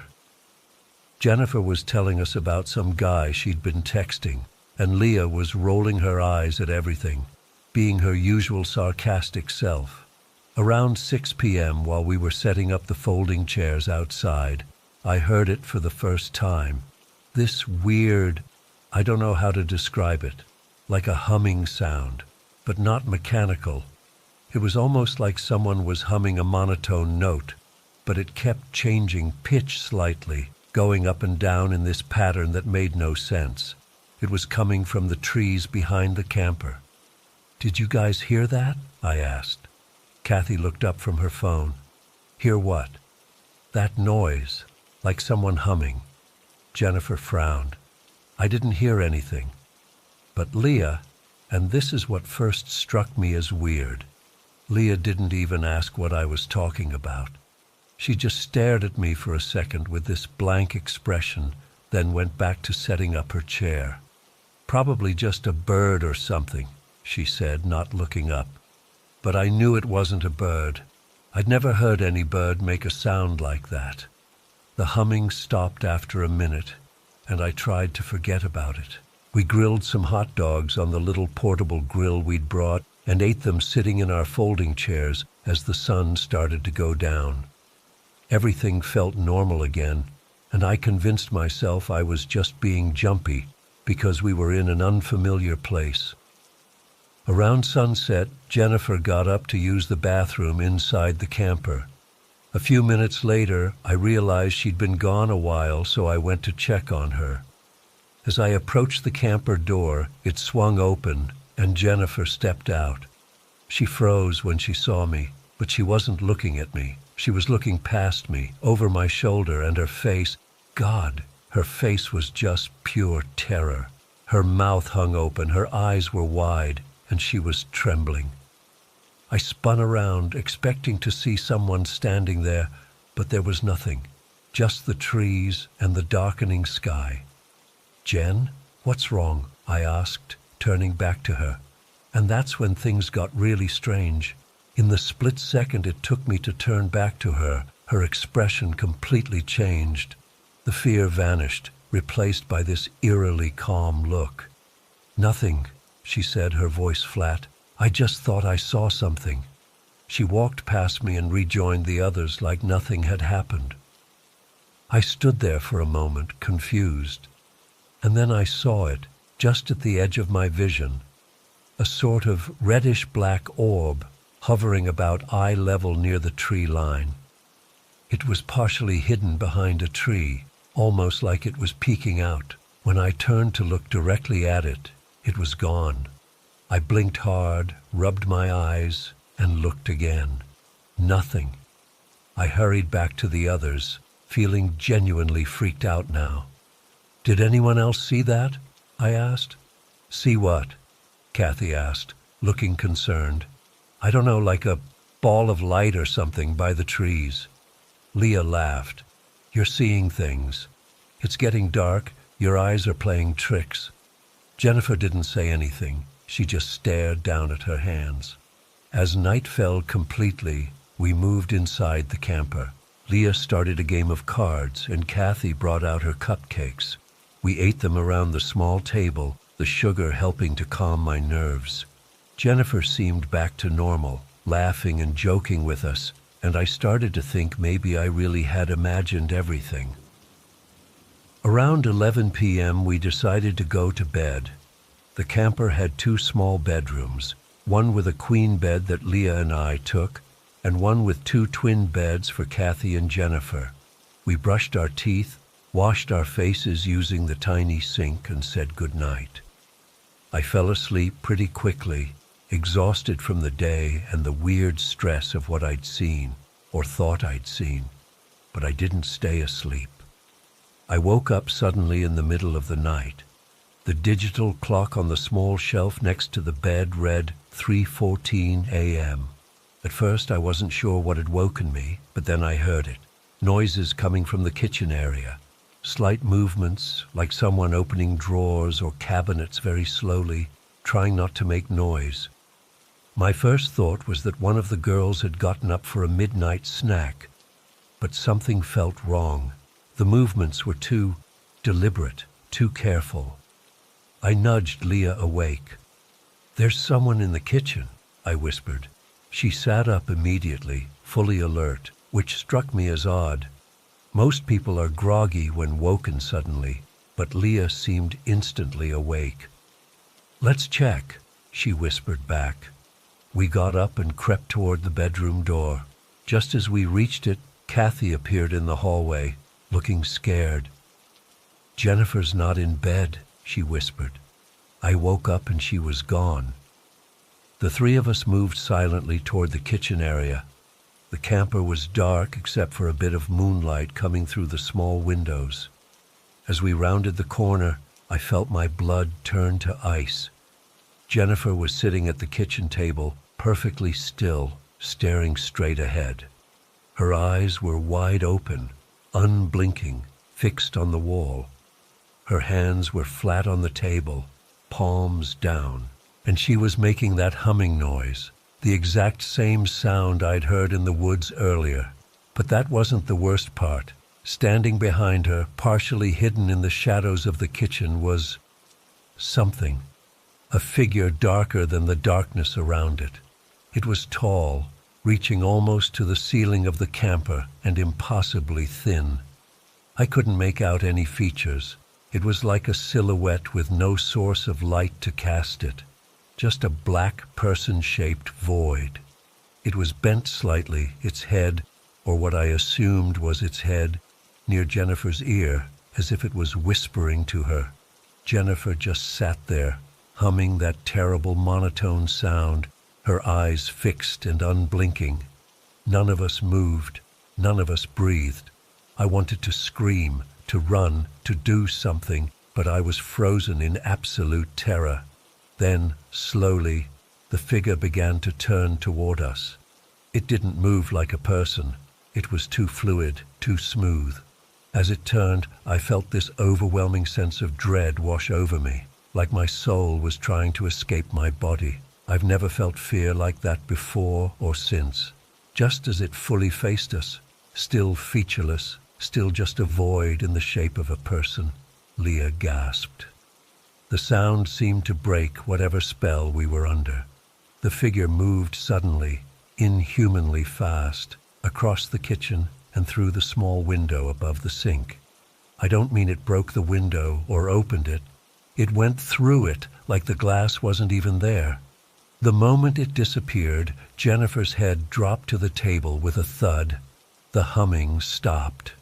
Jennifer was telling us about some guy she'd been texting, and Leah was rolling her eyes at everything, being her usual sarcastic self. Around 6 p.m., while we were setting up the folding chairs outside, I heard it for the first time. This weird, I don't know how to describe it, like a humming sound, but not mechanical. It was almost like someone was humming a monotone note, but it kept changing pitch slightly, going up and down in this pattern that made no sense. It was coming from the trees behind the camper. "Did you guys hear that?" I asked. Kathy looked up from her phone. "Hear what?" "That noise, like someone humming." Jennifer frowned. "I didn't hear anything." But Leah, and this is what first struck me as weird, Leah didn't even ask what I was talking about. She just stared at me for a second with this blank expression, then went back to setting up her chair. "Probably just a bird or something," she said, not looking up. But I knew it wasn't a bird. I'd never heard any bird make a sound like that. The humming stopped after a minute, and I tried to forget about it. We grilled some hot dogs on the little portable grill we'd brought and ate them sitting in our folding chairs as the sun started to go down. Everything felt normal again, and I convinced myself I was just being jumpy because we were in an unfamiliar place. Around sunset, Jennifer got up to use the bathroom inside the camper. A few minutes later, I realized she'd been gone a while, so I went to check on her. As I approached the camper door, it swung open, and Jennifer stepped out. She froze when she saw me, but she wasn't looking at me. She was looking past me, over my shoulder, and her face, God, her face was just pure terror. Her mouth hung open, her eyes were wide, and she was trembling. I spun around, expecting to see someone standing there, but there was nothing, just the trees and the darkening sky. "Jen, what's wrong?" I asked, turning back to her. And that's when things got really strange. In the split second it took me to turn back to her, her expression completely changed. The fear vanished, replaced by this eerily calm look. "Nothing," she said, her voice flat. "I just thought I saw something." She walked past me and rejoined the others like nothing had happened. I stood there for a moment, confused. And then I saw it, just at the edge of my vision. A sort of reddish-black orb hovering about eye level near the tree line. It was partially hidden behind a tree, almost like it was peeking out. When I turned to look directly at it, it was gone. I blinked hard, rubbed my eyes, and looked again. Nothing. I hurried back to the others, feeling genuinely freaked out now. "Did anyone else see that?" I asked. "See what?" Kathy asked, looking concerned. "I don't know, like a ball of light or something by the trees." Leah laughed. "You're seeing things. It's getting dark. Your eyes are playing tricks." Jennifer didn't say anything. She just stared down at her hands. As night fell completely, we moved inside the camper. Leah started a game of cards, and Kathy brought out her cupcakes. We ate them around the small table, the sugar helping to calm my nerves. Jennifer seemed back to normal, laughing and joking with us, and I started to think maybe I really had imagined everything. Around 11 p.m. we decided to go to bed. The camper had 2 small bedrooms, one with a queen bed that Leah and I took, and one with 2 twin beds for Kathy and Jennifer. We brushed our teeth, washed our faces using the tiny sink, and said goodnight. I fell asleep pretty quickly, exhausted from the day and the weird stress of what I'd seen, or thought I'd seen, but I didn't stay asleep. I woke up suddenly in the middle of the night. The digital clock on the small shelf next to the bed read 3:14 a.m. At first I wasn't sure what had woken me, but then I heard it. Noises coming from the kitchen area. Slight movements, like someone opening drawers or cabinets very slowly, trying not to make noise. My first thought was that one of the girls had gotten up for a midnight snack, but something felt wrong. The movements were too deliberate, too careful. I nudged Leah awake. "There's someone in the kitchen," I whispered. She sat up immediately, fully alert, which struck me as odd. Most people are groggy when woken suddenly, but Leah seemed instantly awake. "Let's check," she whispered back. We got up and crept toward the bedroom door. Just as we reached it, Kathy appeared in the hallway, looking scared. "Jennifer's not in bed," she whispered. I woke up and she was gone. The three of us moved silently toward the kitchen area. The camper was dark except for a bit of moonlight coming through the small windows. As we rounded the corner, I felt my blood turn to ice. Jennifer was sitting at the kitchen table, perfectly still, staring straight ahead. Her eyes were wide open, unblinking, fixed on the wall. Her hands were flat on the table, palms down, and she was making that humming noise, the exact same sound I'd heard in the woods earlier. But that wasn't the worst part. Standing behind her, partially hidden in the shadows of the kitchen, was something. A figure darker than the darkness around it. It was tall, reaching almost to the ceiling of the camper, and impossibly thin. I couldn't make out any features. It was like a silhouette with no source of light to cast it. Just a black person-shaped void. It was bent slightly, its head, or what I assumed was its head, near Jennifer's ear, as if it was whispering to her. Jennifer just sat there, humming that terrible monotone sound, her eyes fixed and unblinking. None of us moved, none of us breathed. I wanted to scream, to run, to do something, but I was frozen in absolute terror. Then, slowly, the figure began to turn toward us. It didn't move like a person. It was too fluid, too smooth. As it turned, I felt this overwhelming sense of dread wash over me, like my soul was trying to escape my body. I've never felt fear like that before or since. Just as it fully faced us, still featureless, still just a void in the shape of a person, Leah gasped. The sound seemed to break whatever spell we were under. The figure moved suddenly, inhumanly fast, across the kitchen and through the small window above the sink. I don't mean it broke the window or opened it. It went through it like the glass wasn't even there. The moment it disappeared, Jennifer's head dropped to the table with a thud. The humming stopped.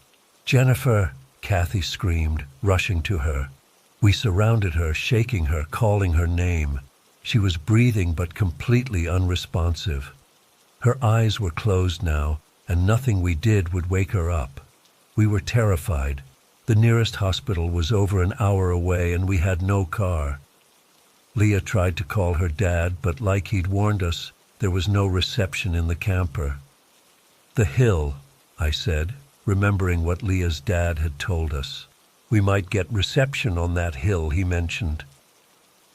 "Jennifer!" Kathy screamed, rushing to her. We surrounded her, shaking her, calling her name. She was breathing but completely unresponsive. Her eyes were closed now, and nothing we did would wake her up. We were terrified. The nearest hospital was over an hour away, and we had no car. Leah tried to call her dad, but like he'd warned us, there was no reception in the camper. "The hill," I said, remembering what Leah's dad had told us. "We might get reception on that hill," he mentioned.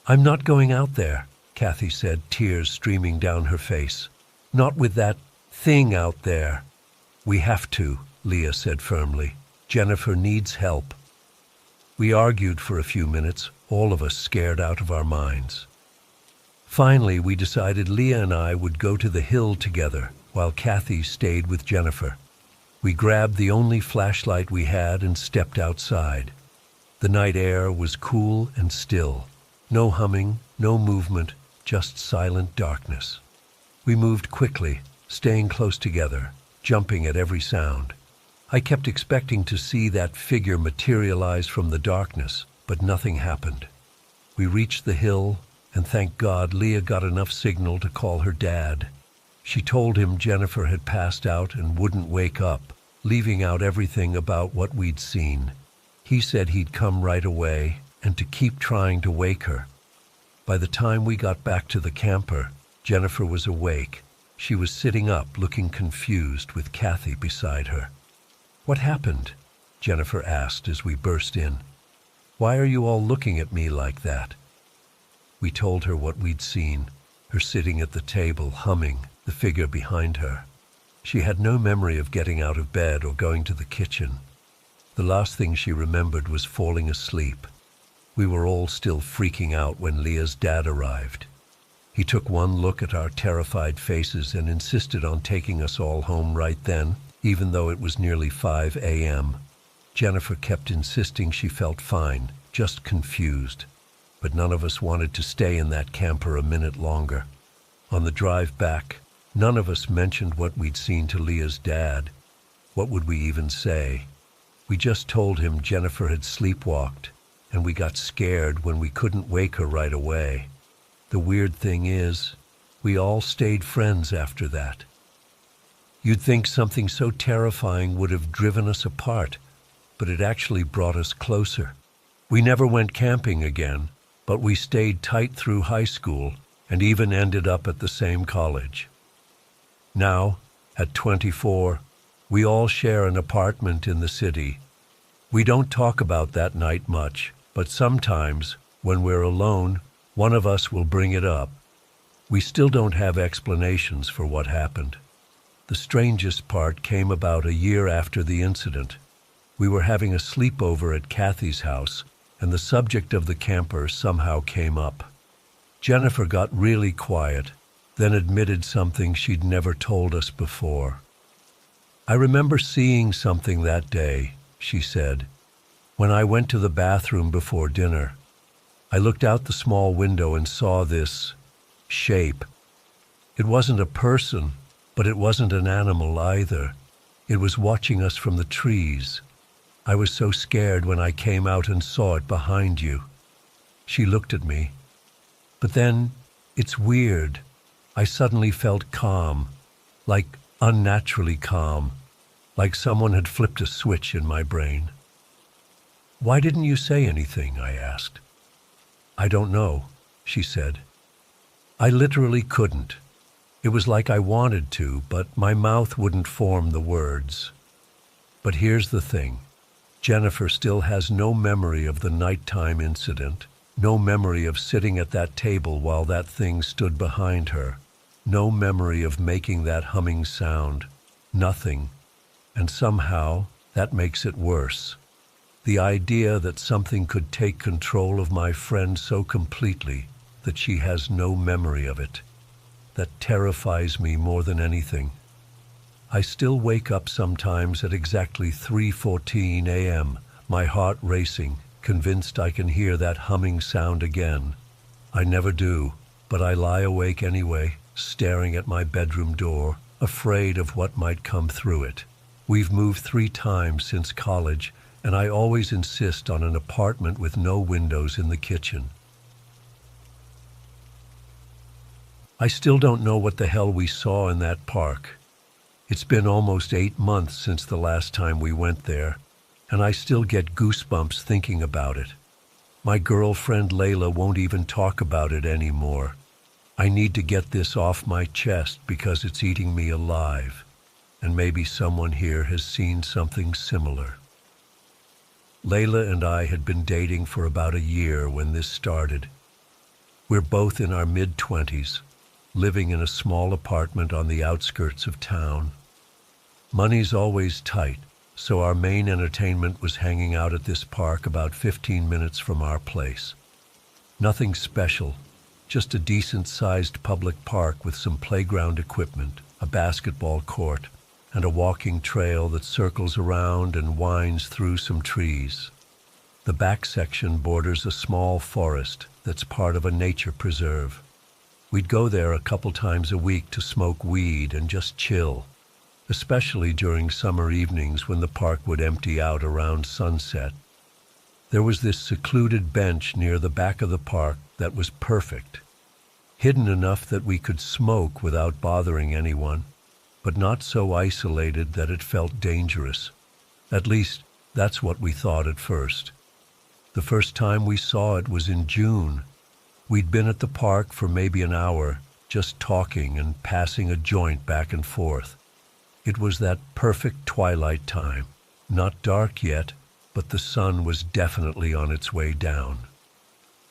"I'm not going out there," Kathy said, tears streaming down her face. "Not with that thing out there." "We have to," Leah said firmly. "Jennifer needs help." We argued for a few minutes, all of us scared out of our minds. Finally, we decided Leah and I would go to the hill together, while Kathy stayed with Jennifer. We grabbed the only flashlight we had and stepped outside. The night air was cool and still. No humming, no movement, just silent darkness. We moved quickly, staying close together, jumping at every sound. I kept expecting to see that figure materialize from the darkness, but nothing happened. We reached the hill, and thank God Leah got enough signal to call her dad. She told him Jennifer had passed out and wouldn't wake up, leaving out everything about what we'd seen. He said he'd come right away, and to keep trying to wake her. By the time we got back to the camper, Jennifer was awake. She was sitting up, looking confused, with Kathy beside her. "What happened?" Jennifer asked as we burst in. "Why are you all looking at me like that?" We told her what we'd seen, her sitting at the table, humming, the figure behind her. She had no memory of getting out of bed or going to the kitchen. The last thing she remembered was falling asleep. We were all still freaking out when Leah's dad arrived. He took one look at our terrified faces and insisted on taking us all home right then, even though it was nearly 5 a.m. Jennifer kept insisting she felt fine, just confused. But none of us wanted to stay in that camper a minute longer. On the drive back, none of us mentioned what we'd seen to Leah's dad. What would we even say? We just told him Jennifer had sleepwalked, and we got scared when we couldn't wake her right away. The weird thing is, We all stayed friends after that. You'd think something so terrifying would have driven us apart, but it actually brought us closer. We never went camping again, but we stayed tight through high school and even ended up at the same college. Now, at 24, we all share an apartment in the city. We don't talk about that night much, but sometimes, when we're alone, one of us will bring it up. We still don't have explanations for what happened. The strangest part came about a year after the incident. We were having a sleepover at Kathy's house, and the subject of the camper somehow came up. Jennifer got really quiet, then admitted something she'd never told us before. "I remember seeing something that day," she said, "when I went to the bathroom before dinner. I looked out the small window and saw this shape. It wasn't a person, but it wasn't an animal either. It was watching us from the trees. I was so scared when I came out and saw it behind you." She looked at me. "But then, it's weird. I suddenly felt calm, like unnaturally calm, like someone had flipped a switch in my brain." "Why didn't you say anything?" I asked. "I don't know," she said. "I literally couldn't. It was like I wanted to, but my mouth wouldn't form the words. But here's the thing. Jennifer still has no memory of the nighttime incident, no memory of sitting at that table while that thing stood behind her, no memory of making that humming sound, nothing. And somehow, that makes it worse. The idea that something could take control of my friend so completely that she has no memory of it. That terrifies me more than anything. I still wake up sometimes at exactly 3:14 a.m., my heart racing, convinced I can hear that humming sound again. I never do, but I lie awake anyway, staring at my bedroom door, afraid of what might come through it. We've moved 3 times since college, and I always insist on an apartment with no windows in the kitchen. I still don't know what the hell we saw in that park. It's been almost 8 months since the last time we went there, and I still get goosebumps thinking about it. My girlfriend Layla won't even talk about it anymore. I need to get this off my chest because it's eating me alive, and maybe someone here has seen something similar. Layla and I had been dating for about a year when this started. We're both in our mid-20s, living in a small apartment on the outskirts of town. Money's always tight, so our main entertainment was hanging out at this park about 15 minutes from our place. Nothing special, just a decent-sized public park with some playground equipment, a basketball court, and a walking trail that circles around and winds through some trees. The back section borders a small forest that's part of a nature preserve. We'd go there a couple times a week to smoke weed and just chill, especially during summer evenings when the park would empty out around sunset. There was this secluded bench near the back of the park that was perfect, hidden enough that we could smoke without bothering anyone, but not so isolated that it felt dangerous. At least, that's what we thought at first. The first time we saw it was in June. We'd been at the park for maybe an hour, just talking and passing a joint back and forth. It was that perfect twilight time, not dark yet, but the sun was definitely on its way down.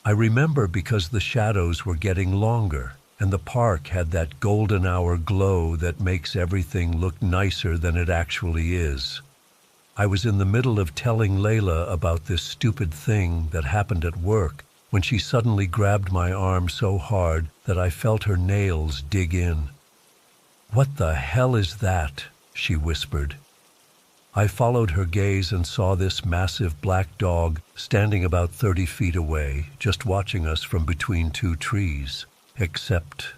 I remember because the shadows were getting longer, and the park had that golden hour glow that makes everything look nicer than it actually is. I was in the middle of telling Layla about this stupid thing that happened at work when she suddenly grabbed my arm so hard that I felt her nails dig in. "What the hell is that?" she whispered. I followed her gaze and saw this massive black dog standing about 30 feet away, just watching us from between 2 trees. Except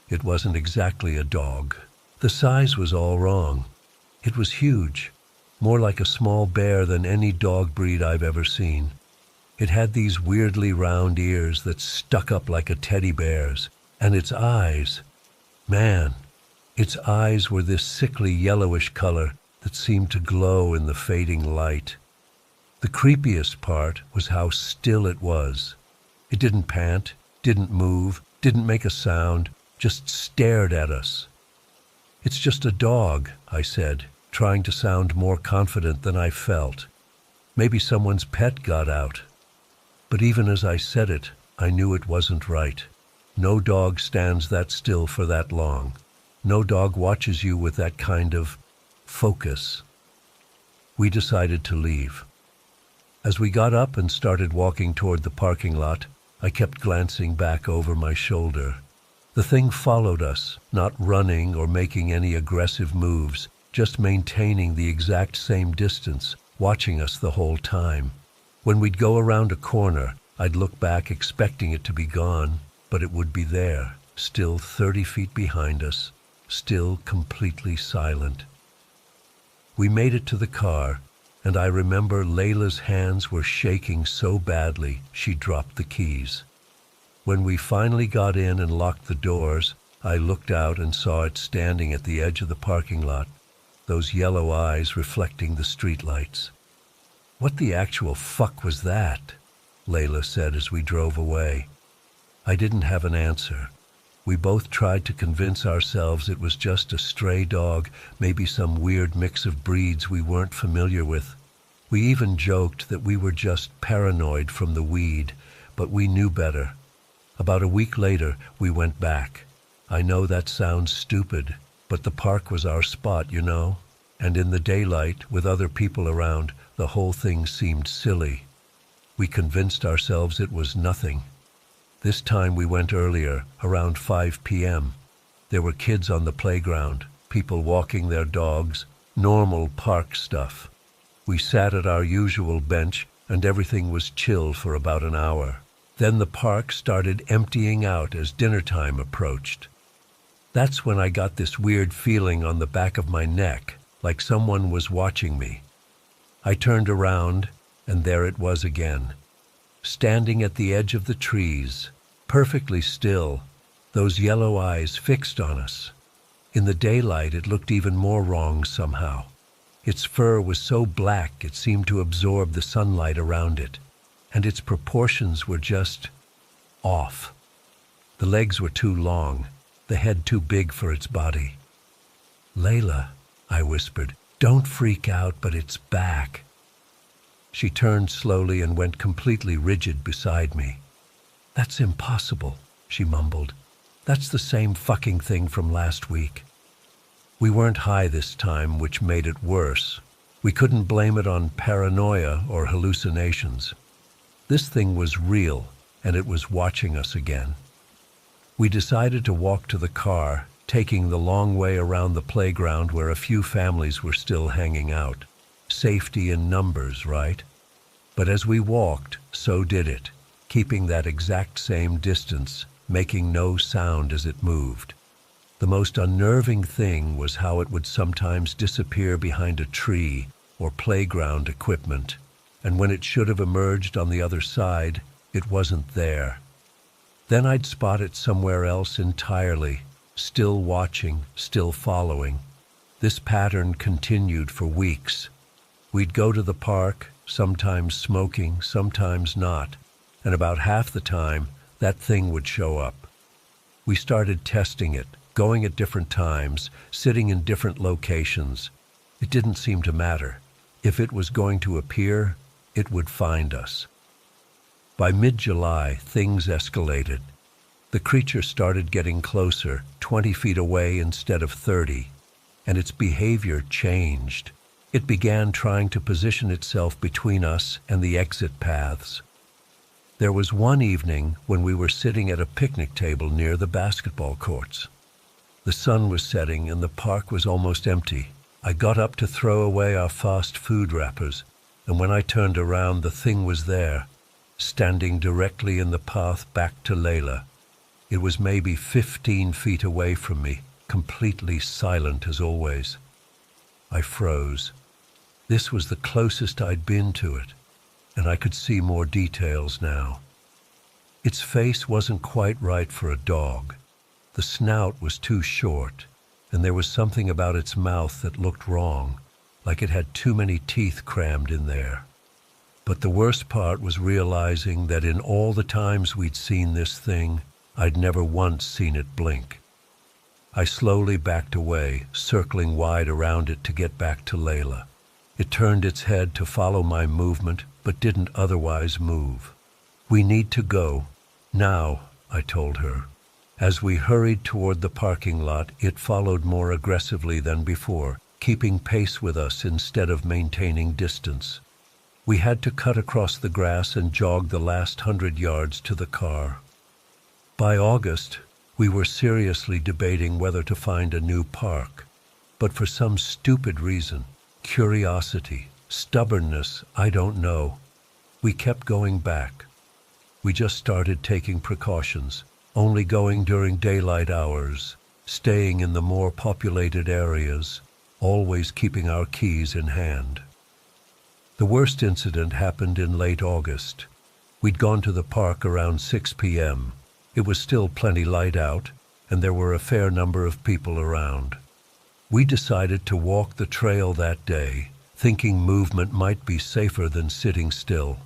it wasn't exactly a dog. The size was all wrong. It was huge, more like a small bear than any dog breed I've ever seen. It had these weirdly round ears that stuck up like a teddy bear's, And its eyes, man, its eyes were this sickly yellowish color that seemed to glow in the fading light. The creepiest part was how still it was. It didn't pant, didn't move, didn't make a sound, just stared at us. "It's just a dog," I said, trying to sound more confident than I felt. "Maybe someone's pet got out." But even as I said it, I knew it wasn't right. No dog stands that still for that long. No dog watches you with that kind of focus. We decided to leave. As we got up and started walking toward the parking lot, I kept glancing back over my shoulder. The thing followed us, not running or making any aggressive moves, just maintaining the exact same distance, watching us the whole time. When we'd go around a corner, I'd look back expecting it to be gone, but it would be there, still 30 feet behind us, still completely silent. We made it to the car, and I remember Layla's hands were shaking so badly she dropped the keys. When we finally got in and locked the doors, I looked out and saw it standing at the edge of the parking lot, those yellow eyes reflecting the streetlights. "What the actual fuck was that?" Layla said as we drove away. I didn't have an answer. We both tried to convince ourselves it was just a stray dog, maybe some weird mix of breeds we weren't familiar with. We even joked that we were just paranoid from the weed, but we knew better. About a week later, we went back. I know that sounds stupid, but the park was our spot, you know? And in the daylight, with other people around, the whole thing seemed silly. We convinced ourselves it was nothing. This time we went earlier, around 5 p.m. There were kids on the playground, people walking their dogs, normal park stuff. We sat at our usual bench and everything was chill for about an hour. Then the park started emptying out as dinner time approached. That's when I got this weird feeling on the back of my neck, like someone was watching me. I turned around, and there it was again. Standing at the edge of the trees, perfectly still, those yellow eyes fixed on us. In the daylight, it looked even more wrong somehow. Its fur was so black it seemed to absorb the sunlight around it, and its proportions were just off. The legs were too long, the head too big for its body. "Layla," I whispered, "don't freak out, but it's back." She turned slowly and went completely rigid beside me. "That's impossible," she mumbled. "That's the same fucking thing from last week." We weren't high this time, which made it worse. We couldn't blame it on paranoia or hallucinations. This thing was real, and it was watching us again. We decided to walk to the car, taking the long way around the playground where a few families were still hanging out. Safety in numbers, right? But as we walked, so did it, keeping that exact same distance, making no sound as it moved. The most unnerving thing was how it would sometimes disappear behind a tree or playground equipment, and when it should have emerged on the other side, it wasn't there. Then I'd spot it somewhere else entirely, still watching, still following. This pattern continued for weeks. We'd go to the park, sometimes smoking, sometimes not, and about half the time, that thing would show up. We started testing it, going at different times, sitting in different locations. It didn't seem to matter. If it was going to appear, it would find us. By mid-July, things escalated. The creature started getting closer, 20 feet away instead of 30, and its behavior changed. It began trying to position itself between us and the exit paths. There was one evening when we were sitting at a picnic table near the basketball courts. The sun was setting and the park was almost empty. I got up to throw away our fast food wrappers, and when I turned around, the thing was there, standing directly in the path back to Layla. It was maybe 15 feet away from me, completely silent as always. I froze. This was the closest I'd been to it, and I could see more details now. Its face wasn't quite right for a dog. The snout was too short, and there was something about its mouth that looked wrong, like it had too many teeth crammed in there. But the worst part was realizing that in all the times we'd seen this thing, I'd never once seen it blink. I slowly backed away, circling wide around it to get back to Layla. It turned its head to follow my movement, but didn't otherwise move. "We need to go. Now," I told her. As we hurried toward the parking lot, it followed more aggressively than before, keeping pace with us instead of maintaining distance. We had to cut across the grass and jog the last 100 yards to the car. By August, we were seriously debating whether to find a new park, but for some stupid reason, curiosity, stubbornness, I don't know, we kept going back. We just started taking precautions, only going during daylight hours, staying in the more populated areas, always keeping our keys in hand. The worst incident happened in late August. We'd gone to the park around 6 p.m. It was still plenty light out, and there were a fair number of people around. We decided to walk the trail that day, thinking movement might be safer than sitting still.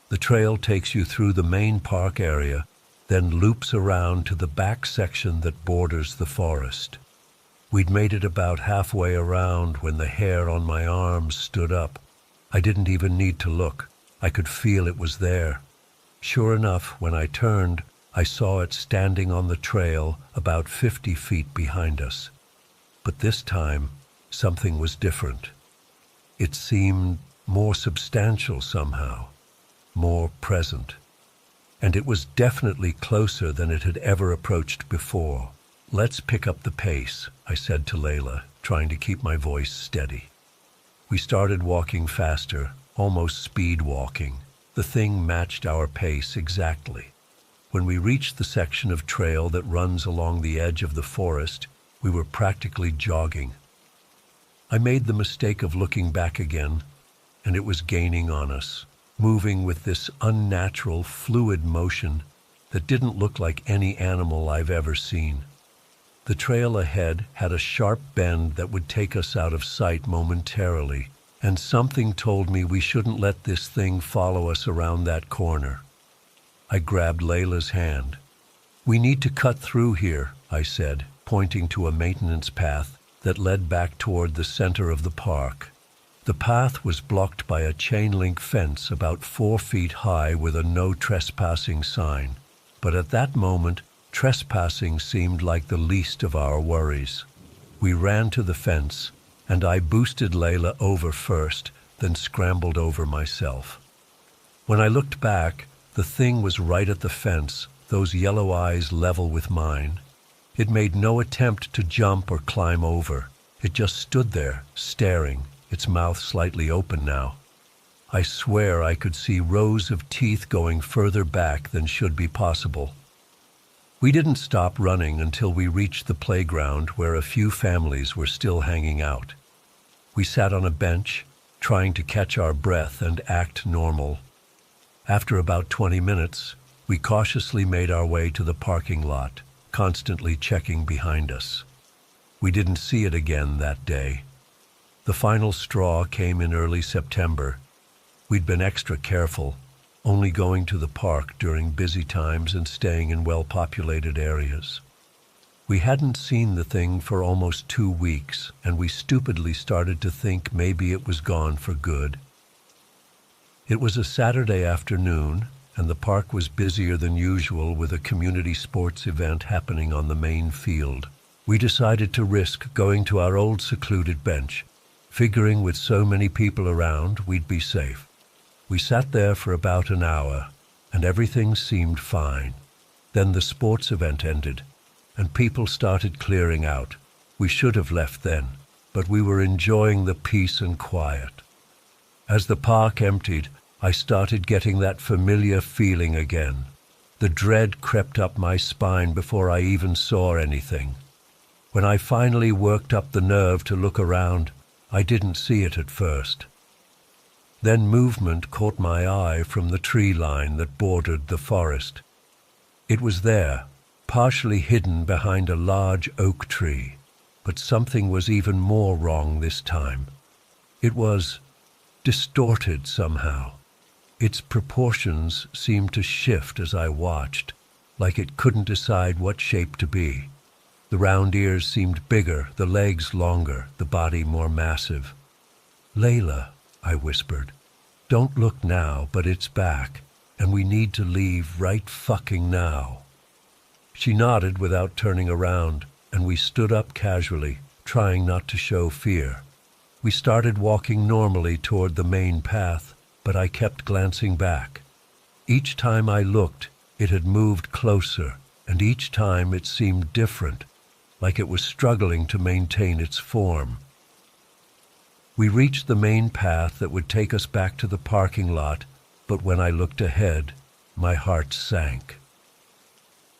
The trail takes you through the main park area, then loops around to the back section that borders the forest. We'd made it about halfway around when the hair on my arms stood up. I didn't even need to look. I could feel it was there. Sure enough, when I turned, I saw it standing on the trail about 50 feet behind us. But this time, something was different. It seemed more substantial somehow, more present. And it was definitely closer than it had ever approached before. "Let's pick up the pace," I said to Layla, trying to keep my voice steady. We started walking faster, almost speed walking. The thing matched our pace exactly. When we reached the section of trail that runs along the edge of the forest, we were practically jogging. I made the mistake of looking back again, and it was gaining on us, moving with this unnatural, fluid motion that didn't look like any animal I've ever seen. The trail ahead had a sharp bend that would take us out of sight momentarily, and something told me we shouldn't let this thing follow us around that corner. I grabbed Layla's hand. "We need to cut through here," I said, pointing to a maintenance path that led back toward the center of the park. The path was blocked by a chain-link fence about 4 feet high with a no trespassing sign. But at that moment, trespassing seemed like the least of our worries. We ran to the fence, and I boosted Layla over first, then scrambled over myself. When I looked back, the thing was right at the fence, those yellow eyes level with mine. It made no attempt to jump or climb over. It just stood there, staring, its mouth slightly open now. I swear I could see rows of teeth going further back than should be possible. We didn't stop running until we reached the playground where a few families were still hanging out. We sat on a bench, trying to catch our breath and act normal. After about 20 minutes, we cautiously made our way to the parking lot, constantly checking behind us. We didn't see it again that day. The final straw came in early September. We'd been extra careful, only going to the park during busy times and staying in well-populated areas. We hadn't seen the thing for almost 2 weeks, and we stupidly started to think maybe it was gone for good. It was a Saturday afternoon, and the park was busier than usual with a community sports event happening on the main field. We decided to risk going to our old secluded bench, figuring with so many people around we'd be safe. We sat there for about an hour, and everything seemed fine. Then the sports event ended, and people started clearing out. We should have left then, but we were enjoying the peace and quiet. As the park emptied, I started getting that familiar feeling again. The dread crept up my spine before I even saw anything. When I finally worked up the nerve to look around, I didn't see it at first. Then movement caught my eye from the tree line that bordered the forest. It was there, partially hidden behind a large oak tree. But something was even more wrong this time. It was distorted somehow. Its proportions seemed to shift as I watched, like it couldn't decide what shape to be. The round ears seemed bigger, the legs longer, the body more massive. "Layla," I whispered, "don't look now, but it's back, and we need to leave right fucking now." She nodded without turning around, and we stood up casually, trying not to show fear. We started walking normally toward the main path, but I kept glancing back. Each time I looked, it had moved closer, and each time it seemed different, like it was struggling to maintain its form. We reached the main path that would take us back to the parking lot, but when I looked ahead, my heart sank.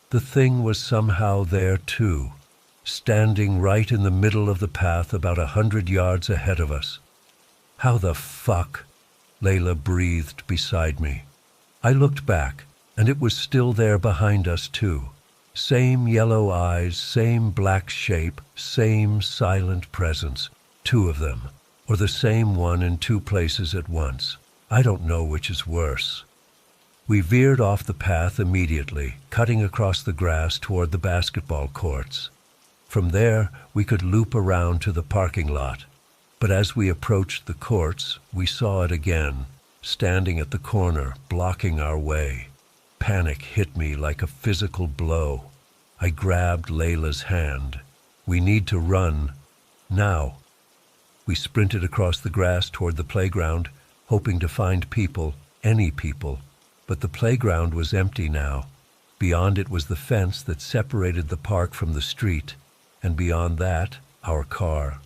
The thing was somehow there too, standing right in the middle of the path about 100 yards ahead of us. "How the fuck?" Layla breathed beside me. I looked back, and it was still there behind us too. Same yellow eyes, same black shape, same silent presence. Two of them, or the same one in two places at once. I don't know which is worse. We veered off the path immediately, cutting across the grass toward the basketball courts. From there, we could loop around to the parking lot. But as we approached the courts, we saw it again, standing at the corner, blocking our way. Panic hit me like a physical blow. I grabbed Layla's hand. "We need to run. Now." We sprinted across the grass toward the playground, hoping to find people, any people. But the playground was empty now. Beyond it was the fence that separated the park from the street, and beyond that, our car.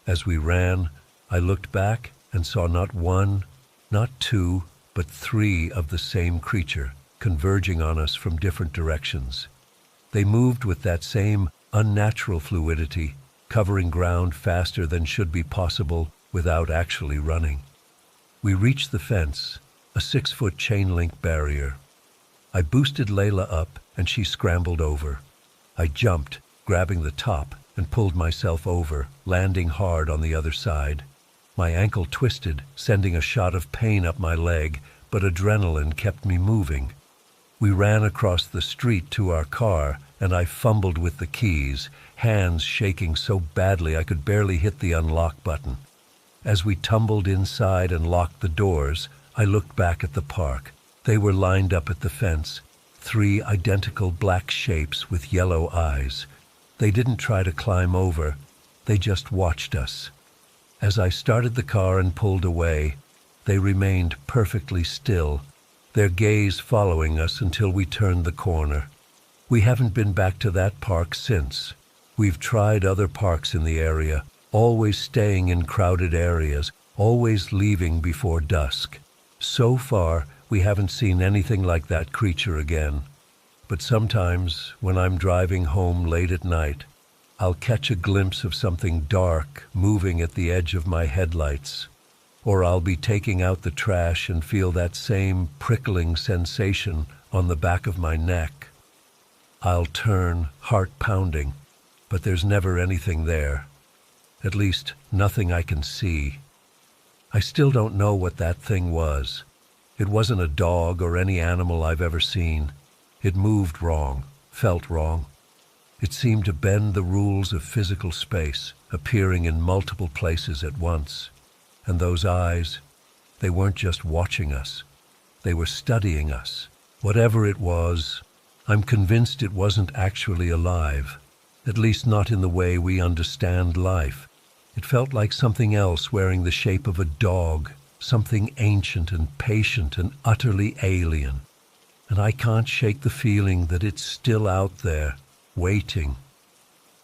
As we ran, I looked back and saw not one, not two, but three of the same creature, converging on us from different directions. They moved with that same unnatural fluidity, covering ground faster than should be possible without actually running. We reached the fence, a 6-foot chain-link barrier. I boosted Layla up, and she scrambled over. I jumped, grabbing the top, and pulled myself over, landing hard on the other side. My ankle twisted, sending a shot of pain up my leg, but adrenaline kept me moving. We ran across the street to our car, and I fumbled with the keys, hands shaking so badly I could barely hit the unlock button. As we tumbled inside and locked the doors, I looked back at the park. They were lined up at the fence, 3 identical black shapes with yellow eyes. They didn't try to climb over, they just watched us. As I started the car and pulled away, they remained perfectly still, their gaze following us until we turned the corner. We haven't been back to that park since. We've tried other parks in the area, always staying in crowded areas, always leaving before dusk. So far, we haven't seen anything like that creature again. But sometimes, when I'm driving home late at night, I'll catch a glimpse of something dark moving at the edge of my headlights. Or I'll be taking out the trash and feel that same prickling sensation on the back of my neck. I'll turn, heart pounding, but there's never anything there. At least, nothing I can see. I still don't know what that thing was. It wasn't a dog or any animal I've ever seen. It moved wrong, felt wrong. It seemed to bend the rules of physical space, appearing in multiple places at once. And those eyes, they weren't just watching us. They were studying us. Whatever it was, I'm convinced it wasn't actually alive, at least not in the way we understand life. It felt like something else wearing the shape of a dog, something ancient and patient and utterly alien. And I can't shake the feeling that it's still out there, waiting.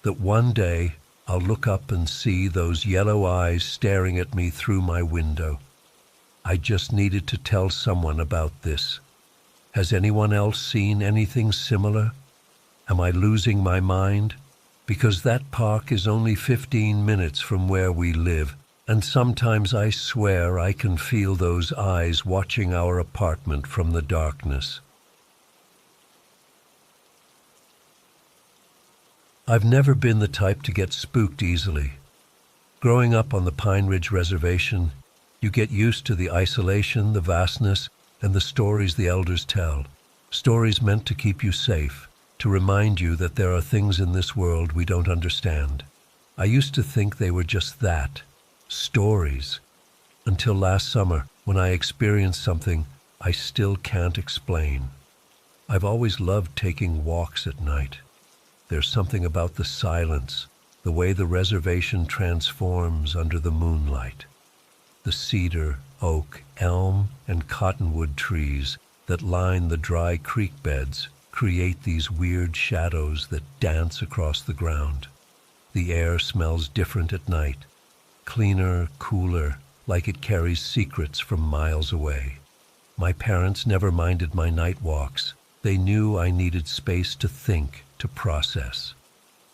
That one day I'll look up and see those yellow eyes staring at me through my window. I just needed to tell someone about this. Has anyone else seen anything similar? Am I losing my mind? Because that park is only 15 minutes from where we live, and sometimes I swear I can feel those eyes watching our apartment from the darkness. I've never been the type to get spooked easily. Growing up on the Pine Ridge Reservation, you get used to the isolation, the vastness, and the stories the elders tell. Stories meant to keep you safe, to remind you that there are things in this world we don't understand. I used to think they were just that, stories, until last summer when I experienced something I still can't explain. I've always loved taking walks at night. There's something about the silence, the way the reservation transforms under the moonlight. The cedar, oak, elm, and cottonwood trees that line the dry creek beds create these weird shadows that dance across the ground. The air smells different at night, cleaner, cooler, like it carries secrets from miles away. My parents never minded my night walks. They knew I needed space to think, to process.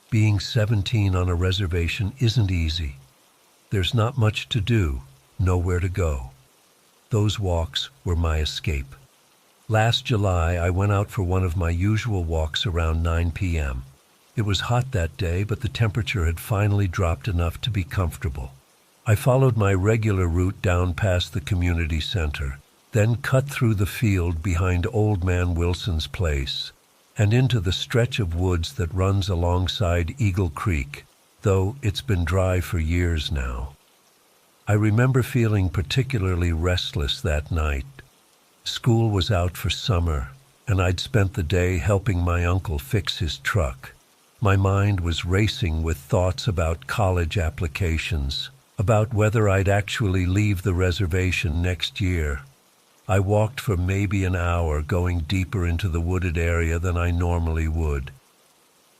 Being 17 on a reservation isn't easy. There's not much to do, nowhere to go. Those walks were my escape. Last July, I went out for one of my usual walks around 9 p.m. It was hot that day, but the temperature had finally dropped enough to be comfortable. I followed my regular route down past the community center, then cut through the field behind Old Man Wilson's place and into the stretch of woods that runs alongside Eagle Creek, though it's been dry for years now. I remember feeling particularly restless that night. School was out for summer, and I'd spent the day helping my uncle fix his truck. My mind was racing with thoughts about college applications, about whether I'd actually leave the reservation next year. I walked for maybe an hour, going deeper into the wooded area than I normally would.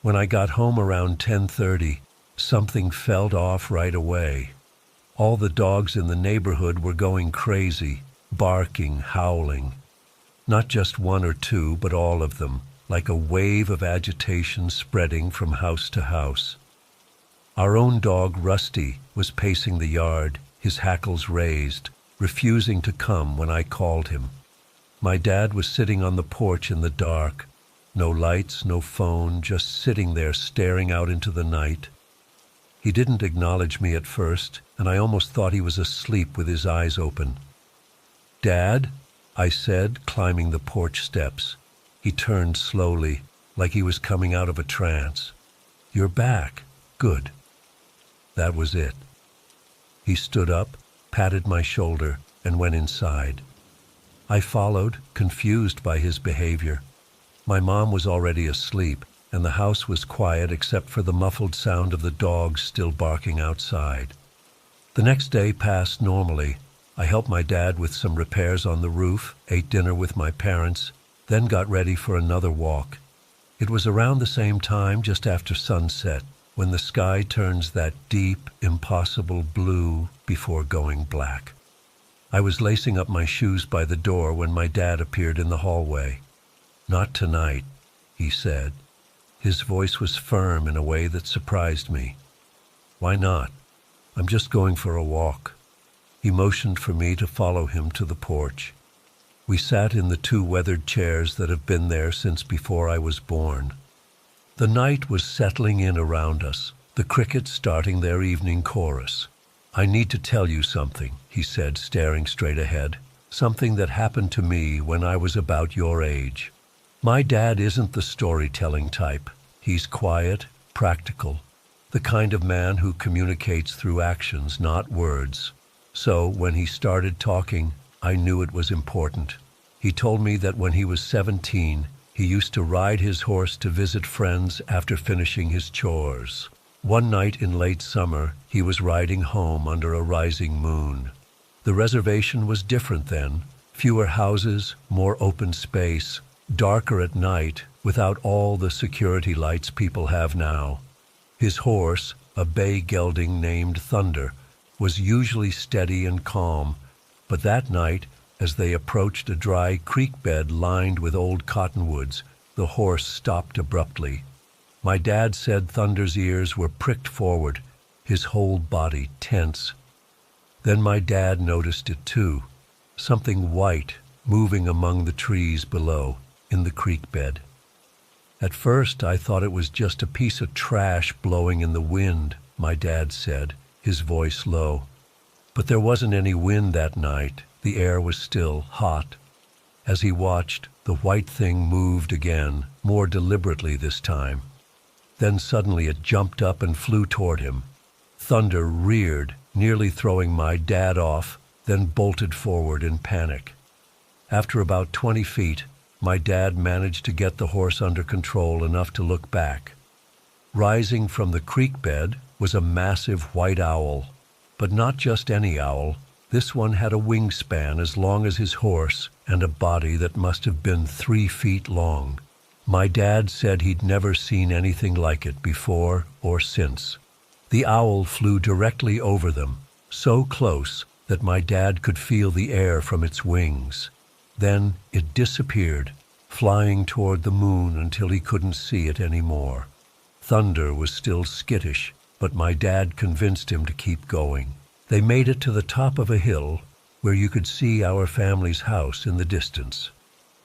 When I got home around 10:30, something felt off right away. All the dogs in the neighborhood were going crazy, barking, howling. Not just one or two, but all of them, like a wave of agitation spreading from house to house. Our own dog, Rusty, was pacing the yard, his hackles raised, refusing to come when I called him. My dad was sitting on the porch in the dark. No lights, no phone, just sitting there staring out into the night. He didn't acknowledge me at first, and I almost thought he was asleep with his eyes open. "Dad?" I said, climbing the porch steps. He turned slowly, like he was coming out of a trance. "You're back. Good." That was it. He stood up, patted my shoulder, and went inside. I followed, confused by his behavior. My mom was already asleep, and the house was quiet except for the muffled sound of the dogs still barking outside. The next day passed normally. I helped my dad with some repairs on the roof, ate dinner with my parents, then got ready for another walk. It was around the same time, just after sunset, when the sky turns that deep, impossible blue before going black. I was lacing up my shoes by the door when my dad appeared in the hallway. "Not tonight," he said. His voice was firm in a way that surprised me. "Why not?" "I'm just going for a walk." He motioned for me to follow him to the porch. We sat in the two weathered chairs that have been there since before I was born. The night was settling in around us, the crickets starting their evening chorus. "I need to tell you something," he said, staring straight ahead. "Something that happened to me when I was about your age." My dad isn't the storytelling type. He's quiet, practical, the kind of man who communicates through actions, not words. So when he started talking, I knew it was important. He told me that when he was 17, he used to ride his horse to visit friends after finishing his chores. One night in late summer, he was riding home under a rising moon. The reservation was different then. Fewer houses, more open space, darker at night, without all the security lights people have now. His horse, a bay gelding named Thunder, was usually steady and calm, but that night, as they approached a dry creek bed lined with old cottonwoods, the horse stopped abruptly. My dad said Thunder's ears were pricked forward, his whole body tense. Then my dad noticed it too, something white moving among the trees below, in the creek bed. At first, I thought it was just a piece of trash blowing in the wind, my dad said, his voice low. But there wasn't any wind that night. The air was still hot. As he watched, the white thing moved again, more deliberately this time. Then suddenly it jumped up and flew toward him. Thunder reared, nearly throwing my dad off, then bolted forward in panic. After about 20 feet, my dad managed to get the horse under control enough to look back. Rising from the creek bed was a massive white owl, but not just any owl. This one had a wingspan as long as his horse and a body that must have been 3 feet long. My dad said he'd never seen anything like it before or since. The owl flew directly over them, so close that my dad could feel the air from its wings. Then it disappeared, flying toward the moon until he couldn't see it anymore. Thunder was still skittish, but my dad convinced him to keep going. They made it to the top of a hill where you could see our family's house in the distance.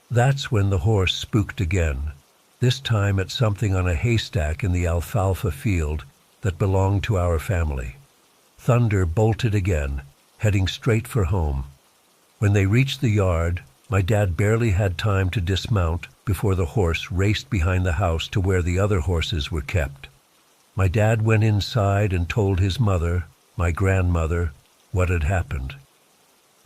That's when the horse spooked again, this time at something on a haystack in the alfalfa field that belonged to our family. Thunder bolted again, heading straight for home. When they reached the yard, my dad barely had time to dismount before the horse raced behind the house to where the other horses were kept. My dad went inside and told his mother, my grandmother, what had happened.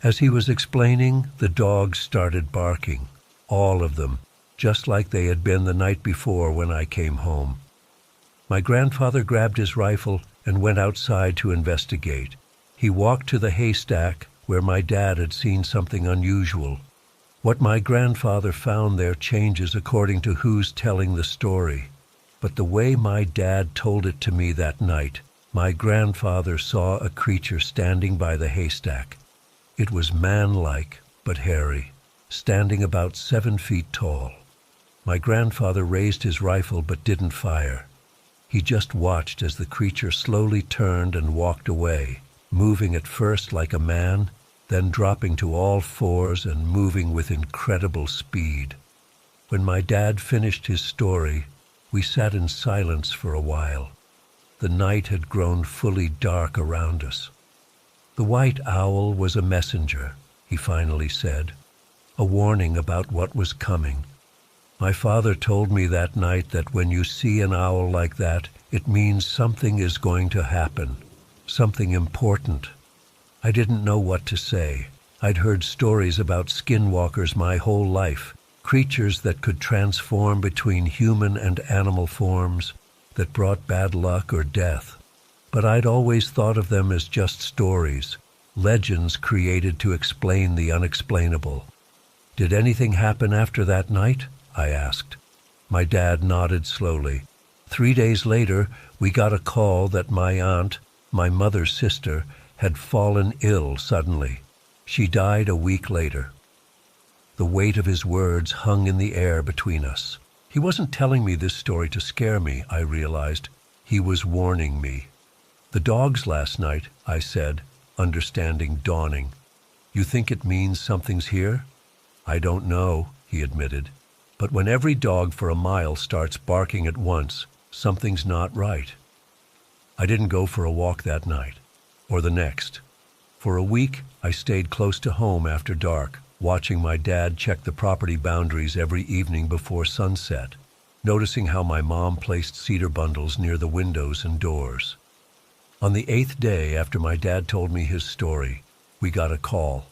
As he was explaining, the dogs started barking, all of them, just like they had been the night before when I came home. My grandfather grabbed his rifle and went outside to investigate. He walked to the haystack where my dad had seen something unusual. What my grandfather found there changes according to who's telling the story. But the way my dad told it to me that night, my grandfather saw a creature standing by the haystack. It was man-like, but hairy, standing about 7 feet tall. My grandfather raised his rifle but didn't fire. He just watched as the creature slowly turned and walked away, moving at first like a man, then dropping to all fours and moving with incredible speed. When my dad finished his story, we sat in silence for a while. The night had grown fully dark around us. The white owl was a messenger, he finally said, a warning about what was coming. My father told me that night that when you see an owl like that, it means something is going to happen, something important. I didn't know what to say. I'd heard stories about skinwalkers my whole life, creatures that could transform between human and animal forms, that brought bad luck or death. But I'd always thought of them as just stories, legends created to explain the unexplainable. Did anything happen after that night? I asked. My dad nodded slowly. 3 days later, we got a call that my aunt, my mother's sister, had fallen ill suddenly. She died a week later. The weight of his words hung in the air between us. He wasn't telling me this story to scare me, I realized. He was warning me. The dogs last night, I said, understanding dawning. You think it means something's here? I don't know, he admitted. But when every dog for a mile starts barking at once, something's not right. I didn't go for a walk that night, or the next. For a week, I stayed close to home after dark, watching my dad check the property boundaries every evening before sunset, noticing how my mom placed cedar bundles near the windows and doors. On the 8th day after my dad told me his story, we got a call.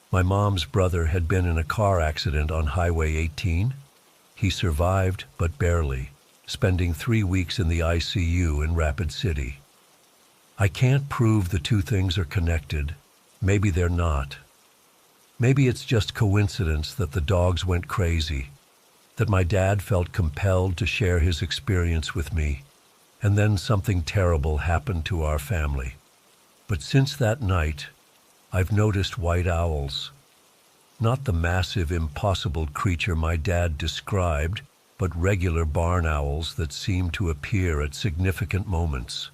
My mom's brother had been in a car accident on Highway 18. He survived, but barely, spending 3 weeks in the ICU in Rapid City. I can't prove the two things are connected. Maybe they're not. Maybe it's just coincidence that the dogs went crazy, that my dad felt compelled to share his experience with me, and then something terrible happened to our family. But since that night, I've noticed white owls. Not the massive, impossible creature my dad described, but regular barn owls that seem to appear at significant moments.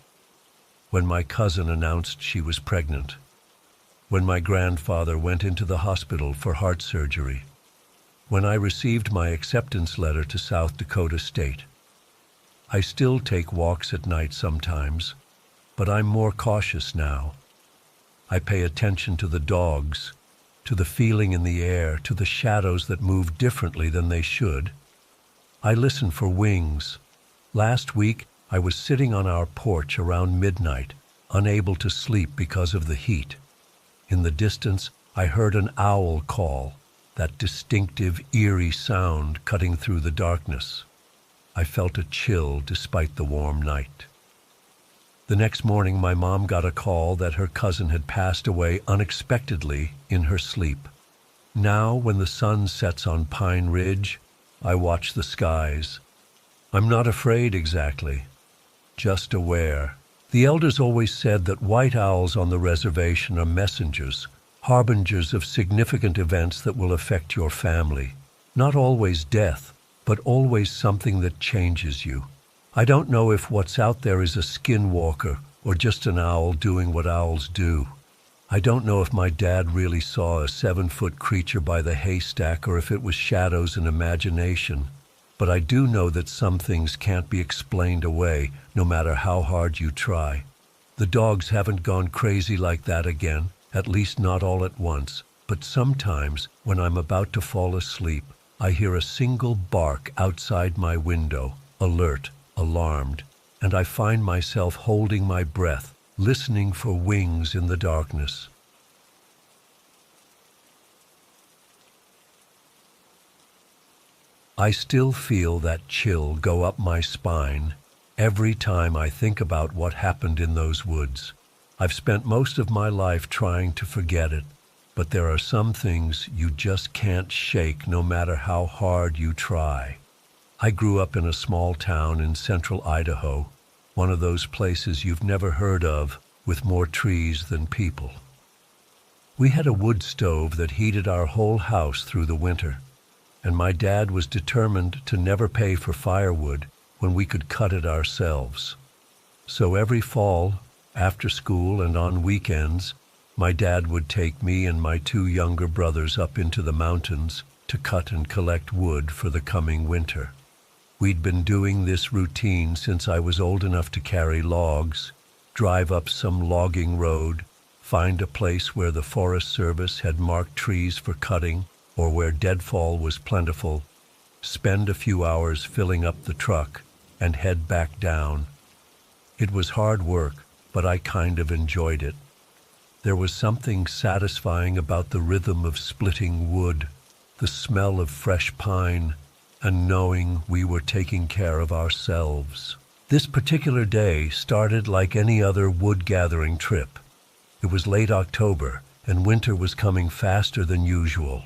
When my cousin announced she was pregnant. When my grandfather went into the hospital for heart surgery. when I received my acceptance letter to South Dakota State. I still take walks at night sometimes, but I'm more cautious now. I pay attention to the dogs, to the feeling in the air, to the shadows that move differently than they should. I listen for wings. Last week, I was sitting on our porch around midnight, unable to sleep because of the heat. In the distance, I heard an owl call, that distinctive, eerie sound cutting through the darkness. I felt a chill despite the warm night. The next morning, my mom got a call that her cousin had passed away unexpectedly in her sleep. Now, when the sun sets on Pine Ridge, I watch the skies. I'm not afraid exactly, just aware. The elders always said that white owls on the reservation are messengers, harbingers of significant events that will affect your family. Not always death, but always something that changes you. I don't know if what's out there is a skinwalker or just an owl doing what owls do. I don't know if my dad really saw a 7-foot creature by the haystack or if it was shadows and imagination. But I do know that some things can't be explained away, no matter how hard you try. The dogs haven't gone crazy like that again, at least not all at once. But sometimes, when I'm about to fall asleep, I hear a single bark outside my window, alert, alarmed, and I find myself holding my breath, listening for wings in the darkness. I still feel that chill go up my spine every time I think about what happened in those woods. I've spent most of my life trying to forget it, but there are some things you just can't shake no matter how hard you try. I grew up in a small town in central Idaho, one of those places you've never heard of, with more trees than people. We had a wood stove that heated our whole house through the winter, and my dad was determined to never pay for firewood when we could cut it ourselves. So every fall, after school and on weekends, my dad would take me and my 2 younger brothers up into the mountains to cut and collect wood for the coming winter. We'd been doing this routine since I was old enough to carry logs, drive up some logging road, find a place where the Forest Service had marked trees for cutting or where deadfall was plentiful, spend a few hours filling up the truck, and head back down. It was hard work, but I kind of enjoyed it. There was something satisfying about the rhythm of splitting wood, the smell of fresh pine, and knowing we were taking care of ourselves. This particular day started like any other wood-gathering trip. It was late October, and winter was coming faster than usual.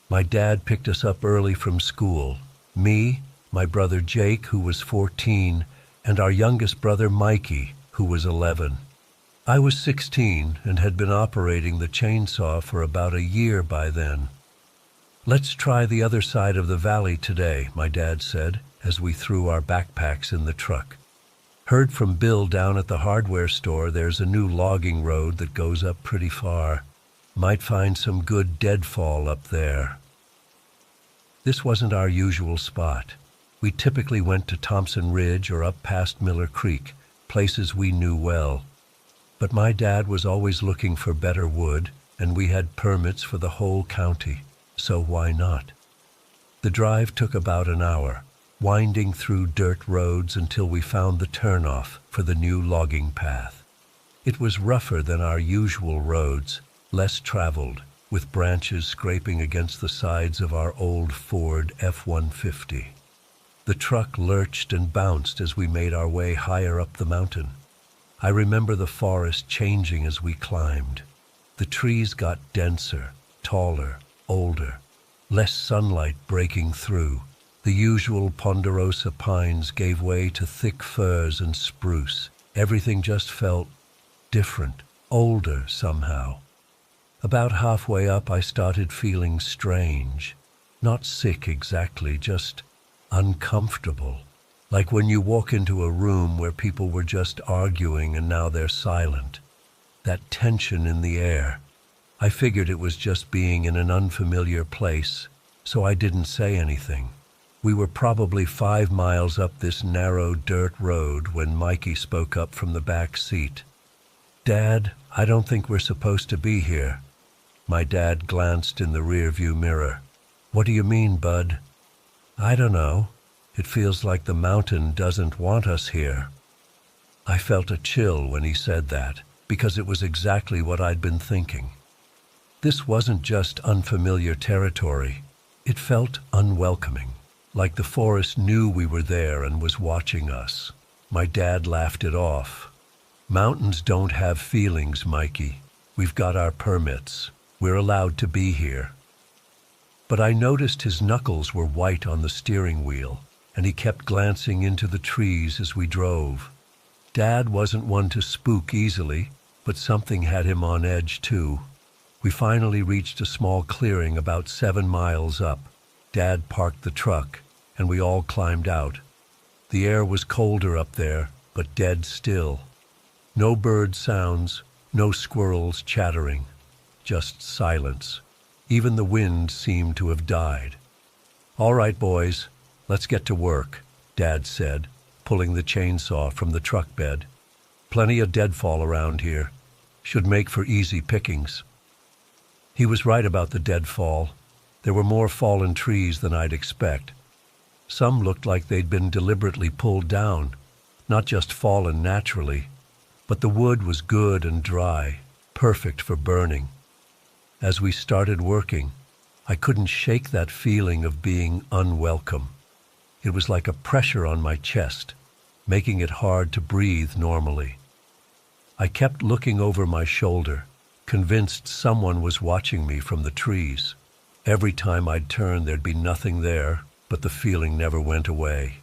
My dad picked us up early from school. Me, my brother Jake, who was 14, and our youngest brother Mikey, who was 11. I was 16 and had been operating the chainsaw for about a year by then. "Let's try the other side of the valley today," my dad said, as we threw our backpacks in the truck. "Heard from Bill down at the hardware store there's a new logging road that goes up pretty far. Might find some good deadfall up there." This wasn't our usual spot. We typically went to Thompson Ridge or up past Miller Creek, places we knew well. But my dad was always looking for better wood, and we had permits for the whole county, so why not? The drive took about an hour, winding through dirt roads until we found the turnoff for the new logging path. It was rougher than our usual roads, less traveled, with branches scraping against the sides of our old Ford F-150. The truck lurched and bounced as we made our way higher up the mountain. I remember the forest changing as we climbed. The trees got denser, taller, older, less sunlight breaking through. The usual ponderosa pines gave way to thick firs and spruce. Everything just felt different, older somehow. About halfway up, I started feeling strange. Not sick exactly, just uncomfortable. Like when you walk into a room where people were just arguing and now they're silent. That tension in the air. I figured it was just being in an unfamiliar place, so I didn't say anything. We were probably 5 miles up this narrow dirt road when Mikey spoke up from the back seat. "Dad, I don't think we're supposed to be here." My dad glanced in the rearview mirror. "What do you mean, Bud?" "I don't know. It feels like the mountain doesn't want us here." I felt a chill when he said that, because it was exactly what I'd been thinking. This wasn't just unfamiliar territory. It felt unwelcoming, like the forest knew we were there and was watching us. My dad laughed it off. "Mountains don't have feelings, Mikey. We've got our permits. We're allowed to be here." But I noticed his knuckles were white on the steering wheel, and he kept glancing into the trees as we drove. Dad wasn't one to spook easily, but something had him on edge too. We finally reached a small clearing about 7 miles up. Dad parked the truck, and we all climbed out. The air was colder up there, but dead still. No bird sounds, no squirrels chattering, just silence. Even the wind seemed to have died. "All right, boys, let's get to work," Dad said, pulling the chainsaw from the truck bed. "Plenty of deadfall around here. Should make for easy pickings." He was right about the deadfall. There were more fallen trees than I'd expect. Some looked like they'd been deliberately pulled down, not just fallen naturally, but the wood was good and dry, perfect for burning. As we started working, I couldn't shake that feeling of being unwelcome. It was like a pressure on my chest, making it hard to breathe normally. I kept looking over my shoulder, convinced someone was watching me from the trees. Every time I'd turn, there'd be nothing there, but the feeling never went away.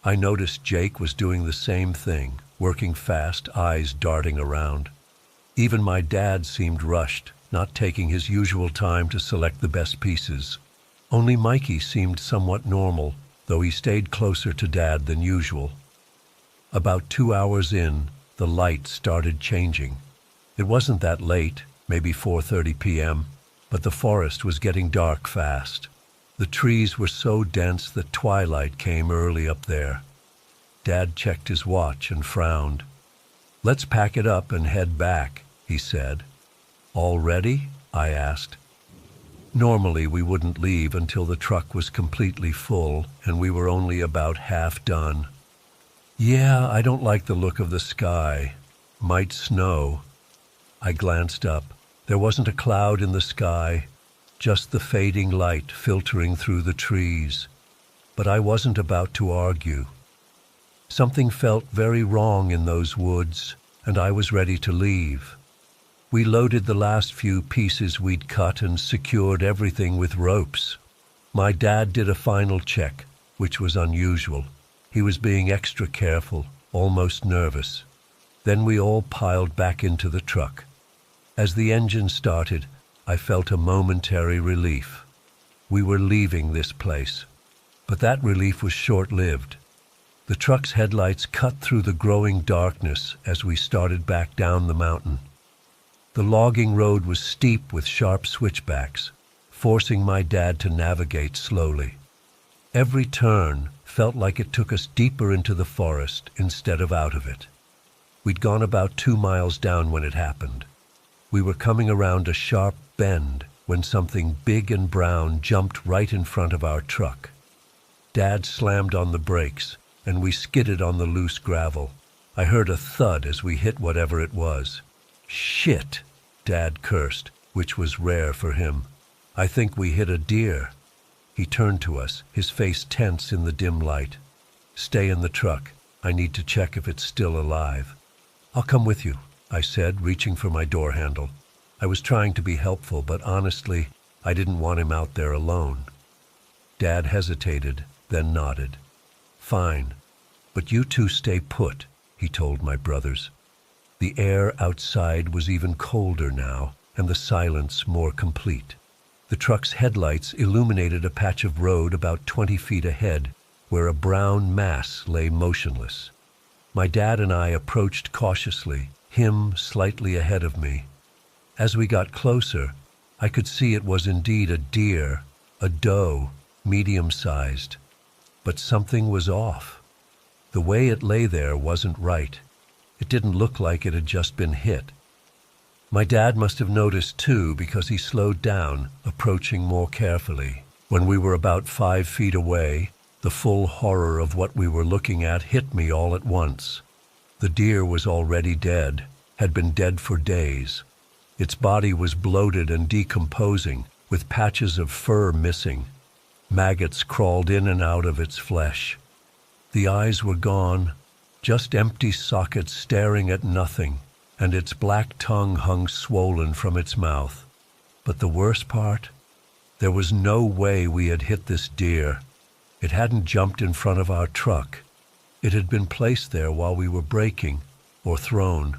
I noticed Jake was doing the same thing, working fast, eyes darting around. Even my dad seemed rushed, not taking his usual time to select the best pieces. Only Mikey seemed somewhat normal, though he stayed closer to Dad than usual. About 2 hours in, the light started changing. It wasn't that late, maybe 4:30 p.m., but the forest was getting dark fast. The trees were so dense that twilight came early up there. Dad checked his watch and frowned. "Let's pack it up and head back," he said. "All ready?" I asked. Normally we wouldn't leave until the truck was completely full and we were only about half done. "Yeah, I don't like the look of the sky. Might snow." I glanced up. There wasn't a cloud in the sky, just the fading light filtering through the trees. But I wasn't about to argue. Something felt very wrong in those woods, and I was ready to leave. We loaded the last few pieces we'd cut and secured everything with ropes. My dad did a final check, which was unusual. He was being extra careful, almost nervous. Then we all piled back into the truck. As the engine started, I felt a momentary relief. We were leaving this place. But that relief was short-lived. The truck's headlights cut through the growing darkness as we started back down the mountain. The logging road was steep with sharp switchbacks, forcing my dad to navigate slowly. Every turn felt like it took us deeper into the forest instead of out of it. We'd gone about 2 miles down when it happened. We were coming around a sharp bend when something big and brown jumped right in front of our truck. Dad slammed on the brakes, and we skidded on the loose gravel. I heard a thud as we hit whatever it was. "Shit!" Dad cursed, which was rare for him. "I think we hit a deer." He turned to us, his face tense in the dim light. "Stay in the truck. I need to check if it's still alive." "I'll come with you," I said, reaching for my door handle. I was trying to be helpful, but honestly, I didn't want him out there alone. Dad hesitated, then nodded. "Fine, but you two stay put," he told my brothers. The air outside was even colder now, and the silence more complete. The truck's headlights illuminated a patch of road about 20 feet ahead, where a brown mass lay motionless. My dad and I approached cautiously, him slightly ahead of me. As we got closer, I could see it was indeed a deer, A doe, medium-sized. But something was off. The way it lay there wasn't right. It didn't look like it had just been hit. My dad must have noticed too, because he slowed down, approaching more carefully. When we were about 5 feet away, the full horror of what we were looking at hit me all at once. The deer was already dead, had been dead for days. Its body was bloated and decomposing, with patches of fur missing. Maggots crawled in and out of its flesh. The eyes were gone, just empty sockets staring at nothing, and its black tongue hung swollen from its mouth. But the worst part? There was no way we had hit this deer. It hadn't jumped in front of our truck. It had been placed there while we were braking, or thrown.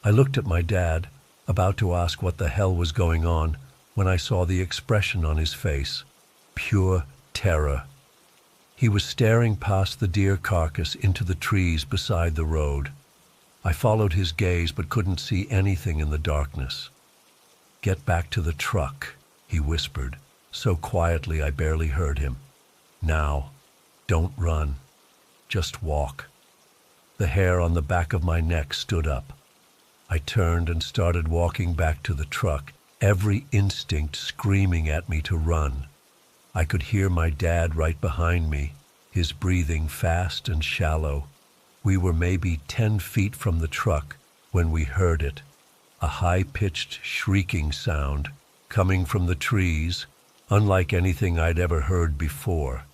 I looked at my dad, about to ask what the hell was going on, when I saw the expression on his face. Pure terror. He was staring past the deer carcass into the trees beside the road. I followed his gaze but couldn't see anything in the darkness. "Get back to the truck," he whispered, so quietly I barely heard him. "Now, don't run. Just walk." The hair on the back of my neck stood up. I turned and started walking back to the truck, every instinct screaming at me to run. I could hear my dad right behind me, his breathing fast and shallow. We were maybe 10 feet from the truck when we heard it, a high-pitched shrieking sound coming from the trees, unlike anything I'd ever heard before.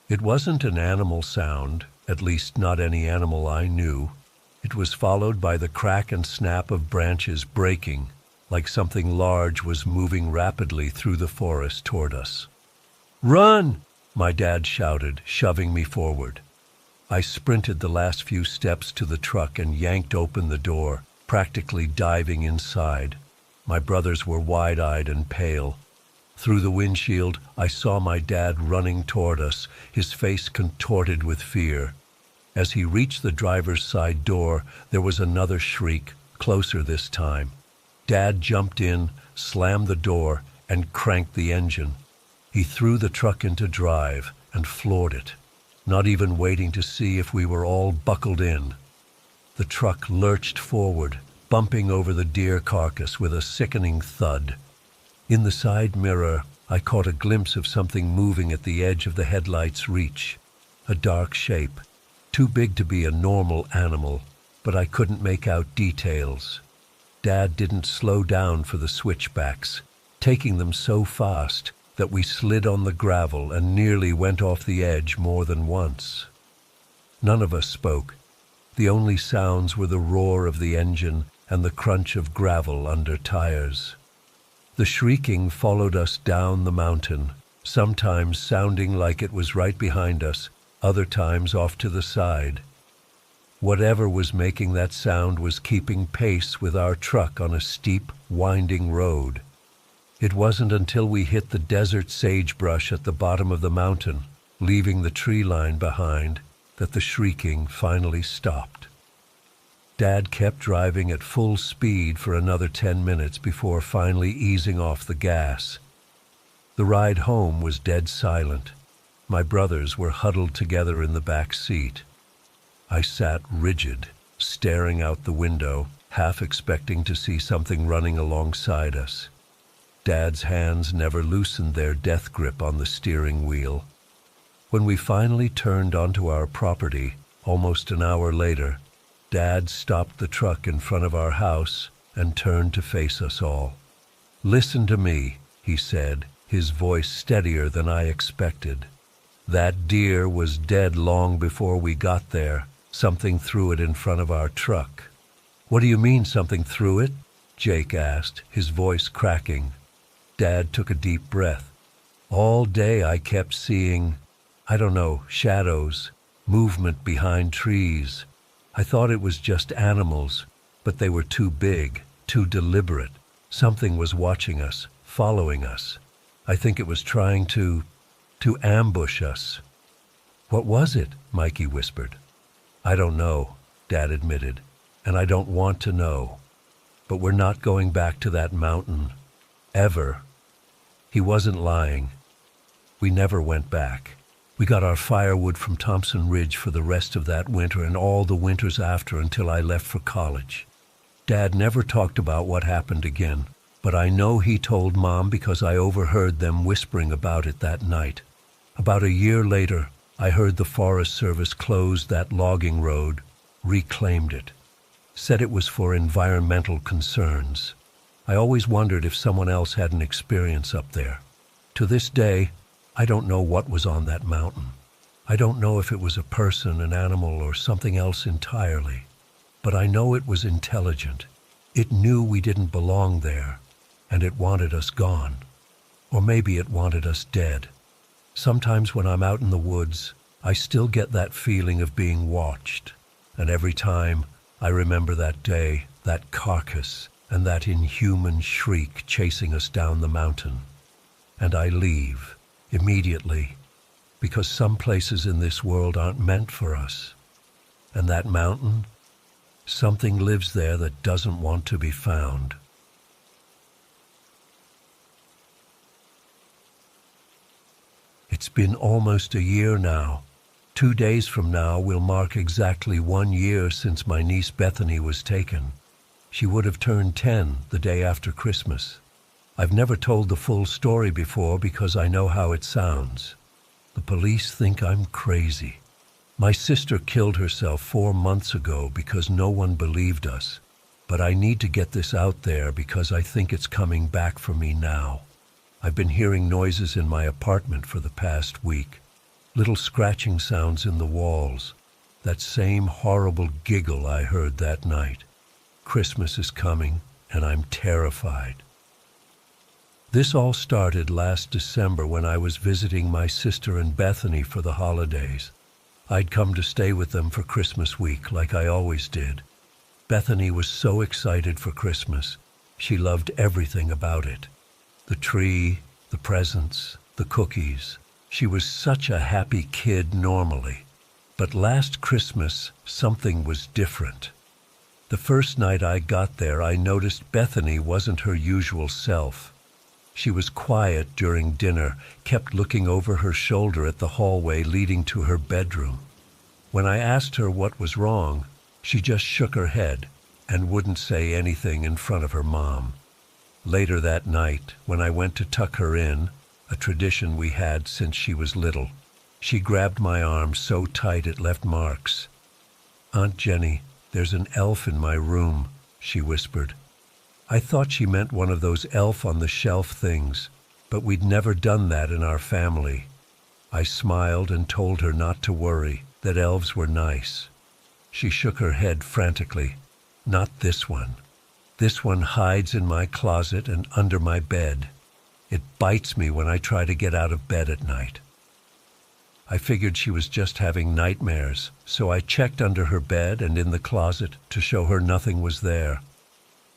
It wasn't an animal sound, at least not any animal I knew. It was followed by the crack and snap of branches breaking, like something large was moving rapidly through the forest toward us. "Run!" my dad shouted, shoving me forward. I sprinted the last few steps to the truck and yanked open the door, practically diving inside. My brothers were wide-eyed and pale. Through the windshield, I saw my dad running toward us, his face contorted with fear. As he reached the driver's side door, there was another shriek, closer this time. Dad jumped in, slammed the door, and cranked the engine. He threw the truck into drive and floored it, not even waiting to see if we were all buckled in. The truck lurched forward, bumping over the deer carcass with a sickening thud. In the side mirror, I caught a glimpse of something moving at the edge of the headlight's reach. A dark shape, too big to be a normal animal, but I couldn't make out details. Dad didn't slow down for the switchbacks, taking them so fast that we slid on the gravel and nearly went off the edge more than once. None of us spoke. The only sounds were the roar of the engine and the crunch of gravel under tires. The shrieking followed us down the mountain, sometimes sounding like it was right behind us, other times off to the side. Whatever was making that sound was keeping pace with our truck on a steep, winding road. It wasn't until we hit the desert sagebrush at the bottom of the mountain, leaving the tree line behind, that the shrieking finally stopped. Dad kept driving at full speed for another 10 minutes before finally easing off the gas. The ride home was dead silent. My brothers were huddled together in the back seat. I sat rigid, staring out the window, half expecting to see something running alongside us. Dad's hands never loosened their death grip on the steering wheel. When we finally turned onto our property, almost an hour later, Dad stopped the truck in front of our house and turned to face us all. "Listen to me," he said, his voice steadier than I expected. "That deer was dead long before we got there. Something threw it in front of our truck." "What do you mean, something threw it?" Jake asked, his voice cracking. Dad took a deep breath. "All day I kept seeing, shadows, movement behind trees. I thought it was just animals, but they were too big, too deliberate. Something was watching us, following us. I think it was trying to ambush us." "What was it?" Mikey whispered. "I don't know," Dad admitted, "and I don't want to know. But we're not going back to that mountain. Ever." He wasn't lying. We never went back. We got our firewood from Thompson Ridge for the rest of that winter and all the winters after until I left for college. Dad never talked about what happened again, but I know he told Mom because I overheard them whispering about it that night. About a year later, I heard the Forest Service closed that logging road, reclaimed it, said it was for environmental concerns. I always wondered if someone else had an experience up there. To this day, I don't know what was on that mountain. I don't know if it was a person, an animal, or something else entirely. But I know it was intelligent. It knew we didn't belong there, and it wanted us gone. Or maybe it wanted us dead. Sometimes when I'm out in the woods, I still get that feeling of being watched. And every time, I remember that day, that carcass, and that inhuman shriek chasing us down the mountain. And I leave, immediately, because some places in this world aren't meant for us. And that mountain, something lives there that doesn't want to be found. It's been almost a year now. 2 days from now will mark exactly 1 year since my niece Bethany was taken. She would have turned 10 the day after Christmas. I've never told the full story before because I know how it sounds. The police think I'm crazy. My sister killed herself 4 months ago because no one believed us. But I need to get this out there because I think it's coming back for me now. I've been hearing noises in my apartment for the past week. Little scratching sounds in the walls. That same horrible giggle I heard that night. Christmas is coming, and I'm terrified. This all started last December when I was visiting my sister and Bethany for the holidays. I'd come to stay with them for Christmas week, like I always did. Bethany was so excited for Christmas. She loved everything about it. The tree, the presents, the cookies. She was such a happy kid normally. But last Christmas, something was different. The first night I got there, I noticed Bethany wasn't her usual self. She was quiet during dinner, kept looking over her shoulder at the hallway leading to her bedroom. When I asked her what was wrong, she just shook her head and wouldn't say anything in front of her mom. Later that night, when I went to tuck her in, a tradition we had since she was little, she grabbed my arm so tight it left marks. "Aunt Jenny, there's an elf in my room," she whispered. I thought she meant one of those elf-on-the-shelf things, but we'd never done that in our family. I smiled and told her not to worry, that elves were nice. She shook her head frantically. "Not this one. This one hides in my closet and under my bed. It bites me when I try to get out of bed at night." I figured she was just having nightmares, so I checked under her bed and in the closet to show her nothing was there.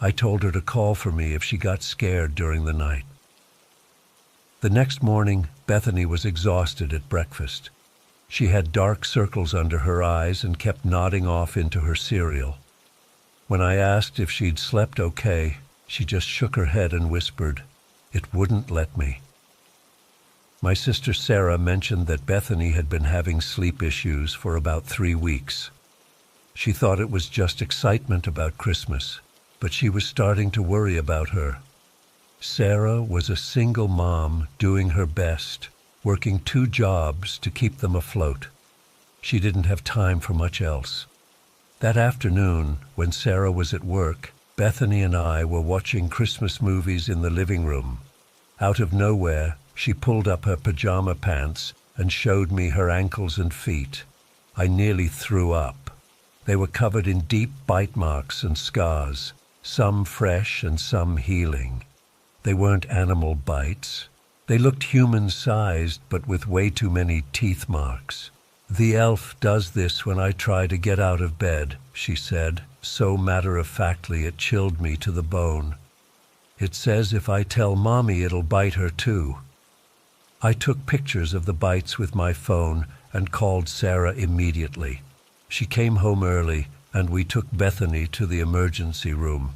I told her to call for me if she got scared during the night. The next morning, Bethany was exhausted at breakfast. She had dark circles under her eyes and kept nodding off into her cereal. When I asked if she'd slept okay, she just shook her head and whispered, "It wouldn't let me." My sister Sarah mentioned that Bethany had been having sleep issues for about 3 weeks. She thought it was just excitement about Christmas, but she was starting to worry about her. Sarah was a single mom doing her best, working 2 jobs to keep them afloat. She didn't have time for much else. That afternoon, when Sarah was at work, Bethany and I were watching Christmas movies in the living room. Out of nowhere, she pulled up her pajama pants and showed me her ankles and feet. I nearly threw up. They were covered in deep bite marks and scars, some fresh and some healing. They weren't animal bites. They looked human-sized, but with way too many teeth marks. "The elf does this when I try to get out of bed," she said, so matter-of-factly it chilled me to the bone. "It says if I tell Mommy it'll bite her too." I took pictures of the bites with my phone and called Sarah immediately. She came home early, and we took Bethany to the emergency room.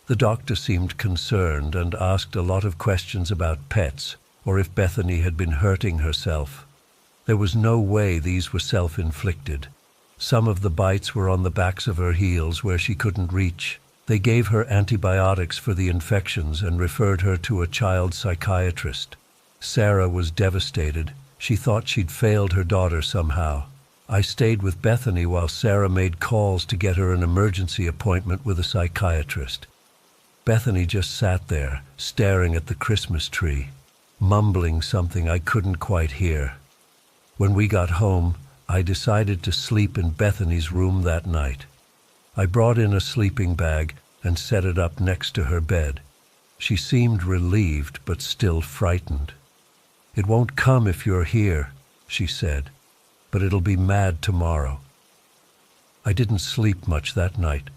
The doctor seemed concerned and asked a lot of questions about pets or if Bethany had been hurting herself. There was no way these were self-inflicted. Some of the bites were on the backs of her heels where she couldn't reach. They gave her antibiotics for the infections and referred her to a child psychiatrist. Sarah was devastated. She thought she'd failed her daughter somehow. I stayed with Bethany while Sarah made calls to get her an emergency appointment with a psychiatrist. Bethany just sat there, staring at the Christmas tree, mumbling something I couldn't quite hear. When we got home, I decided to sleep in Bethany's room that night. I brought in a sleeping bag and set it up next to her bed. She seemed relieved but still frightened. "It won't come if you're here," she said, "but it'll be mad tomorrow." I didn't sleep much that night.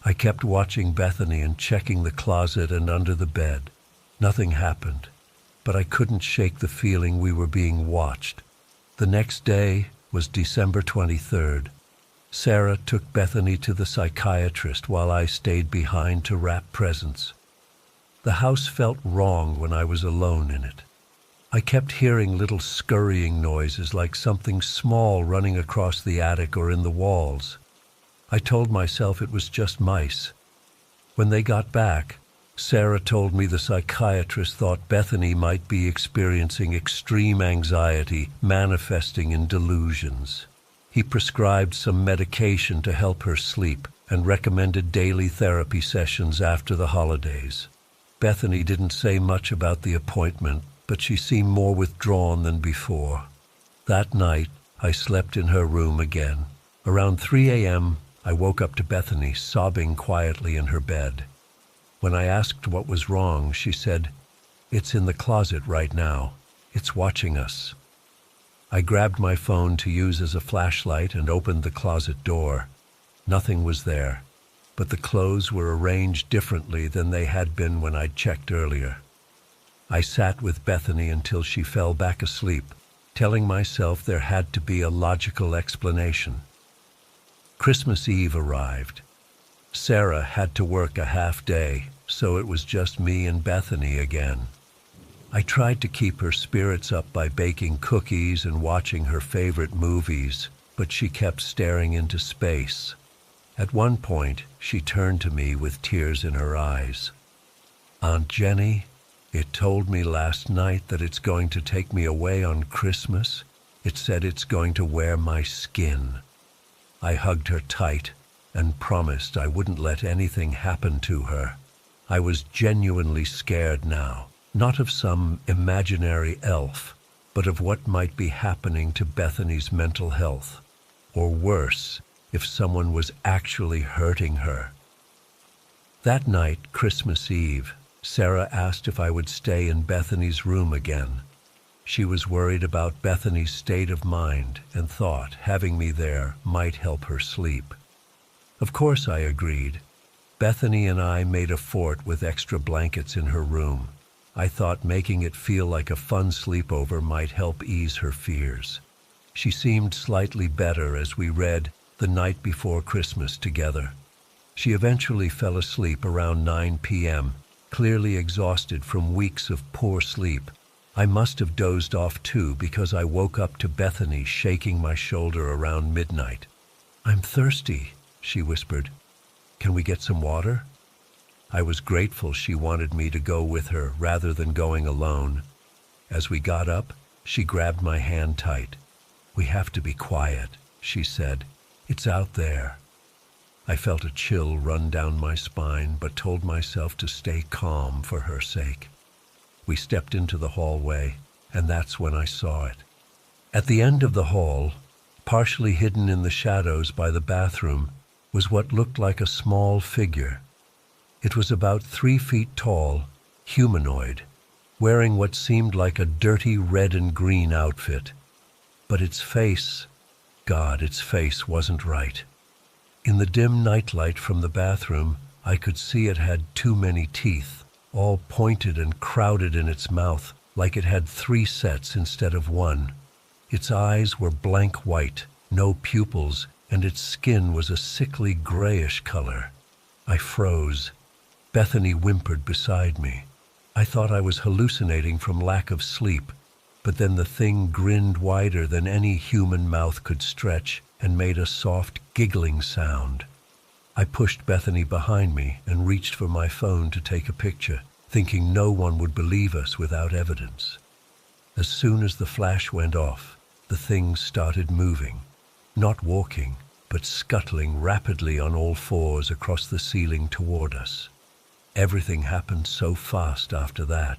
I kept watching Bethany and checking the closet and under the bed. Nothing happened, but I couldn't shake the feeling we were being watched. The next day was December 23rd. Sarah took Bethany to the psychiatrist while I stayed behind to wrap presents. The house felt wrong when I was alone in it. I kept hearing little scurrying noises like something small running across the attic or in the walls. I told myself it was just mice. When they got back, Sarah told me the psychiatrist thought Bethany might be experiencing extreme anxiety manifesting in delusions. He prescribed some medication to help her sleep and recommended daily therapy sessions after the holidays. Bethany didn't say much about the appointment, but she seemed more withdrawn than before. That night, I slept in her room again. Around 3 a.m., I woke up to Bethany sobbing quietly in her bed. When I asked what was wrong, she said, "It's in the closet right now. It's watching us." I grabbed my phone to use as a flashlight and opened the closet door. Nothing was there, but the clothes were arranged differently than they had been when I'd checked earlier. I sat with Bethany until she fell back asleep, telling myself there had to be a logical explanation. Christmas Eve arrived. Sarah had to work a half day, so it was just me and Bethany again. I tried to keep her spirits up by baking cookies and watching her favorite movies, but she kept staring into space. At one point, she turned to me with tears in her eyes. "Aunt Jenny, it told me last night that it's going to take me away on Christmas. It said it's going to wear my skin." I hugged her tight and promised I wouldn't let anything happen to her. I was genuinely scared now, not of some imaginary elf, but of what might be happening to Bethany's mental health, or worse, if someone was actually hurting her. That night, Christmas Eve, Sarah asked if I would stay in Bethany's room again. She was worried about Bethany's state of mind and thought having me there might help her sleep. Of course I agreed. Bethany and I made a fort with extra blankets in her room. I thought making it feel like a fun sleepover might help ease her fears. She seemed slightly better as we read The Night Before Christmas together. She eventually fell asleep around 9 p.m., clearly exhausted from weeks of poor sleep. I must have dozed off too because I woke up to Bethany shaking my shoulder around midnight. "I'm thirsty," she whispered. "Can we get some water?" I was grateful she wanted me to go with her rather than going alone. As we got up, she grabbed my hand tight. "We have to be quiet," she said. "It's out there." I felt a chill run down my spine, but told myself to stay calm for her sake. We stepped into the hallway, and that's when I saw it. At the end of the hall, partially hidden in the shadows by the bathroom, was what looked like a small figure. It was about 3 feet tall, humanoid, wearing what seemed like a dirty red and green outfit. But its face wasn't right. In the dim nightlight from the bathroom, I could see it had too many teeth, all pointed and crowded in its mouth, like it had 3 sets instead of 1. Its eyes were blank white, no pupils, and its skin was a sickly grayish color. I froze. Bethany whimpered beside me. I thought I was hallucinating from lack of sleep, but then the thing grinned wider than any human mouth could stretch and made a soft, giggling sound. I pushed Bethany behind me and reached for my phone to take a picture, thinking no one would believe us without evidence. As soon as the flash went off, the thing started moving, not walking, but scuttling rapidly on all fours across the ceiling toward us. Everything happened so fast after that.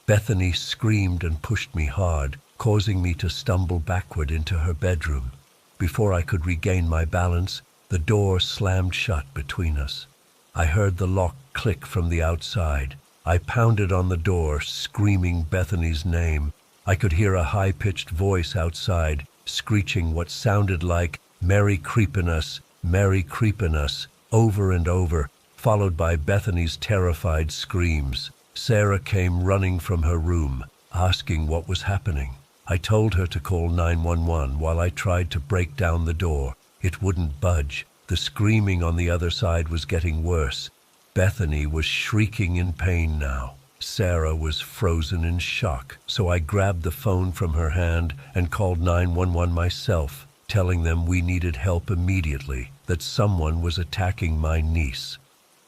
Bethany screamed and pushed me hard, causing me to stumble backward into her bedroom. Before I could regain my balance, the door slammed shut between us. I heard the lock click from the outside. I pounded on the door, screaming Bethany's name. I could hear a high-pitched voice outside, screeching what sounded like, "Merry Creepiness, Merry Creepiness," over and over, followed by Bethany's terrified screams. Sarah came running from her room, asking what was happening. I told her to call 911 while I tried to break down the door. It wouldn't budge. The screaming on the other side was getting worse. Bethany was shrieking in pain now. Sarah was frozen in shock, so I grabbed the phone from her hand and called 911 myself, telling them we needed help immediately, that someone was attacking my niece.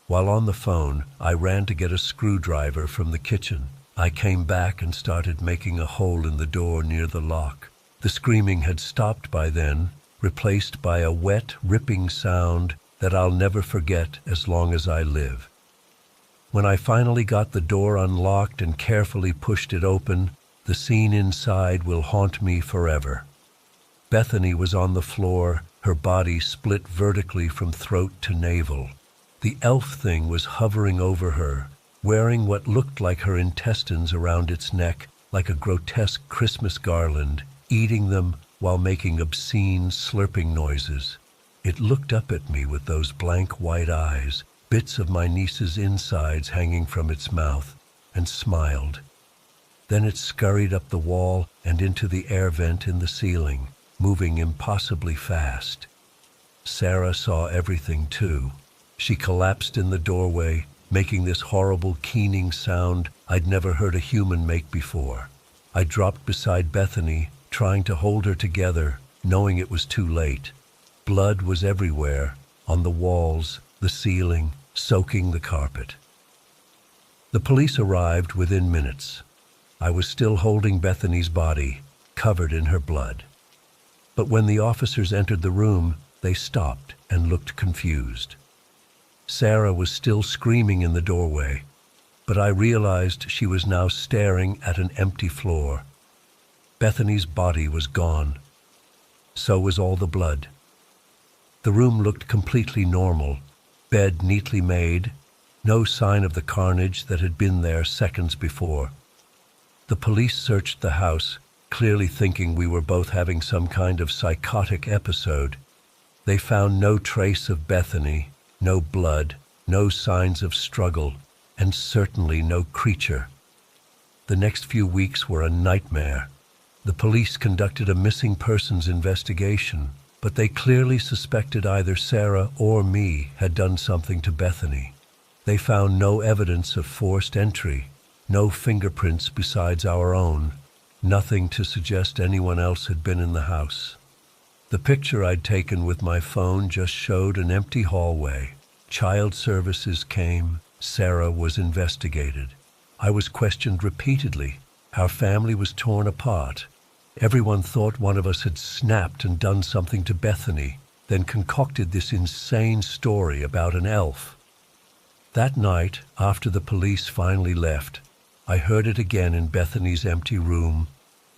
While on the phone, I ran to get a screwdriver from the kitchen. I came back and started making a hole in the door near the lock. The screaming had stopped by then, replaced by a wet, ripping sound that I'll never forget as long as I live. When I finally got the door unlocked and carefully pushed it open, the scene inside will haunt me forever. Bethany was on the floor, her body split vertically from throat to navel. The elf thing was hovering over her, wearing what looked like her intestines around its neck, like a grotesque Christmas garland, eating them while making obscene slurping noises. It looked up at me with those blank white eyes, bits of my niece's insides hanging from its mouth, and smiled. Then it scurried up the wall and into the air vent in the ceiling, moving impossibly fast. Sarah saw everything too. She collapsed in the doorway, making this horrible keening sound I'd never heard a human make before. I dropped beside Bethany, trying to hold her together, knowing it was too late. Blood was everywhere, on the walls, the ceiling, soaking the carpet. The police arrived within minutes. I was still holding Bethany's body, covered in her blood. But when the officers entered the room, they stopped and looked confused. Sarah was still screaming in the doorway, but I realized she was now staring at an empty floor. Bethany's body was gone. So was all the blood. The room looked completely normal, bed neatly made, no sign of the carnage that had been there seconds before. The police searched the house, clearly thinking we were both having some kind of psychotic episode. They found no trace of Bethany, no blood, no signs of struggle, and certainly no creature. The next few weeks were a nightmare. The police conducted a missing persons investigation, but they clearly suspected either Sarah or me had done something to Bethany. They found no evidence of forced entry, no fingerprints besides our own, nothing to suggest anyone else had been in the house. The picture I'd taken with my phone just showed an empty hallway. Child services came. Sarah was investigated. I was questioned repeatedly. Our family was torn apart. Everyone thought one of us had snapped and done something to Bethany, then concocted this insane story about an elf. That night, after the police finally left, I heard it again in Bethany's empty room,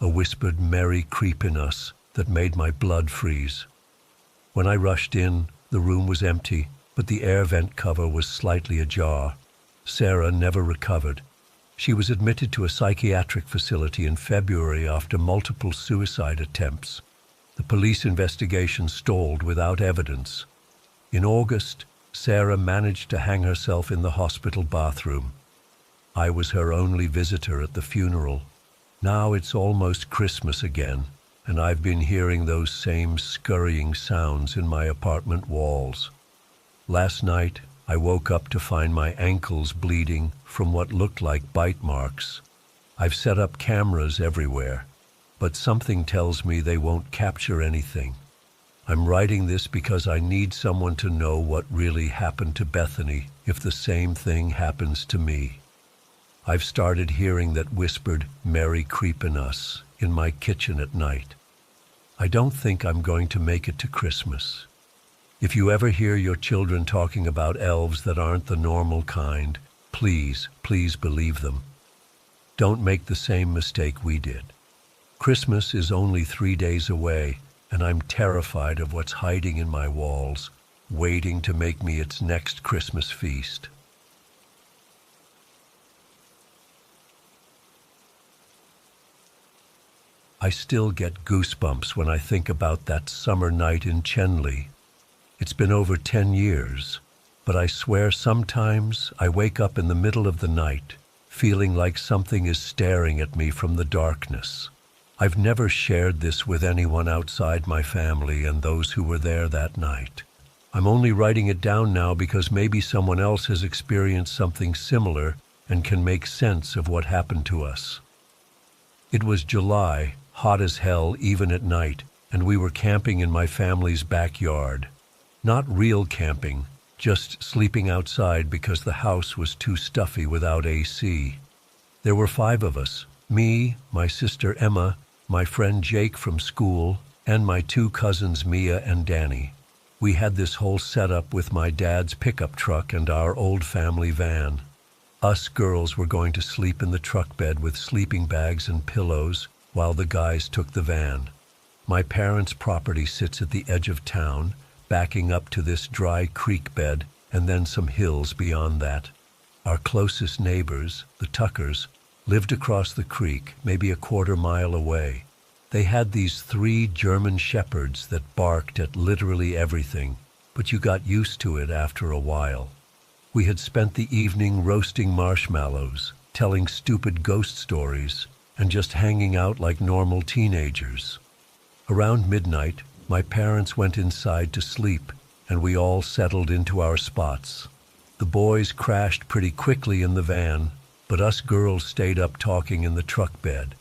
a whispered "Merry Creepiness" that made my blood freeze. When I rushed in, the room was empty, but the air vent cover was slightly ajar. Sarah never recovered. She was admitted to a psychiatric facility in February after multiple suicide attempts. The police investigation stalled without evidence. In August, Sarah managed to hang herself in the hospital bathroom. I was her only visitor at the funeral. Now it's almost Christmas again, and I've been hearing those same scurrying sounds in my apartment walls. Last night, I woke up to find my ankles bleeding from what looked like bite marks. I've set up cameras everywhere, but something tells me they won't capture anything. I'm writing this because I need someone to know what really happened to Bethany if the same thing happens to me. I've started hearing that whispered "Merry Creepin' in my kitchen at night. I don't think I'm going to make it to Christmas. If you ever hear your children talking about elves that aren't the normal kind, please, please believe them. Don't make the same mistake we did. Christmas is only 3 days away, and I'm terrified of what's hiding in my walls, waiting to make me its next Christmas feast. I still get goosebumps when I think about that summer night in Chenley. It's been over 10 years, but I swear sometimes I wake up in the middle of the night feeling like something is staring at me from the darkness. I've never shared this with anyone outside my family and those who were there that night. I'm only writing it down now because maybe someone else has experienced something similar and can make sense of what happened to us. It was July, hot as hell even at night, and we were camping in my family's backyard. Not real camping, just sleeping outside because the house was too stuffy without AC. There were 5 of us, me, my sister Emma, my friend Jake from school, and my 2 cousins Mia and Danny. We had this whole setup with my dad's pickup truck and our old family van. Us girls were going to sleep in the truck bed with sleeping bags and pillows while the guys took the van. My parents' property sits at the edge of town, backing up to this dry creek bed and then some hills beyond that. Our closest neighbors, the Tuckers, lived across the creek, maybe a quarter mile away. They had these 3 German shepherds that barked at literally everything, but you got used to it after a while. We had spent the evening roasting marshmallows, telling stupid ghost stories, and just hanging out like normal teenagers. Around midnight, my parents went inside to sleep, and we all settled into our spots. The boys crashed pretty quickly in the van, but us girls stayed up talking in the truck bed.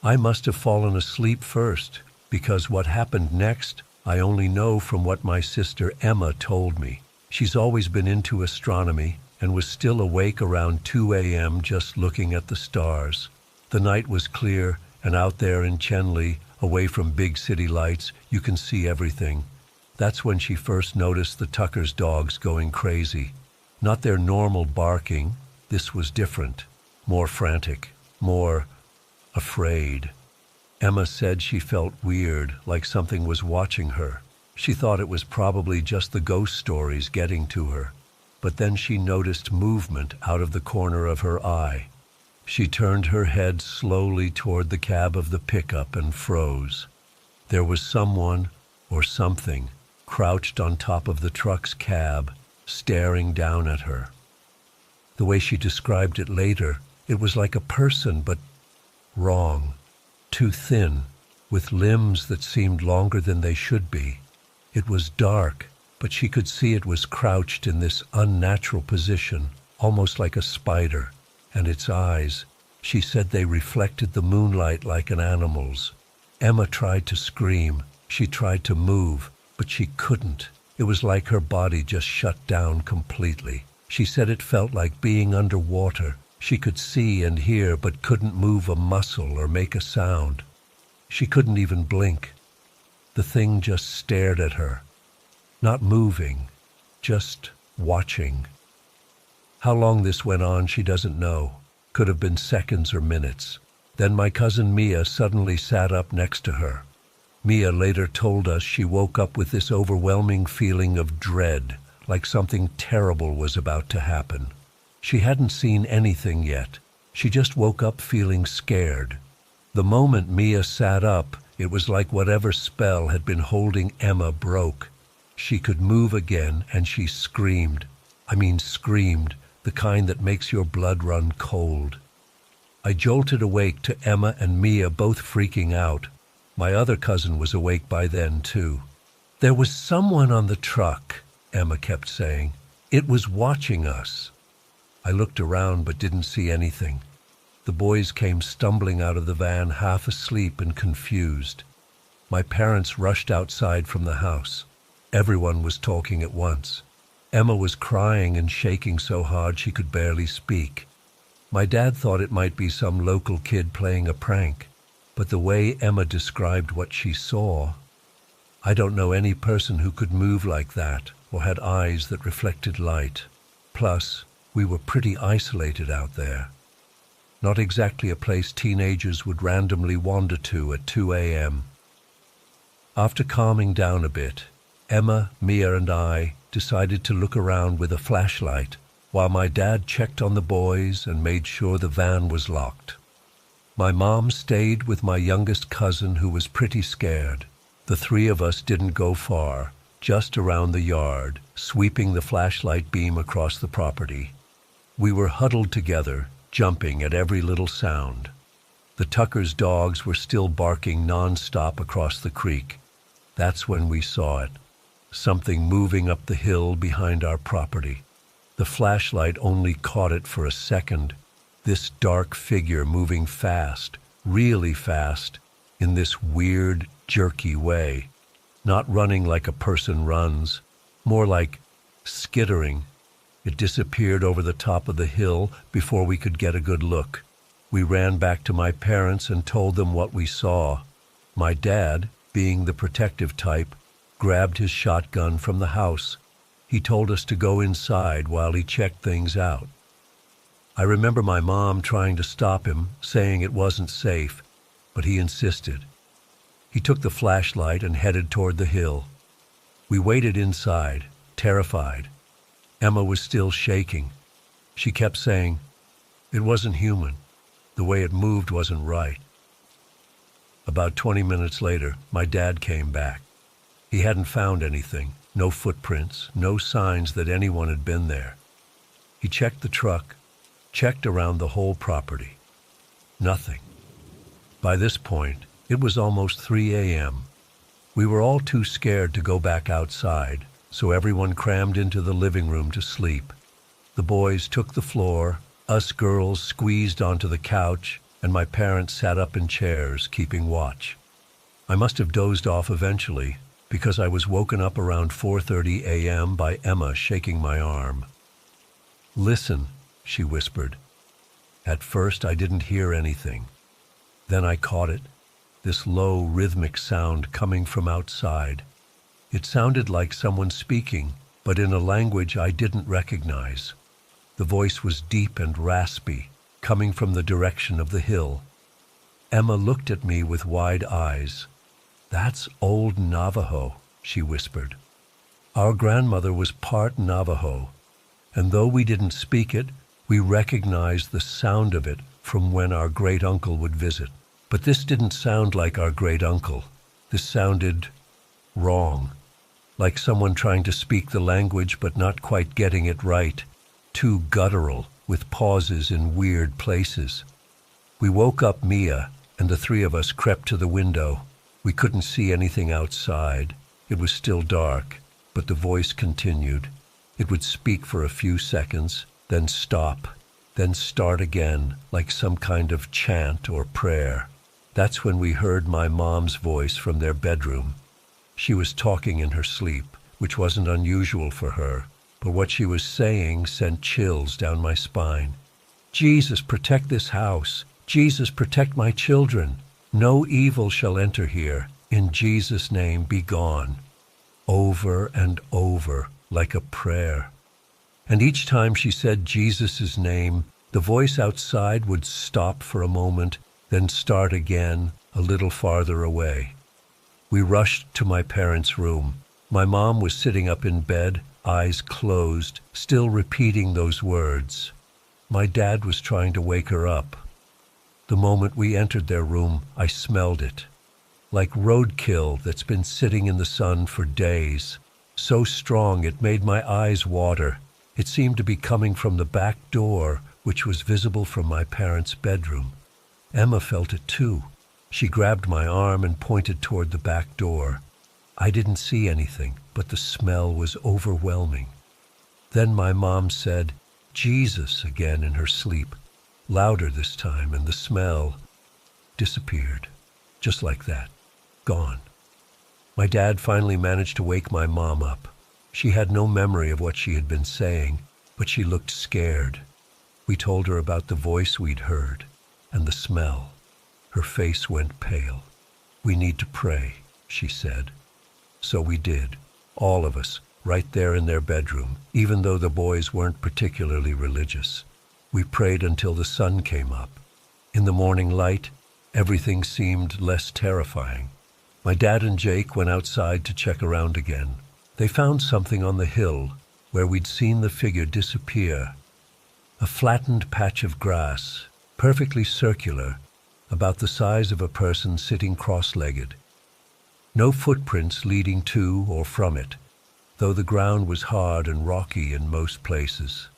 I must have fallen asleep first, because what happened next, I only know from what my sister Emma told me. She's always been into astronomy and was still awake around 2 a.m. just looking at the stars. The night was clear, and out there in Chenley, away from big city lights, you can see everything. That's when she first noticed the Tucker's dogs going crazy. Not their normal barking, this was different. More frantic, more afraid. Emma said she felt weird, like something was watching her. She thought it was probably just the ghost stories getting to her. But then she noticed movement out of the corner of her eye. She turned her head slowly toward the cab of the pickup and froze. There was someone, or something, crouched on top of the truck's cab, staring down at her. The way she described it later, it was like a person, but wrong. Too thin, with limbs that seemed longer than they should be. It was dark, but she could see it was crouched in this unnatural position, almost like a spider. And its eyes, she said they reflected the moonlight like an animal's. Emma tried to scream. She tried to move, but she couldn't. It was like her body just shut down completely. She said it felt like being underwater. She could see and hear, but couldn't move a muscle or make a sound. She couldn't even blink. The thing just stared at her. Not moving, just watching. How long this went on, she doesn't know. Could have been seconds or minutes. Then my cousin Mia suddenly sat up next to her. Mia later told us she woke up with this overwhelming feeling of dread, like something terrible was about to happen. She hadn't seen anything yet. She just woke up feeling scared. The moment Mia sat up, it was like whatever spell had been holding Emma broke. She could move again, and she screamed. I mean screamed. The kind that makes your blood run cold. I jolted awake to Emma and Mia both freaking out. My other cousin was awake by then, too. There was someone on the truck, Emma kept saying. It was watching us. I looked around but didn't see anything. The boys came stumbling out of the van, half asleep and confused. My parents rushed outside from the house. Everyone was talking at once. Emma was crying and shaking so hard she could barely speak. My dad thought it might be some local kid playing a prank, but the way Emma described what she saw, I don't know any person who could move like that or had eyes that reflected light. Plus, we were pretty isolated out there. Not exactly a place teenagers would randomly wander to at 2 a.m. After calming down a bit, Emma, Mia, and I decided to look around with a flashlight while my dad checked on the boys and made sure the van was locked. My mom stayed with my youngest cousin, who was pretty scared. The three of us didn't go far, just around the yard, sweeping the flashlight beam across the property. We were huddled together, jumping at every little sound. The Tuckers' dogs were still barking nonstop across the creek. That's when we saw it. Something moving up the hill behind our property. The flashlight only caught it for a second. This dark figure moving fast, really fast, in this weird, jerky way. Not running like a person runs, more like skittering. It disappeared over the top of the hill before we could get a good look. We ran back to my parents and told them what we saw. My dad, being the protective type, grabbed his shotgun from the house. He told us to go inside while he checked things out. I remember my mom trying to stop him, saying it wasn't safe, but he insisted. He took the flashlight and headed toward the hill. We waited inside, terrified. Emma was still shaking. She kept saying, "It wasn't human. The way it moved wasn't right." About 20 minutes later, my dad came back. He hadn't found anything, no footprints, no signs that anyone had been there. He checked the truck, checked around the whole property. Nothing. By this point, it was almost 3 a.m. We were all too scared to go back outside, so everyone crammed into the living room to sleep. The boys took the floor, us girls squeezed onto the couch, and my parents sat up in chairs, keeping watch. I must have dozed off eventually, because I was woken up around 4:30 a.m. by Emma shaking my arm. "Listen," she whispered. At first I didn't hear anything. Then I caught it, this low rhythmic sound coming from outside. It sounded like someone speaking, but in a language I didn't recognize. The voice was deep and raspy, coming from the direction of the hill. Emma looked at me with wide eyes. "That's old Navajo," she whispered. Our grandmother was part Navajo, and though we didn't speak it, we recognized the sound of it from when our great-uncle would visit. But this didn't sound like our great-uncle. This sounded wrong, like someone trying to speak the language but not quite getting it right, too guttural, with pauses in weird places. We woke up Mia, and the three of us crept to the window. We couldn't see anything outside. It was still dark, but the voice continued. It would speak for a few seconds, then stop, then start again, like some kind of chant or prayer. That's when we heard my mom's voice from their bedroom. She was talking in her sleep, which wasn't unusual for her, but what she was saying sent chills down my spine. "Jesus, protect this house. Jesus, protect my children. No evil shall enter here. In Jesus' name, be gone." Over and over, like a prayer. And each time she said Jesus' name, the voice outside would stop for a moment, then start again, a little farther away. We rushed to my parents' room. My mom was sitting up in bed, eyes closed, still repeating those words. My dad was trying to wake her up. The moment we entered their room, I smelled it. Like roadkill that's been sitting in the sun for days. So strong it made my eyes water. It seemed to be coming from the back door, which was visible from my parents' bedroom. Emma felt it too. She grabbed my arm and pointed toward the back door. I didn't see anything, but the smell was overwhelming. Then my mom said, "Jesus," again in her sleep, louder this time, and the smell disappeared. Just like that. Gone. My dad finally managed to wake my mom up. She had no memory of what she had been saying, but she looked scared. We told her about the voice we'd heard and the smell. Her face went pale. "We need to pray," she said. So we did, all of us, right there in their bedroom, even though the boys weren't particularly religious. We prayed until the sun came up. In the morning light, everything seemed less terrifying. My dad and Jake went outside to check around again. They found something on the hill where we'd seen the figure disappear. A flattened patch of grass, perfectly circular, about the size of a person sitting cross-legged. No footprints leading to or from it, though the ground was hard and rocky in most places.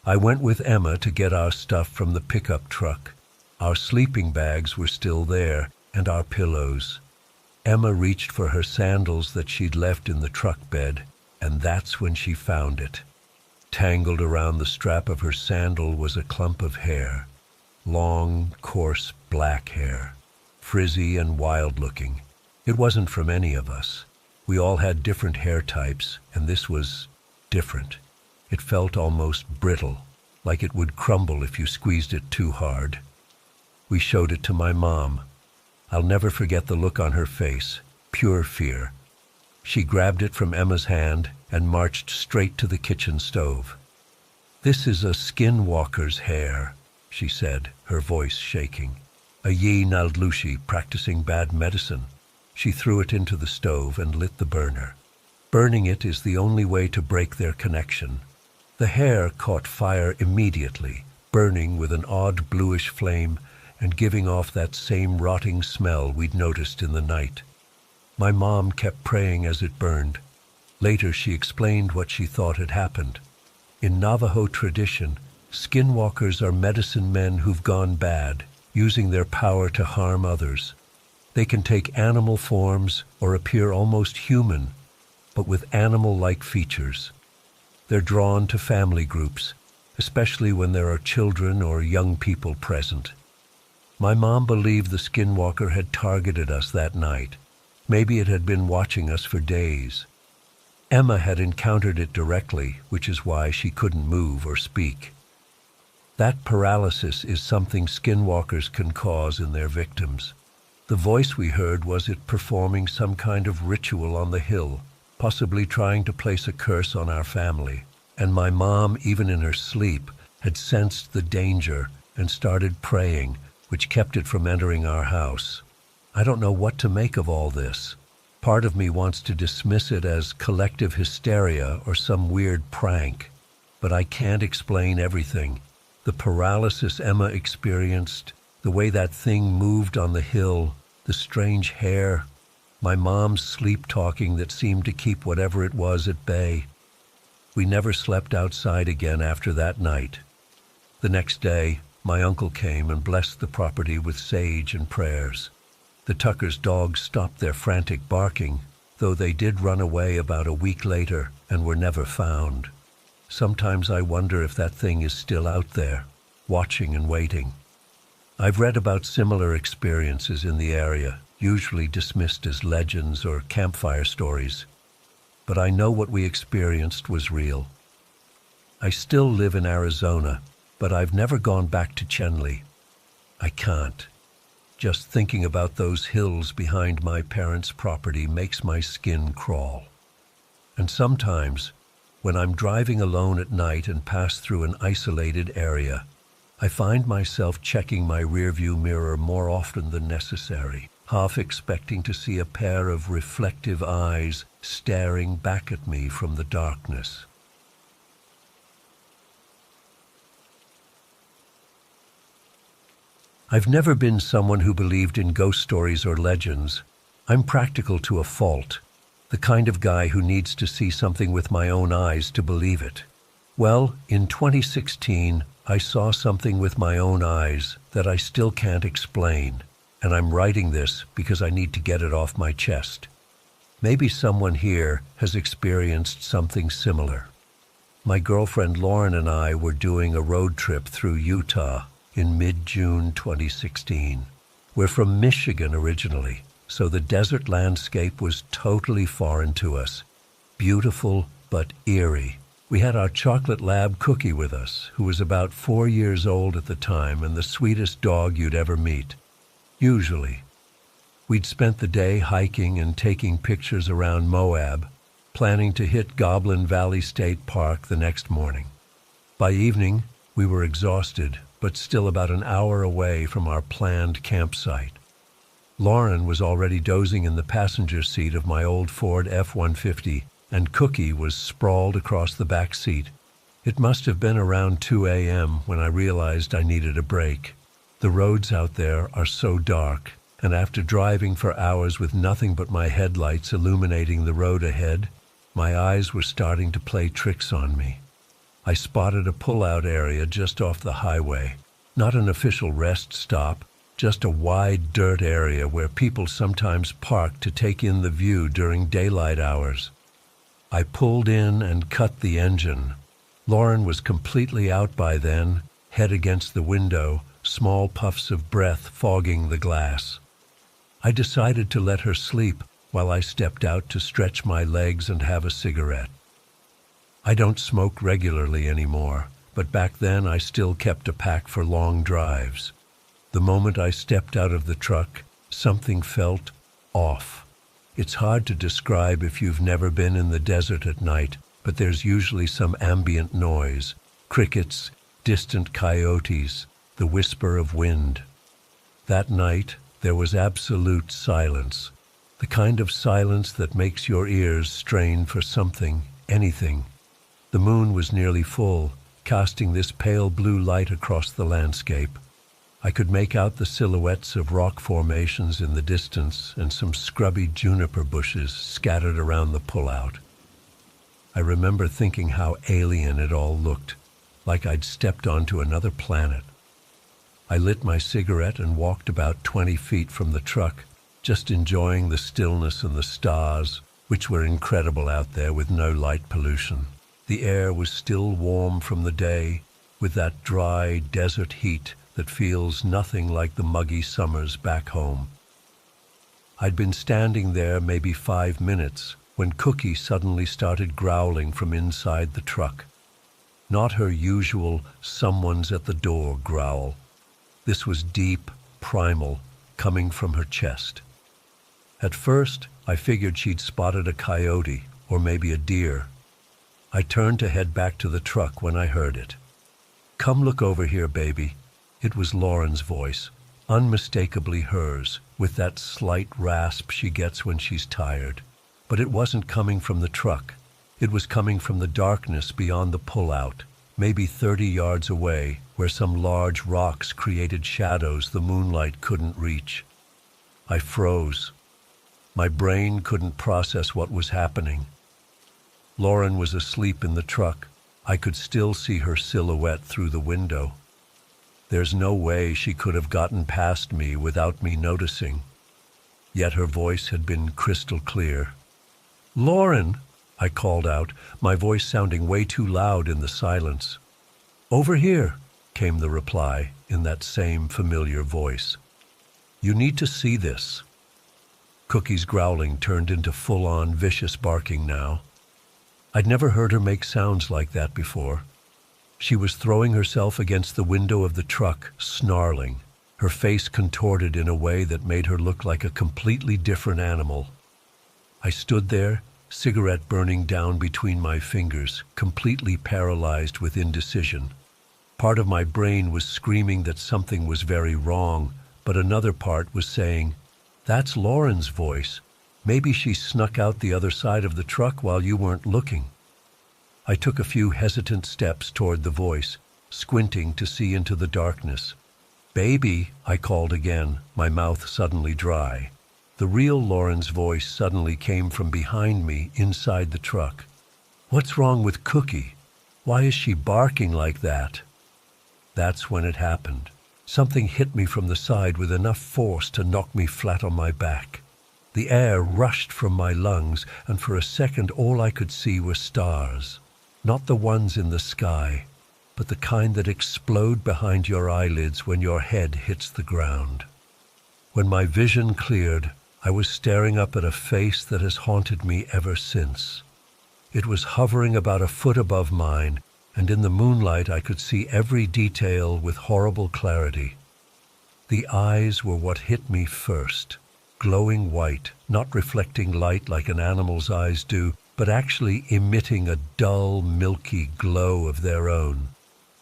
I went with Emma to get our stuff from the pickup truck. Our sleeping bags were still there, and our pillows. Emma reached for her sandals that she'd left in the truck bed, and that's when she found it. Tangled around the strap of her sandal was a clump of hair. Long, coarse, black hair. Frizzy and wild-looking. It wasn't from any of us. We all had different hair types, and this was different. It felt almost brittle, like it would crumble if you squeezed it too hard. We showed it to my mom. I'll never forget the look on her face, pure fear. She grabbed it from Emma's hand and marched straight to the kitchen stove. "This is a skinwalker's hair," she said, her voice shaking. "A ye naldlushi practicing bad medicine." She threw it into the stove and lit the burner. Burning it is the only way to break their connection. The hair caught fire immediately, burning with an odd bluish flame and giving off that same rotting smell we'd noticed in the night. My mom kept praying as it burned. Later she explained what she thought had happened. In Navajo tradition, skinwalkers are medicine men who've gone bad, using their power to harm others. They can take animal forms or appear almost human, but with animal-like features. They're drawn to family groups, especially when there are children or young people present. My mom believed the skinwalker had targeted us that night. Maybe it had been watching us for days. Emma had encountered it directly, which is why she couldn't move or speak. That paralysis is something skinwalkers can cause in their victims. The voice we heard was it performing some kind of ritual on the hill, possibly trying to place a curse on our family. And my mom, even in her sleep, had sensed the danger and started praying, which kept it from entering our house. I don't know what to make of all this. Part of me wants to dismiss it as collective hysteria or some weird prank, but I can't explain everything. The paralysis Emma experienced, the way that thing moved on the hill, the strange hair, my mom's sleep-talking that seemed to keep whatever it was at bay. We never slept outside again after that night. The next day, my uncle came and blessed the property with sage and prayers. The Tuckers' dogs stopped their frantic barking, though they did run away about a week later and were never found. Sometimes I wonder if that thing is still out there, watching and waiting. I've read about similar experiences in the area, usually dismissed as legends or campfire stories. But I know what we experienced was real. I still live in Arizona, but I've never gone back to Chenley. I can't. Just thinking about those hills behind my parents' property makes my skin crawl. And sometimes, when I'm driving alone at night and pass through an isolated area, I find myself checking my rearview mirror more often than necessary, half expecting to see a pair of reflective eyes staring back at me from the darkness. I've never been someone who believed in ghost stories or legends. I'm practical to a fault, the kind of guy who needs to see something with my own eyes to believe it. Well, in 2016, I saw something with my own eyes that I still can't explain, and I'm writing this because I need to get it off my chest. Maybe someone here has experienced something similar. My girlfriend Lauren and I were doing a road trip through Utah in mid-June 2016. We're from Michigan originally, so the desert landscape was totally foreign to us. Beautiful, but eerie. We had our chocolate lab Cookie with us, who was about 4 years old at the time and the sweetest dog you'd ever meet. Usually. We'd spent the day hiking and taking pictures around Moab, planning to hit Goblin Valley State Park the next morning. By evening, we were exhausted, but still about an hour away from our planned campsite. Lauren was already dozing in the passenger seat of my old Ford F-150, and Cookie was sprawled across the back seat. It must have been around 2 a.m. when I realized I needed a break. The roads out there are so dark, and after driving for hours with nothing but my headlights illuminating the road ahead, my eyes were starting to play tricks on me. I spotted a pull-out area just off the highway, not an official rest stop, just a wide dirt area where people sometimes park to take in the view during daylight hours. I pulled in and cut the engine. Lauren was completely out by then, head against the window, small puffs of breath fogging the glass. I decided to let her sleep while I stepped out to stretch my legs and have a cigarette. I don't smoke regularly anymore, but back then I still kept a pack for long drives. The moment I stepped out of the truck, something felt off. It's hard to describe if you've never been in the desert at night, but there's usually some ambient noise, crickets, distant coyotes, the whisper of wind. That night, there was absolute silence. The kind of silence that makes your ears strain for something, anything. The moon was nearly full, casting this pale blue light across the landscape. I could make out the silhouettes of rock formations in the distance and some scrubby juniper bushes scattered around the pullout. I remember thinking how alien it all looked, like I'd stepped onto another planet. I lit my cigarette and walked about 20 feet from the truck, just enjoying the stillness and the stars, which were incredible out there with no light pollution. The air was still warm from the day, with that dry desert heat that feels nothing like the muggy summers back home. I'd been standing there maybe 5 minutes when Cookie suddenly started growling from inside the truck. Not her usual "someone's at the door" growl. This was deep, primal, coming from her chest. At first, I figured she'd spotted a coyote or maybe a deer. I turned to head back to the truck when I heard it. "Come look over here, baby." It was Lauren's voice, unmistakably hers, with that slight rasp she gets when she's tired. But it wasn't coming from the truck. It was coming from the darkness beyond the pullout, maybe 30 yards away, where some large rocks created shadows the moonlight couldn't reach. I froze. My brain couldn't process what was happening. Lauren was asleep in the truck. I could still see her silhouette through the window. There's no way she could have gotten past me without me noticing. Yet her voice had been crystal clear. "Lauren!" I called out, my voice sounding way too loud in the silence. "Over here," came the reply in that same familiar voice. "You need to see this." Cookie's growling turned into full-on vicious barking now. I'd never heard her make sounds like that before. She was throwing herself against the window of the truck, snarling, her face contorted in a way that made her look like a completely different animal. I stood there, cigarette burning down between my fingers, completely paralyzed with indecision. Part of my brain was screaming that something was very wrong, but another part was saying, "That's Lauren's voice. Maybe she snuck out the other side of the truck while you weren't looking." I took a few hesitant steps toward the voice, squinting to see into the darkness. "Baby," I called again, my mouth suddenly dry. The real Lauren's voice suddenly came from behind me inside the truck. "What's wrong with Cookie? Why is she barking like that?" That's when it happened. Something hit me from the side with enough force to knock me flat on my back. The air rushed from my lungs, and for a second all I could see were stars. Not the ones in the sky, but the kind that explode behind your eyelids when your head hits the ground. When my vision cleared, I was staring up at a face that has haunted me ever since. It was hovering about a foot above mine, and in the moonlight I could see every detail with horrible clarity. The eyes were what hit me first, glowing white, not reflecting light like an animal's eyes do, but actually emitting a dull, milky glow of their own.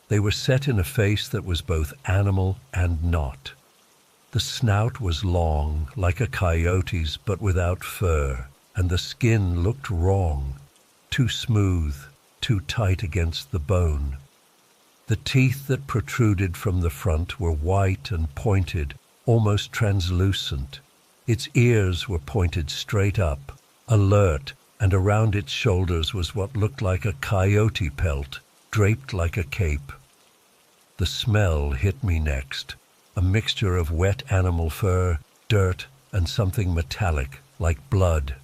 They were set in a face that was both animal and not. The snout was long, like a coyote's, but without fur, and the skin looked wrong, too smooth, too tight against the bone. The teeth that protruded from the front were white and pointed, almost translucent. Its ears were pointed straight up, alert, and around its shoulders was what looked like a coyote pelt, draped like a cape. The smell hit me next, a mixture of wet animal fur, dirt, and something metallic, like blood.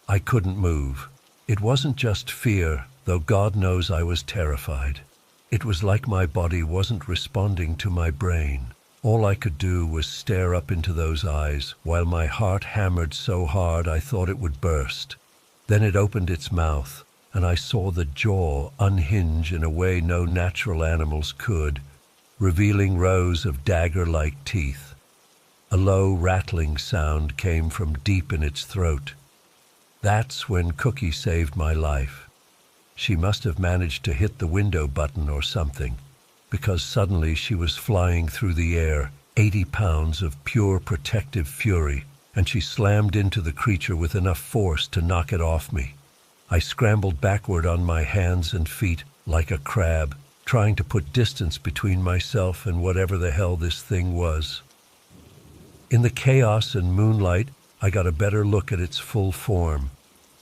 I couldn't move. It wasn't just fear, though God knows I was terrified. It was like my body wasn't responding to my brain. All I could do was stare up into those eyes, while my heart hammered so hard I thought it would burst. Then it opened its mouth, and I saw the jaw unhinge in a way no natural animals could, revealing rows of dagger-like teeth. A low rattling sound came from deep in its throat. That's when Cookie saved my life. She must have managed to hit the window button or something, because suddenly she was flying through the air, 80 pounds of pure protective fury, and she slammed into the creature with enough force to knock it off me. I scrambled backward on my hands and feet like a crab, trying to put distance between myself and whatever the hell this thing was. In the chaos and moonlight, I got a better look at its full form.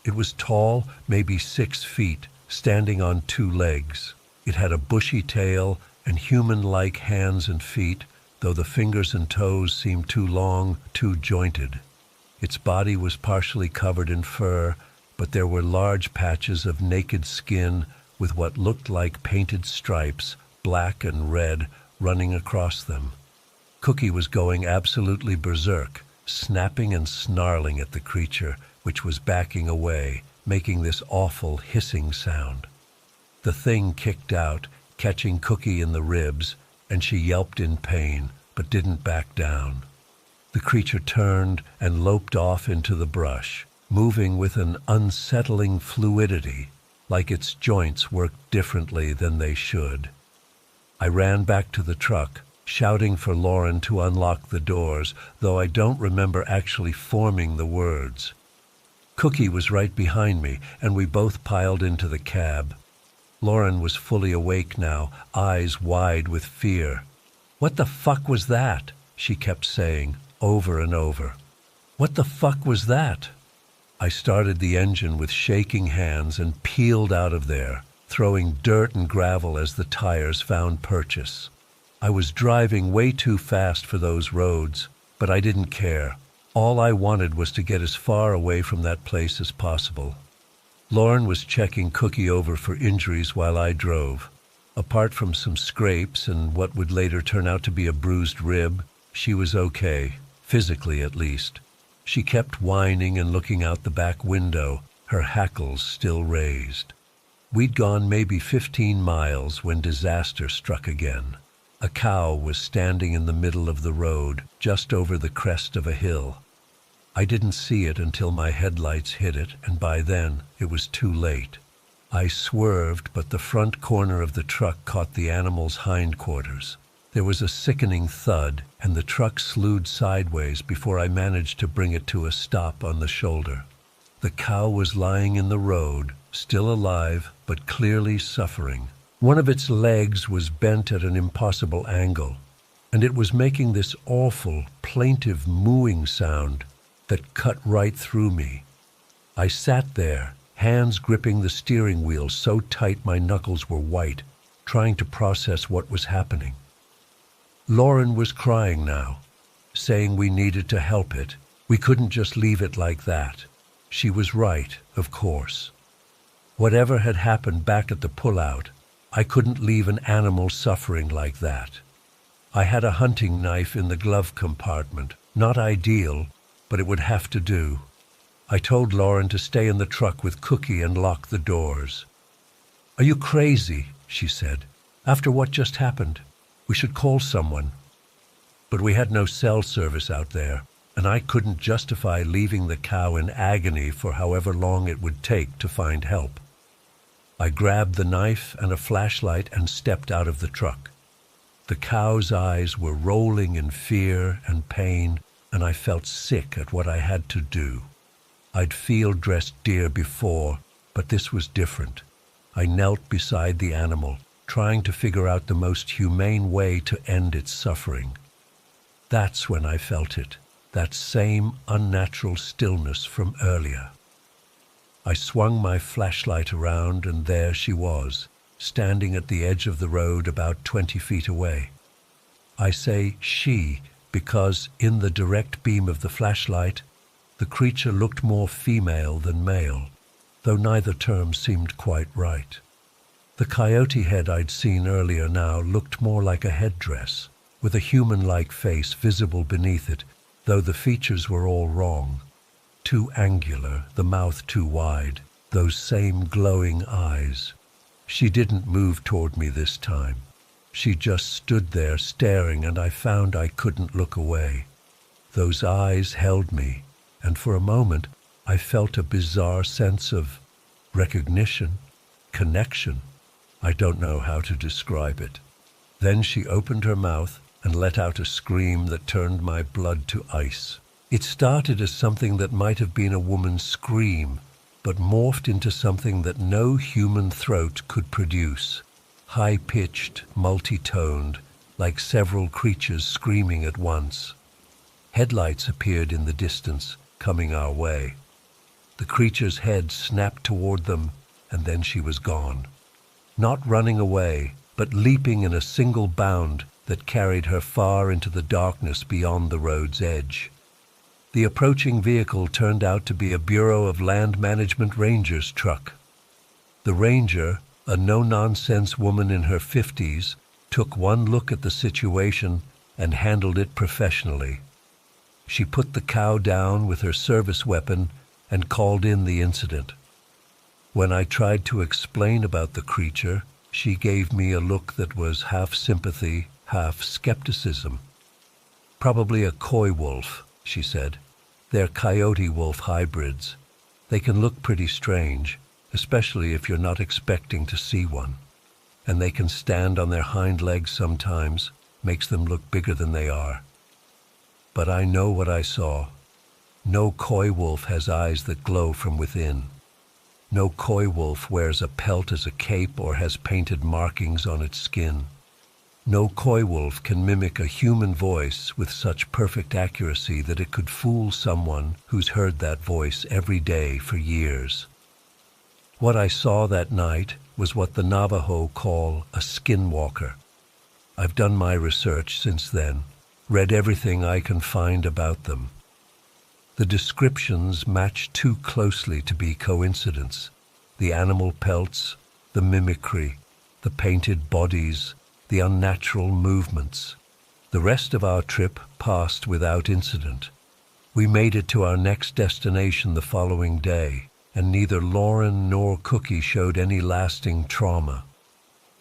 It was tall, maybe 6 feet, standing on 2 legs. It had a bushy tail and human-like hands and feet, though the fingers and toes seemed too long, too jointed. Its body was partially covered in fur, but there were large patches of naked skin with what looked like painted stripes, black and red, running across them. Cookie was going absolutely berserk, snapping and snarling at the creature, which was backing away, making this awful hissing sound. The thing kicked out, catching Cookie in the ribs, and she yelped in pain, but didn't back down. The creature turned and loped off into the brush, moving with an unsettling fluidity, like its joints worked differently than they should. I ran back to the truck, shouting for Lauren to unlock the doors, though I don't remember actually forming the words. Cookie was right behind me, and we both piled into the cab. Lauren was fully awake now, eyes wide with fear. "What the fuck was that?" she kept saying, over and over. "What the fuck was that?" I started the engine with shaking hands and peeled out of there, throwing dirt and gravel as the tires found purchase. I was driving way too fast for those roads, but I didn't care. All I wanted was to get as far away from that place as possible. Lauren was checking Cookie over for injuries while I drove. Apart from some scrapes and what would later turn out to be a bruised rib, she was okay, physically at least. She kept whining and looking out the back window, her hackles still raised. We'd gone maybe 15 miles when disaster struck again. A cow was standing in the middle of the road, just over the crest of a hill. I didn't see it until my headlights hit it, and by then it was too late. I swerved, but the front corner of the truck caught the animal's hindquarters. There was a sickening thud, and the truck slewed sideways before I managed to bring it to a stop on the shoulder. The cow was lying in the road, still alive, but clearly suffering. One of its legs was bent at an impossible angle, and it was making this awful, plaintive mooing sound that cut right through me. I sat there, hands gripping the steering wheel so tight my knuckles were white, trying to process what was happening. Lauren was crying now, saying we needed to help it. We couldn't just leave it like that. She was right, of course. Whatever had happened back at the pullout, I couldn't leave an animal suffering like that. I had a hunting knife in the glove compartment. Not ideal, but it would have to do. I told Lauren to stay in the truck with Cookie and lock the doors. "Are you crazy?" she said. "After what just happened, we should call someone." But we had no cell service out there, and I couldn't justify leaving the cow in agony for however long it would take to find help. I grabbed the knife and a flashlight and stepped out of the truck. The cow's eyes were rolling in fear and pain, and I felt sick at what I had to do. I'd field-dressed deer before, but this was different. I knelt beside the animal, trying to figure out the most humane way to end its suffering. That's when I felt it, that same unnatural stillness from earlier. I swung my flashlight around, and there she was, standing at the edge of the road about 20 feet away. I say she because in the direct beam of the flashlight, the creature looked more female than male, though neither term seemed quite right. The coyote head I'd seen earlier now looked more like a headdress, with a human-like face visible beneath it, though the features were all wrong. Too angular, the mouth too wide, those same glowing eyes. She didn't move toward me this time. She just stood there staring, and I found I couldn't look away. Those eyes held me, and for a moment I felt a bizarre sense of recognition, connection. I don't know how to describe it. Then she opened her mouth and let out a scream that turned my blood to ice. It started as something that might have been a woman's scream, but morphed into something that no human throat could produce. High-pitched, multi-toned, like several creatures screaming at once. Headlights appeared in the distance, coming our way. The creature's head snapped toward them, and then she was gone. Not running away, but leaping in a single bound that carried her far into the darkness beyond the road's edge. The approaching vehicle turned out to be a Bureau of Land Management ranger's truck. The ranger, a no-nonsense woman in her 50s, took one look at the situation and handled it professionally. She put the cow down with her service weapon and called in the incident. When I tried to explain about the creature, she gave me a look that was half sympathy, half skepticism. "Probably a coy wolf," she said. "They're coyote-wolf hybrids. They can look pretty strange, especially if you're not expecting to see one. And they can stand on their hind legs sometimes, makes them look bigger than they are. But I know what I saw. No coy wolf has eyes that glow from within. No coy wolf wears a pelt as a cape or has painted markings on its skin. No coy wolf can mimic a human voice with such perfect accuracy that it could fool someone who's heard that voice every day for years. What I saw that night was what the Navajo call a skinwalker. I've done my research since then, read everything I can find about them. The descriptions match too closely to be coincidence. The animal pelts, the mimicry, the painted bodies, the unnatural movements. The rest of our trip passed without incident. We made it to our next destination the following day, and neither Lauren nor Cookie showed any lasting trauma.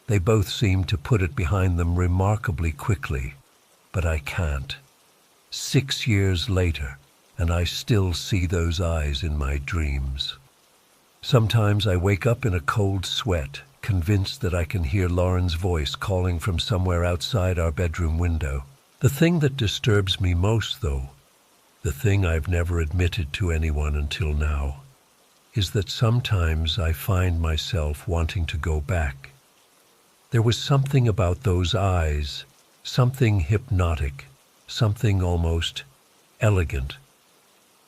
They both seemed to put it behind them remarkably quickly, but I can't. 6 years later, and I still see those eyes in my dreams. Sometimes I wake up in a cold sweat, convinced that I can hear Lauren's voice calling from somewhere outside our bedroom window. The thing that disturbs me most, though, the thing I've never admitted to anyone until now, is that sometimes I find myself wanting to go back. There was something about those eyes, something hypnotic, something almost elegant.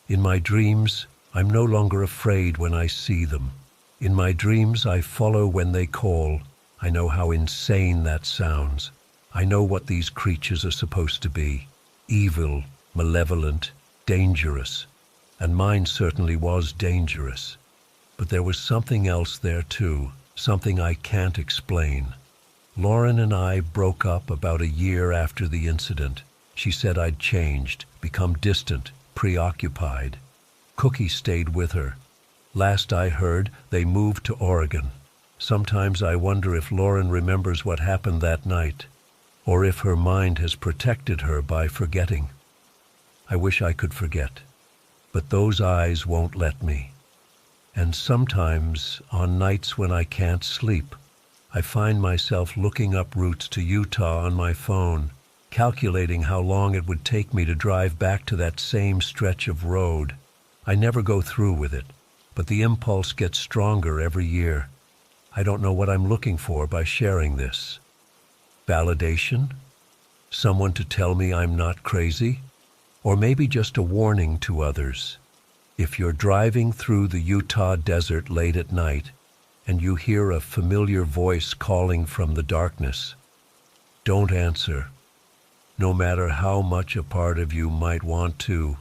In my dreams, I'm no longer afraid when I see them. In my dreams, I follow when they call. I know how insane that sounds. I know what these creatures are supposed to be. Evil, malevolent, dangerous. And mine certainly was dangerous. But there was something else there too, something I can't explain. Lauren and I broke up about a year after the incident. She said I'd changed, become distant, preoccupied. Cookie stayed with her. Last I heard, they moved to Oregon. Sometimes I wonder if Lauren remembers what happened that night, or if her mind has protected her by forgetting. I wish I could forget, but those eyes won't let me. And sometimes, on nights when I can't sleep, I find myself looking up routes to Utah on my phone, calculating how long it would take me to drive back to that same stretch of road. I never go through with it, but the impulse gets stronger every year. I don't know what I'm looking for by sharing this. Validation? Someone to tell me I'm not crazy? Or maybe just a warning to others. If you're driving through the Utah desert late at night and you hear a familiar voice calling from the darkness, don't answer. No matter how much a part of you might want to,